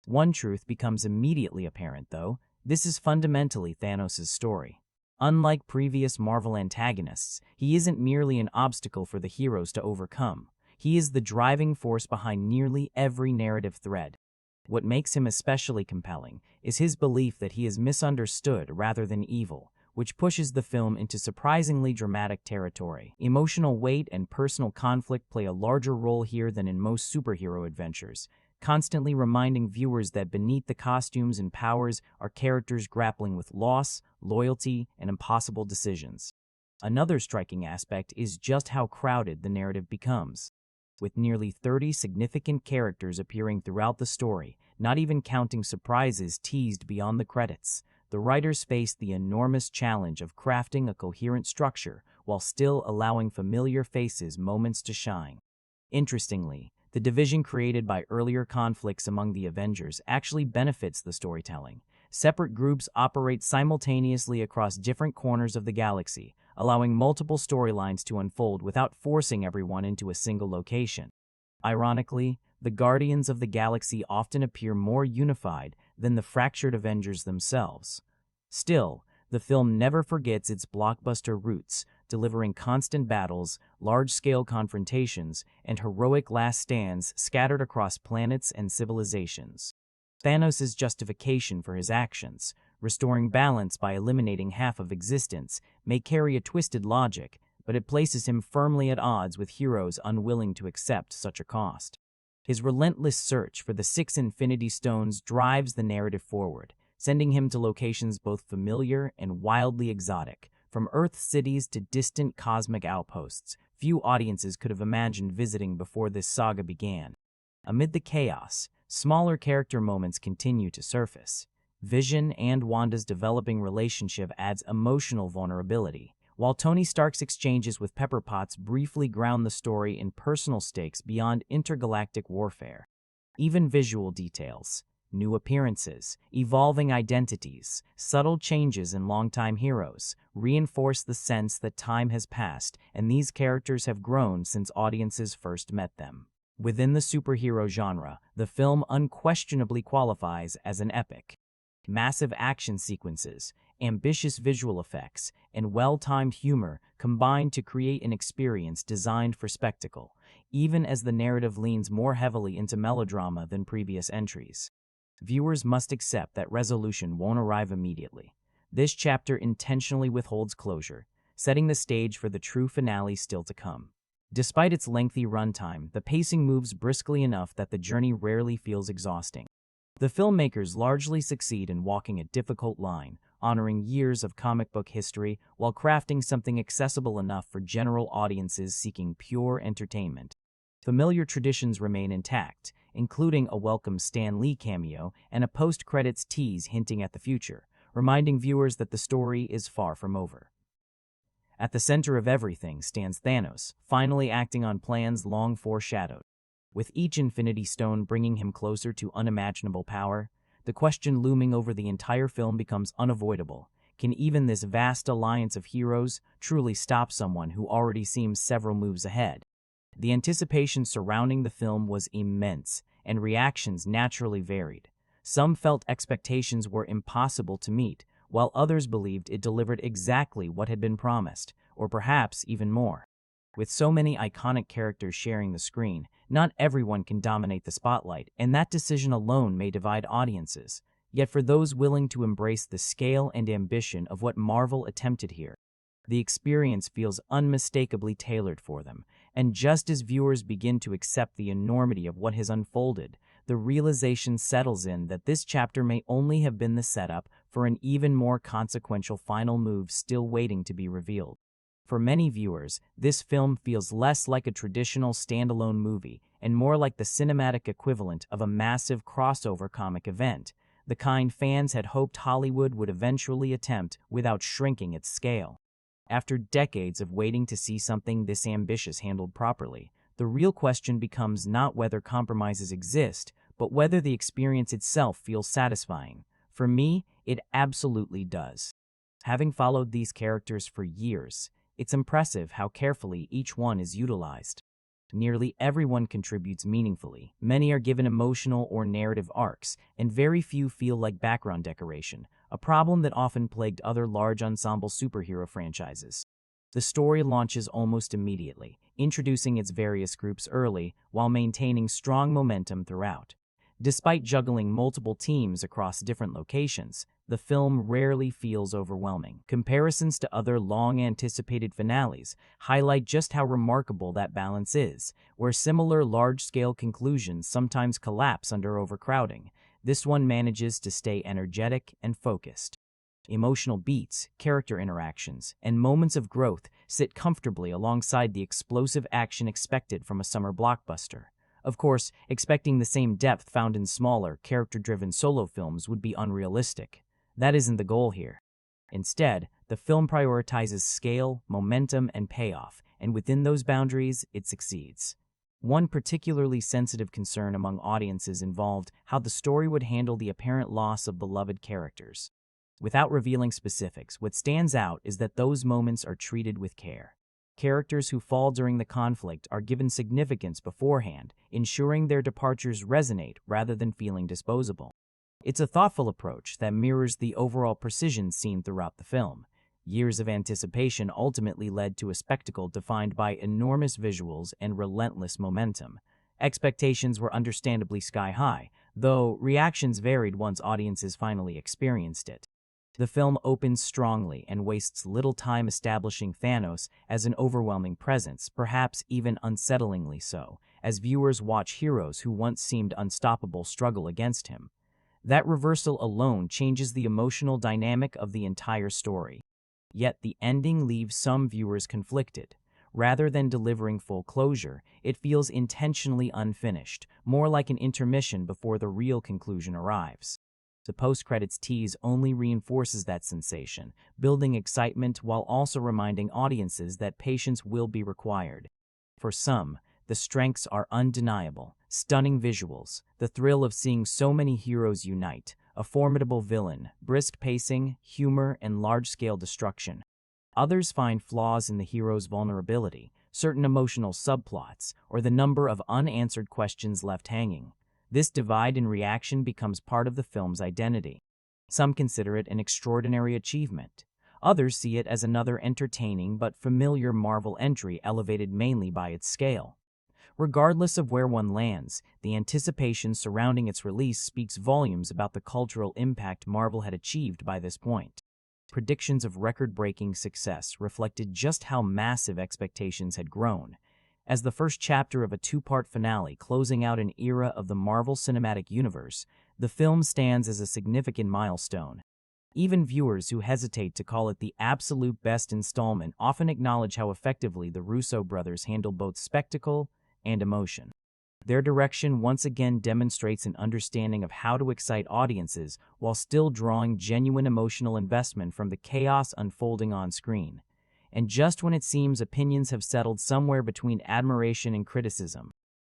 One truth becomes immediately apparent, though. This is fundamentally Thanos' story. Unlike previous Marvel antagonists, he isn't merely an obstacle for the heroes to overcome. He is the driving force behind nearly every narrative thread. What makes him especially compelling is his belief that he is misunderstood rather than evil, which pushes the film into surprisingly dramatic territory. Emotional weight and personal conflict play a larger role here than in most superhero adventures, constantly reminding viewers that beneath the costumes and powers are characters grappling with loss, loyalty, and impossible decisions. Another striking aspect is just how crowded the narrative becomes. With nearly 30 significant characters appearing throughout the story, not even counting surprises teased beyond the credits, the writers faced the enormous challenge of crafting a coherent structure while still allowing familiar faces moments to shine. Interestingly, the division created by earlier conflicts among the Avengers actually benefits the storytelling. Separate groups operate simultaneously across different corners of the galaxy, allowing multiple storylines to unfold without forcing everyone into a single location. Ironically, the Guardians of the Galaxy often appear more unified than the fractured Avengers themselves. Still, the film never forgets its blockbuster roots, delivering constant battles, large-scale confrontations, and heroic last stands scattered across planets and civilizations. Thanos' justification for his actions, restoring balance by eliminating half of existence, may carry a twisted logic, but it places him firmly at odds with heroes unwilling to accept such a cost. His relentless search for the 6 Infinity Stones drives the narrative forward, sending him to locations both familiar and wildly exotic. From Earth cities to distant cosmic outposts, few audiences could have imagined visiting before this saga began. Amid the chaos, smaller character moments continue to surface. Vision and Wanda's developing relationship adds emotional vulnerability, while Tony Stark's exchanges with Pepper Potts briefly ground the story in personal stakes beyond intergalactic warfare. Even visual details, new appearances, evolving identities, subtle changes in longtime heroes reinforce the sense that time has passed and these characters have grown since audiences first met them. Within the superhero genre, the film unquestionably qualifies as an epic. Massive action sequences, ambitious visual effects, and well-timed humor combine to create an experience designed for spectacle, even as the narrative leans more heavily into melodrama than previous entries. Viewers must accept that resolution won't arrive immediately. This chapter intentionally withholds closure, setting the stage for the true finale still to come. Despite its lengthy runtime, the pacing moves briskly enough that the journey rarely feels exhausting. The filmmakers largely succeed in walking a difficult line, honoring years of comic book history while crafting something accessible enough for general audiences seeking pure entertainment. Familiar traditions remain intact, including a welcome Stan Lee cameo and a post-credits tease hinting at the future, reminding viewers that the story is far from over. At the center of everything stands Thanos, finally acting on plans long foreshadowed. With each Infinity Stone bringing him closer to unimaginable power, the question looming over the entire film becomes unavoidable. Can even this vast alliance of heroes truly stop someone who already seems several moves ahead? The anticipation surrounding the film was immense, and reactions naturally varied. Some felt expectations were impossible to meet, while others believed it delivered exactly what had been promised, or perhaps even more. With so many iconic characters sharing the screen, not everyone can dominate the spotlight, and that decision alone may divide audiences. Yet for those willing to embrace the scale and ambition of what Marvel attempted here, the experience feels unmistakably tailored for them. And just as viewers begin to accept the enormity of what has unfolded, the realization settles in that this chapter may only have been the setup for an even more consequential final move still waiting to be revealed. For many viewers, this film feels less like a traditional standalone movie and more like the cinematic equivalent of a massive crossover comic event, the kind fans had hoped Hollywood would eventually attempt without shrinking its scale. After decades of waiting to see something this ambitious handled properly, the real question becomes not whether compromises exist, but whether the experience itself feels satisfying. For me, it absolutely does. Having followed these characters for years, it's impressive how carefully each one is utilized. Nearly everyone contributes meaningfully, many are given emotional or narrative arcs, and very few feel like background decoration, a problem that often plagued other large ensemble superhero franchises. The story launches almost immediately, introducing its various groups early while maintaining strong momentum throughout. Despite juggling multiple teams across different locations, the film rarely feels overwhelming. Comparisons to other long-anticipated finales highlight just how remarkable that balance is. Where similar large-scale conclusions sometimes collapse under overcrowding, this one manages to stay energetic and focused. Emotional beats, character interactions, and moments of growth sit comfortably alongside the explosive action expected from a summer blockbuster. Of course, expecting the same depth found in smaller, character-driven solo films would be unrealistic. That isn't the goal here. Instead, the film prioritizes scale, momentum, and payoff, and within those boundaries, it succeeds. One particularly sensitive concern among audiences involved how the story would handle the apparent loss of beloved characters. Without revealing specifics, what stands out is that those moments are treated with care. Characters who fall during the conflict are given significance beforehand, ensuring their departures resonate rather than feeling disposable. It's a thoughtful approach that mirrors the overall precision seen throughout the film. Years of anticipation ultimately led to a spectacle defined by enormous visuals and relentless momentum. Expectations were understandably sky-high, though reactions varied once audiences finally experienced it. The film opens strongly and wastes little time establishing Thanos as an overwhelming presence, perhaps even unsettlingly so, as viewers watch heroes who once seemed unstoppable struggle against him. That reversal alone changes the emotional dynamic of the entire story. Yet the ending leaves some viewers conflicted. Rather than delivering full closure, it feels intentionally unfinished, more like an intermission before the real conclusion arrives. The post-credits tease only reinforces that sensation, building excitement while also reminding audiences that patience will be required. For some, the strengths are undeniable: stunning visuals, the thrill of seeing so many heroes unite, a formidable villain, brisk pacing, humor, and large-scale destruction. Others find flaws in the hero's vulnerability, certain emotional subplots, or the number of unanswered questions left hanging. This divide in reaction becomes part of the film's identity. Some consider it an extraordinary achievement. Others see it as another entertaining but familiar Marvel entry elevated mainly by its scale. Regardless of where one lands, the anticipation surrounding its release speaks volumes about the cultural impact Marvel had achieved by this point. Predictions of record-breaking success reflected just how massive expectations had grown. As the first chapter of a two-part finale closing out an era of the Marvel Cinematic Universe, the film stands as a significant milestone. Even viewers who hesitate to call it the absolute best installment often acknowledge how effectively the Russo brothers handle both spectacle and emotion. Their direction once again demonstrates an understanding of how to excite audiences while still drawing genuine emotional investment from the chaos unfolding on screen. And just when it seems opinions have settled somewhere between admiration and criticism,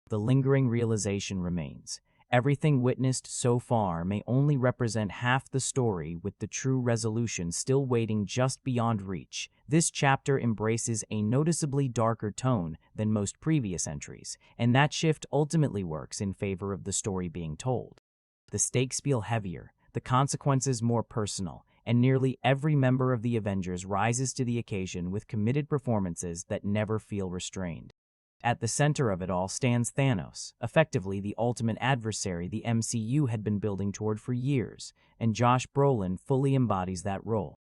the lingering realization remains. Everything witnessed so far may only represent half the story, with the true resolution still waiting just beyond reach. This chapter embraces a noticeably darker tone than most previous entries, and that shift ultimately works in favor of the story being told. The stakes feel heavier, the consequences more personal, and nearly every member of the Avengers rises to the occasion with committed performances that never feel restrained. At the center of it all stands Thanos, effectively the ultimate adversary the MCU had been building toward for years, and Josh Brolin fully embodies that role.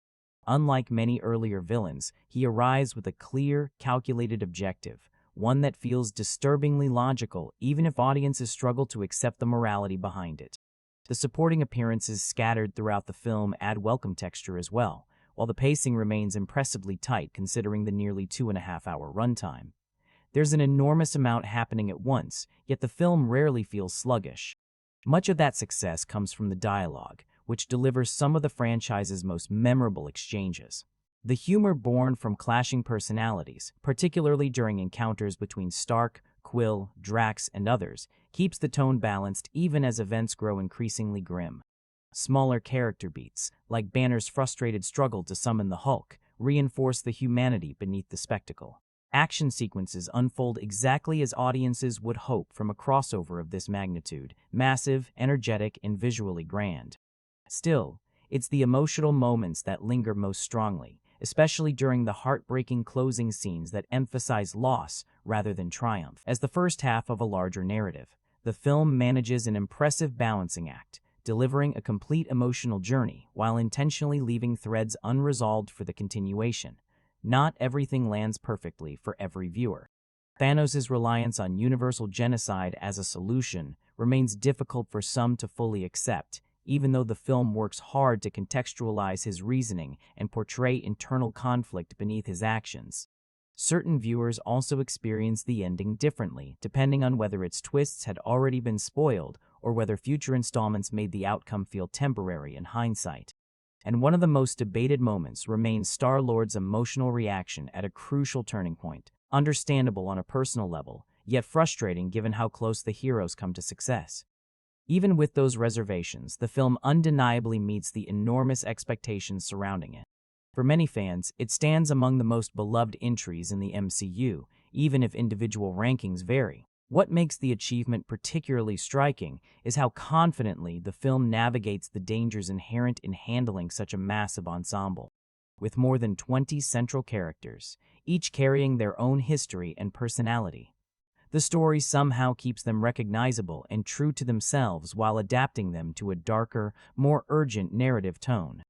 Unlike many earlier villains, he arrives with a clear, calculated objective, one that feels disturbingly logical even if audiences struggle to accept the morality behind it. The supporting appearances scattered throughout the film add welcome texture as well, while the pacing remains impressively tight considering the nearly 2.5-hour runtime. There's an enormous amount happening at once, yet the film rarely feels sluggish. Much of that success comes from the dialogue, which delivers some of the franchise's most memorable exchanges. The humor born from clashing personalities, particularly during encounters between Stark, Quill, Drax, and others, keeps the tone balanced even as events grow increasingly grim. Smaller character beats, like Banner's frustrated struggle to summon the Hulk, reinforce the humanity beneath the spectacle. Action sequences unfold exactly as audiences would hope from a crossover of this magnitude, massive, energetic, and visually grand. Still, it's the emotional moments that linger most strongly, especially during the heartbreaking closing scenes that emphasize loss rather than triumph. As the first half of a larger narrative, the film manages an impressive balancing act, delivering a complete emotional journey while intentionally leaving threads unresolved for the continuation. Not everything lands perfectly for every viewer. Thanos' reliance on universal genocide as a solution remains difficult for some to fully accept, even though the film works hard to contextualize his reasoning and portray internal conflict beneath his actions. Certain viewers also experience the ending differently, depending on whether its twists had already been spoiled or whether future installments made the outcome feel temporary in hindsight. And one of the most debated moments remains Star-Lord's emotional reaction at a crucial turning point, understandable on a personal level, yet frustrating given how close the heroes come to success. Even with those reservations, the film undeniably meets the enormous expectations surrounding it. For many fans, it stands among the most beloved entries in the MCU, even if individual rankings vary. What makes the achievement particularly striking is how confidently the film navigates the dangers inherent in handling such a massive ensemble. With more than 20 central characters, each carrying their own history and personality, the story somehow keeps them recognizable and true to themselves while adapting them to a darker, more urgent narrative tone.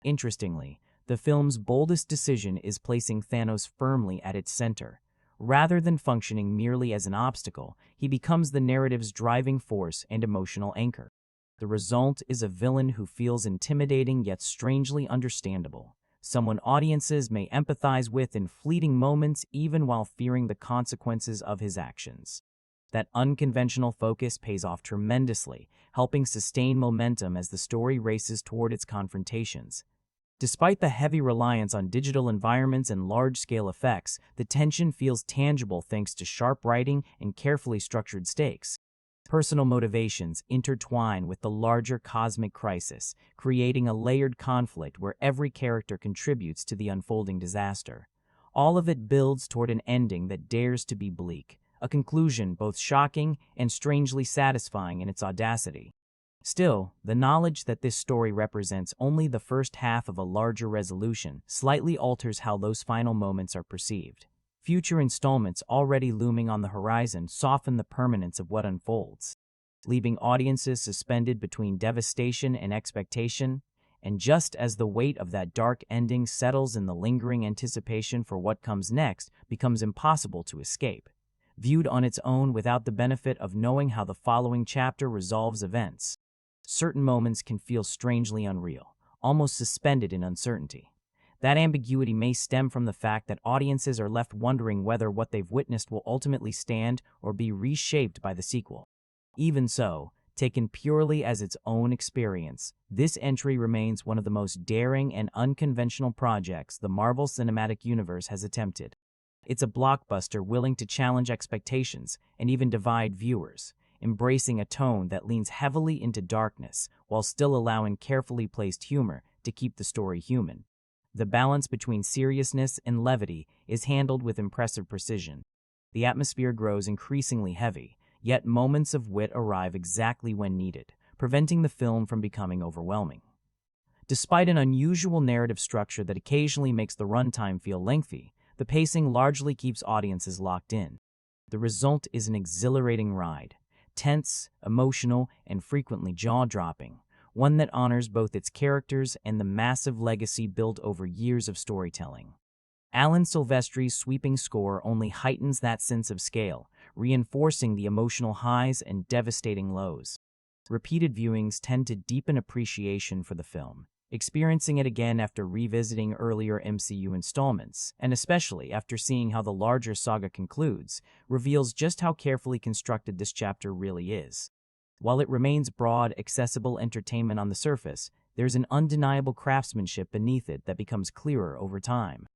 Interestingly, the film's boldest decision is placing Thanos firmly at its center. Rather than functioning merely as an obstacle, he becomes the narrative's driving force and emotional anchor. The result is a villain who feels intimidating yet strangely understandable, someone audiences may empathize with in fleeting moments even while fearing the consequences of his actions. That unconventional focus pays off tremendously, helping sustain momentum as the story races toward its confrontations. Despite the heavy reliance on digital environments and large-scale effects, the tension feels tangible thanks to sharp writing and carefully structured stakes. Personal motivations intertwine with the larger cosmic crisis, creating a layered conflict where every character contributes to the unfolding disaster. All of it builds toward an ending that dares to be bleak, a conclusion both shocking and strangely satisfying in its audacity. Still, the knowledge that this story represents only the first half of a larger resolution slightly alters how those final moments are perceived. Future installments already looming on the horizon soften the permanence of what unfolds, leaving audiences suspended between devastation and expectation. And just as the weight of that dark ending settles in the lingering anticipation for what comes next becomes impossible to escape, viewed on its own without the benefit of knowing how the following chapter resolves events. Certain moments can feel strangely unreal, almost suspended in uncertainty. That ambiguity may stem from the fact that audiences are left wondering whether what they've witnessed will ultimately stand or be reshaped by the sequel. Even so, taken purely as its own experience, this entry remains one of the most daring and unconventional projects the Marvel Cinematic Universe has attempted. It's a blockbuster willing to challenge expectations and even divide viewers, embracing a tone that leans heavily into darkness while still allowing carefully placed humor to keep the story human. The balance between seriousness and levity is handled with impressive precision. The atmosphere grows increasingly heavy, yet moments of wit arrive exactly when needed, preventing the film from becoming overwhelming. Despite an unusual narrative structure that occasionally makes the runtime feel lengthy, the pacing largely keeps audiences locked in. The result is an exhilarating ride, tense, emotional, and frequently jaw-dropping, one that honors both its characters and the massive legacy built over years of storytelling. Alan Silvestri's sweeping score only heightens that sense of scale, reinforcing the emotional highs and devastating lows. Repeated viewings tend to deepen appreciation for the film, experiencing it again after revisiting earlier MCU installments, and especially after seeing how the larger saga concludes, reveals just how carefully constructed this chapter really is. While it remains broad, accessible entertainment on the surface, there's an undeniable craftsmanship beneath it that becomes clearer over time.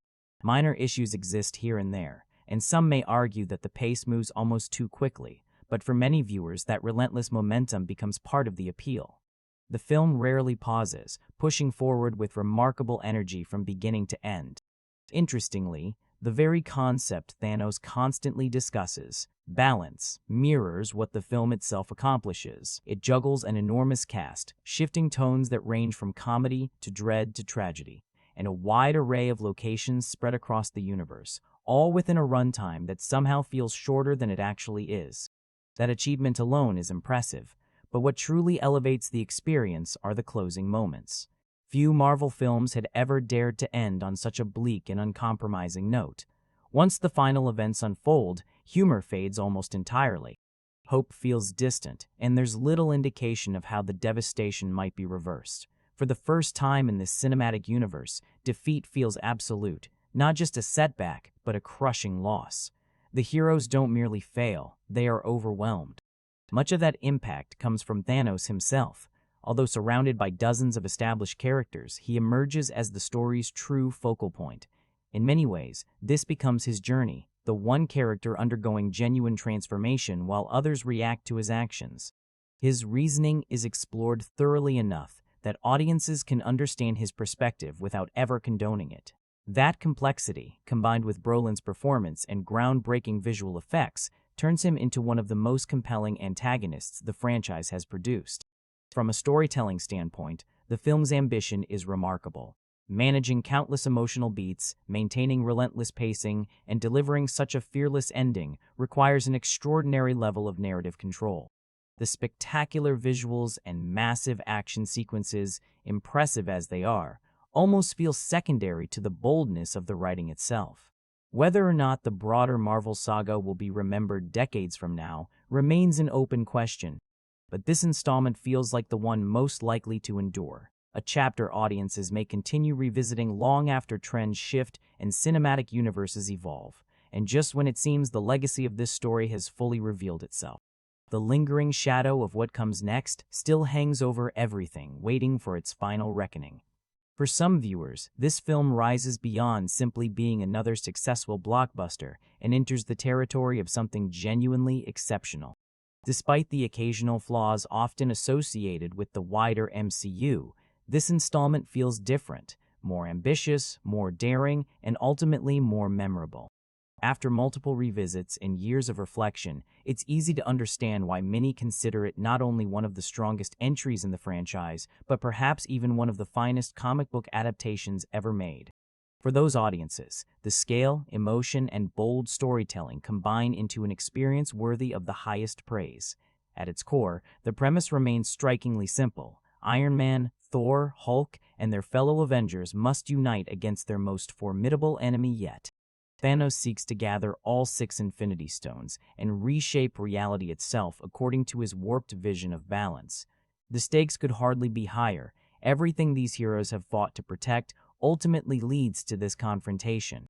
Minor issues exist here and there, and some may argue that the pace moves almost too quickly, but for many viewers that relentless momentum becomes part of the appeal. The film rarely pauses, pushing forward with remarkable energy from beginning to end. Interestingly, the very concept Thanos constantly discusses, balance, mirrors what the film itself accomplishes. It juggles an enormous cast, shifting tones that range from comedy to dread to tragedy, and a wide array of locations spread across the universe, all within a runtime that somehow feels shorter than it actually is. That achievement alone is impressive, but what truly elevates the experience are the closing moments. Few Marvel films had ever dared to end on such a bleak and uncompromising note. Once the final events unfold, humor fades almost entirely. Hope feels distant, and there's little indication of how the devastation might be reversed. For the first time in this cinematic universe, defeat feels absolute, not just a setback, but a crushing loss. The heroes don't merely fail, they are overwhelmed. Much of that impact comes from Thanos himself. Although surrounded by dozens of established characters, he emerges as the story's true focal point. In many ways, this becomes his journey, the one character undergoing genuine transformation while others react to his actions. His reasoning is explored thoroughly enough that audiences can understand his perspective without ever condoning it. That complexity, combined with Brolin's performance and groundbreaking visual effects, turns him into one of the most compelling antagonists the franchise has produced. From a storytelling standpoint, the film's ambition is remarkable. Managing countless emotional beats, maintaining relentless pacing, and delivering such a fearless ending requires an extraordinary level of narrative control. The spectacular visuals and massive action sequences, impressive as they are, almost feel secondary to the boldness of the writing itself. Whether or not the broader Marvel saga will be remembered decades from now remains an open question, but this installment feels like the one most likely to endure, a chapter audiences may continue revisiting long after trends shift and cinematic universes evolve, and just when it seems the legacy of this story has fully revealed itself. The lingering shadow of what comes next still hangs over everything, waiting for its final reckoning. For some viewers, this film rises beyond simply being another successful blockbuster and enters the territory of something genuinely exceptional. Despite the occasional flaws often associated with the wider MCU, this installment feels different, more ambitious, more daring, and ultimately more memorable. After multiple revisits and years of reflection, it's easy to understand why many consider it not only one of the strongest entries in the franchise, but perhaps even one of the finest comic book adaptations ever made. For those audiences, the scale, emotion, and bold storytelling combine into an experience worthy of the highest praise. At its core, the premise remains strikingly simple. Iron Man, Thor, Hulk, and their fellow Avengers must unite against their most formidable enemy yet. Thanos seeks to gather all 6 Infinity Stones and reshape reality itself according to his warped vision of balance. The stakes could hardly be higher. Everything these heroes have fought to protect ultimately leads to this confrontation.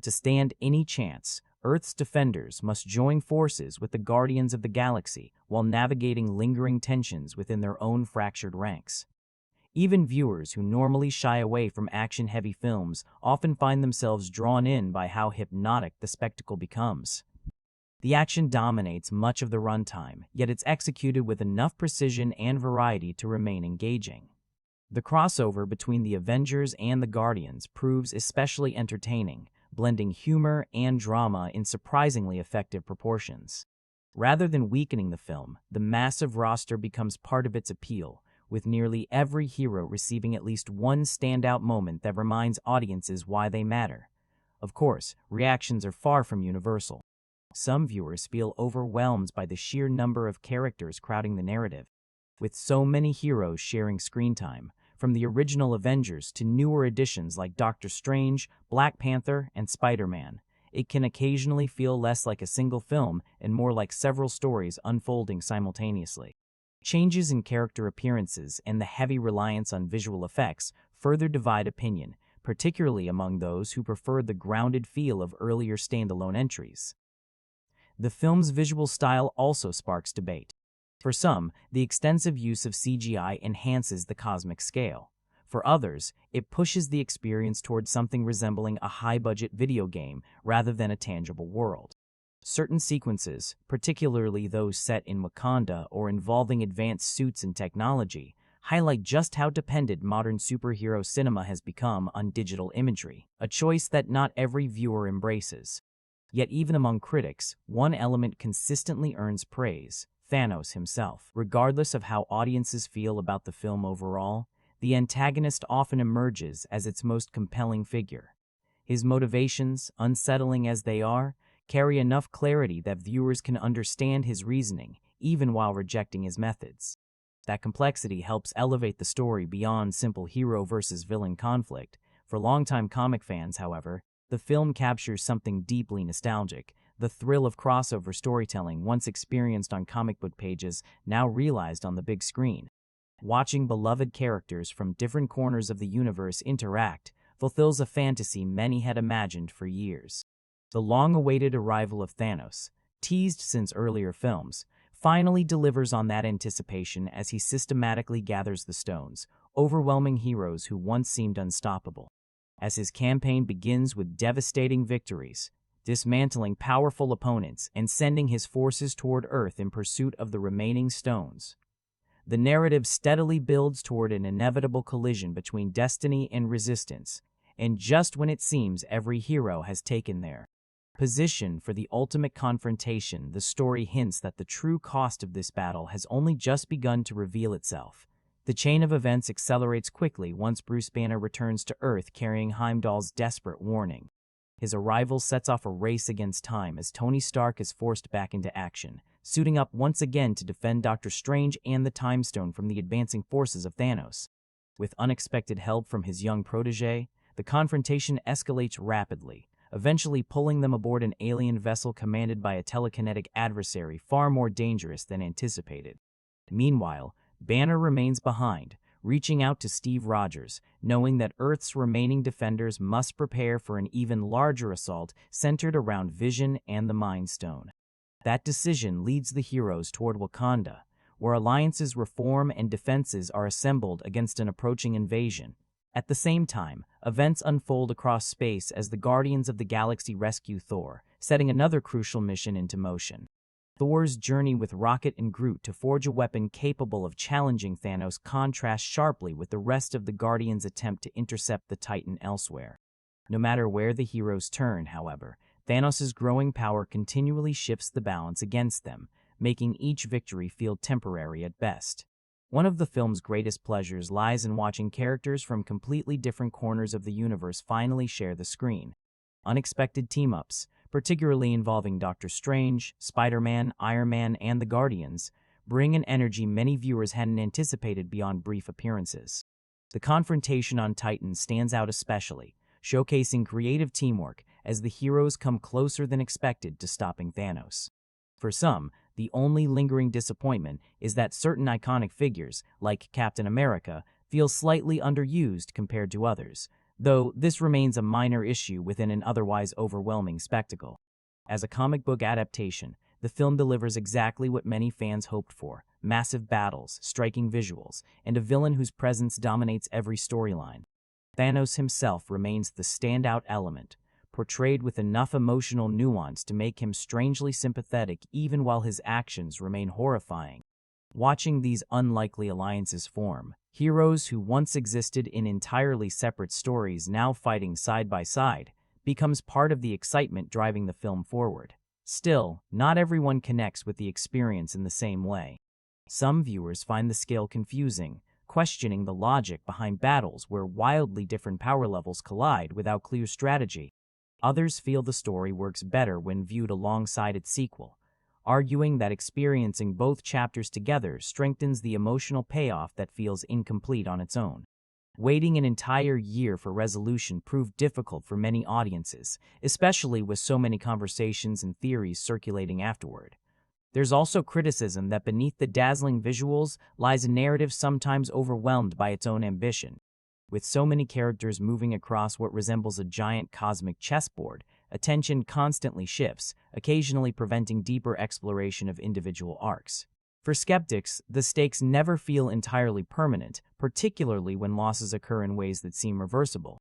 To stand any chance, Earth's defenders must join forces with the Guardians of the Galaxy while navigating lingering tensions within their own fractured ranks. Even viewers who normally shy away from action-heavy films often find themselves drawn in by how hypnotic the spectacle becomes. The action dominates much of the runtime, yet it's executed with enough precision and variety to remain engaging. The crossover between the Avengers and the Guardians proves especially entertaining, blending humor and drama in surprisingly effective proportions. Rather than weakening the film, the massive roster becomes part of its appeal, with nearly every hero receiving at least one standout moment that reminds audiences why they matter. Of course, reactions are far from universal. Some viewers feel overwhelmed by the sheer number of characters crowding the narrative. With so many heroes sharing screen time, from the original Avengers to newer additions like Doctor Strange, Black Panther, and Spider-Man, it can occasionally feel less like a single film and more like several stories unfolding simultaneously. Changes in character appearances and the heavy reliance on visual effects further divide opinion, particularly among those who prefer the grounded feel of earlier standalone entries. The film's visual style also sparks debate. For some, the extensive use of CGI enhances the cosmic scale. For others, it pushes the experience towards something resembling a high-budget video game rather than a tangible world. Certain sequences, particularly those set in Wakanda or involving advanced suits and technology, highlight just how dependent modern superhero cinema has become on digital imagery, a choice that not every viewer embraces. Yet even among critics, one element consistently earns praise: Thanos himself. Regardless of how audiences feel about the film overall, the antagonist often emerges as its most compelling figure. His motivations, unsettling as they are, carry enough clarity that viewers can understand his reasoning, even while rejecting his methods. That complexity helps elevate the story beyond simple hero versus villain conflict. For longtime comic fans, however, the film captures something deeply nostalgic: the thrill of crossover storytelling once experienced on comic book pages, now realized on the big screen. Watching beloved characters from different corners of the universe interact fulfills a fantasy many had imagined for years. The long-awaited arrival of Thanos, teased since earlier films, finally delivers on that anticipation as he systematically gathers the stones, overwhelming heroes who once seemed unstoppable. As his campaign begins with devastating victories, dismantling powerful opponents and sending his forces toward Earth in pursuit of the remaining stones, the narrative steadily builds toward an inevitable collision between destiny and resistance, and just when it seems every hero has taken their position for the ultimate confrontation, the story hints that the true cost of this battle has only just begun to reveal itself. The chain of events accelerates quickly once Bruce Banner returns to Earth carrying Heimdall's desperate warning. His arrival sets off a race against time as Tony Stark is forced back into action, suiting up once again to defend Doctor Strange and the Time Stone from the advancing forces of Thanos. With unexpected help from his young protege, the confrontation escalates rapidly, eventually pulling them aboard an alien vessel commanded by a telekinetic adversary far more dangerous than anticipated. Meanwhile, Banner remains behind, reaching out to Steve Rogers, knowing that Earth's remaining defenders must prepare for an even larger assault centered around Vision and the Mind Stone. That decision leads the heroes toward Wakanda, where alliances reform and defenses are assembled against an approaching invasion. At the same time, events unfold across space as the Guardians of the Galaxy rescue Thor, setting another crucial mission into motion. Thor's journey with Rocket and Groot to forge a weapon capable of challenging Thanos contrasts sharply with the rest of the Guardians' attempt to intercept the Titan elsewhere. No matter where the heroes turn, however, Thanos' growing power continually shifts the balance against them, making each victory feel temporary at best. One of the film's greatest pleasures lies in watching characters from completely different corners of the universe finally share the screen. Unexpected team-ups, particularly involving Doctor Strange, Spider-Man, Iron Man, and the Guardians, bring an energy many viewers hadn't anticipated beyond brief appearances. The confrontation on Titan stands out especially, showcasing creative teamwork as the heroes come closer than expected to stopping Thanos. For some, the only lingering disappointment is that certain iconic figures, like Captain America, feel slightly underused compared to others, though this remains a minor issue within an otherwise overwhelming spectacle. As a comic book adaptation, the film delivers exactly what many fans hoped for: massive battles, striking visuals, and a villain whose presence dominates every storyline. Thanos himself remains the standout element, portrayed with enough emotional nuance to make him strangely sympathetic even while his actions remain horrifying. Watching these unlikely alliances form, heroes who once existed in entirely separate stories now fighting side by side, becomes part of the excitement driving the film forward. Still, not everyone connects with the experience in the same way. Some viewers find the scale confusing, questioning the logic behind battles where wildly different power levels collide without clear strategy. Others feel the story works better when viewed alongside its sequel, arguing that experiencing both chapters together strengthens the emotional payoff that feels incomplete on its own. Waiting an entire year for resolution proved difficult for many audiences, especially with so many conversations and theories circulating afterward. There's also criticism that beneath the dazzling visuals lies a narrative sometimes overwhelmed by its own ambition. With so many characters moving across what resembles a giant cosmic chessboard, attention constantly shifts, occasionally preventing deeper exploration of individual arcs. For skeptics, the stakes never feel entirely permanent, particularly when losses occur in ways that seem reversible.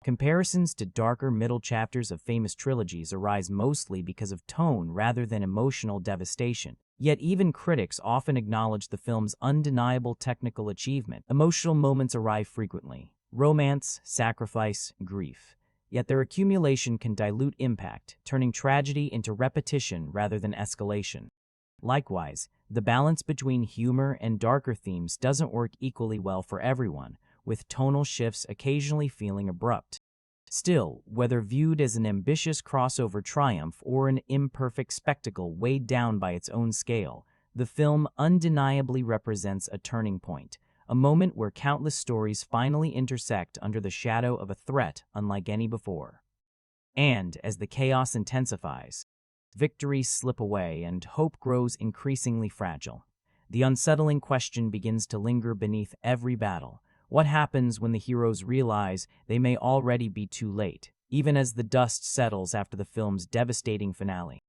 Comparisons to darker middle chapters of famous trilogies arise mostly because of tone rather than emotional devastation. Yet even critics often acknowledge the film's undeniable technical achievement. Emotional moments arrive frequently: romance, sacrifice, grief. Yet their accumulation can dilute impact, turning tragedy into repetition rather than escalation. Likewise, the balance between humor and darker themes doesn't work equally well for everyone, with tonal shifts occasionally feeling abrupt. Still, whether viewed as an ambitious crossover triumph or an imperfect spectacle weighed down by its own scale, the film undeniably represents a turning point, a moment where countless stories finally intersect under the shadow of a threat unlike any before. And as the chaos intensifies, victories slip away and hope grows increasingly fragile. The unsettling question begins to linger beneath every battle. What happens when the heroes realize they may already be too late, even as the dust settles after the film's devastating finale?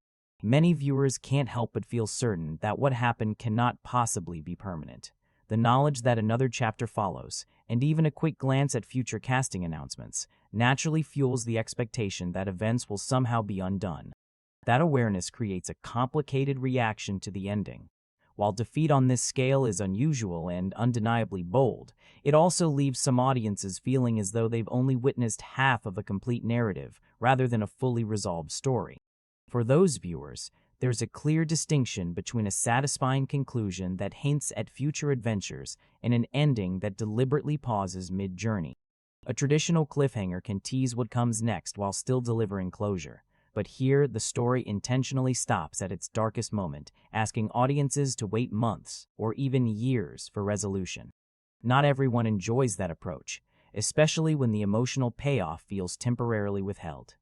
Many viewers can't help but feel certain that what happened cannot possibly be permanent. The knowledge that another chapter follows, and even a quick glance at future casting announcements, naturally fuels the expectation that events will somehow be undone. That awareness creates a complicated reaction to the ending. While defeat on this scale is unusual and undeniably bold, it also leaves some audiences feeling as though they've only witnessed half of a complete narrative rather than a fully resolved story. For those viewers, there's a clear distinction between a satisfying conclusion that hints at future adventures and an ending that deliberately pauses mid-journey. A traditional cliffhanger can tease what comes next while still delivering closure. But here, the story intentionally stops at its darkest moment, asking audiences to wait months or even years for resolution. Not everyone enjoys that approach, especially when the emotional payoff feels temporarily withheld.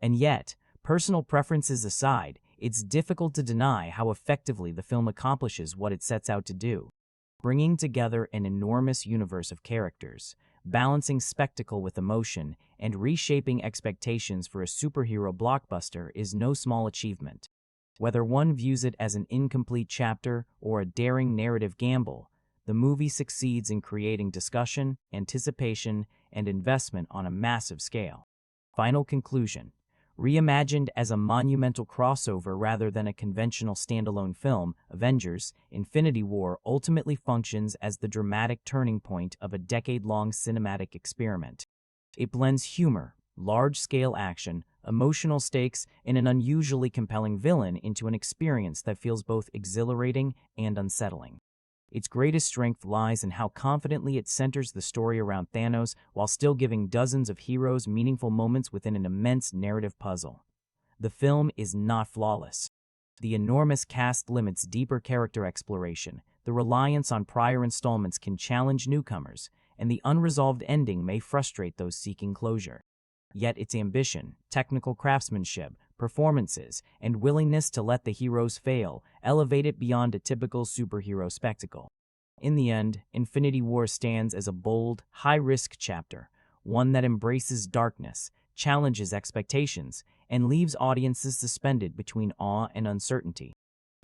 And yet, personal preferences aside, it's difficult to deny how effectively the film accomplishes what it sets out to do. Bringing together an enormous universe of characters, balancing spectacle with emotion, and reshaping expectations for a superhero blockbuster is no small achievement. Whether one views it as an incomplete chapter or a daring narrative gamble, the movie succeeds in creating discussion, anticipation, and investment on a massive scale. Final conclusion. Reimagined as a monumental crossover rather than a conventional standalone film, Avengers: Infinity War ultimately functions as the dramatic turning point of a decade-long cinematic experiment. It blends humor, large-scale action, emotional stakes, and an unusually compelling villain into an experience that feels both exhilarating and unsettling. Its greatest strength lies in how confidently it centers the story around Thanos while still giving dozens of heroes meaningful moments within an immense narrative puzzle. The film is not flawless. The enormous cast limits deeper character exploration, the reliance on prior installments can challenge newcomers, and the unresolved ending may frustrate those seeking closure. Yet its ambition, technical craftsmanship, performances, and willingness to let the heroes fail elevate it beyond a typical superhero spectacle. In the end, Infinity War stands as a bold, high-risk chapter, one that embraces darkness, challenges expectations, and leaves audiences suspended between awe and uncertainty.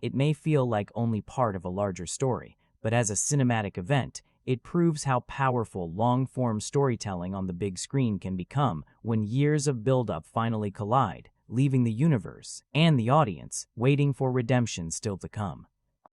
It may feel like only part of a larger story, but as a cinematic event, it proves how powerful long-form storytelling on the big screen can become when years of build-up finally collide, leaving the universe and the audience waiting for redemption still to come.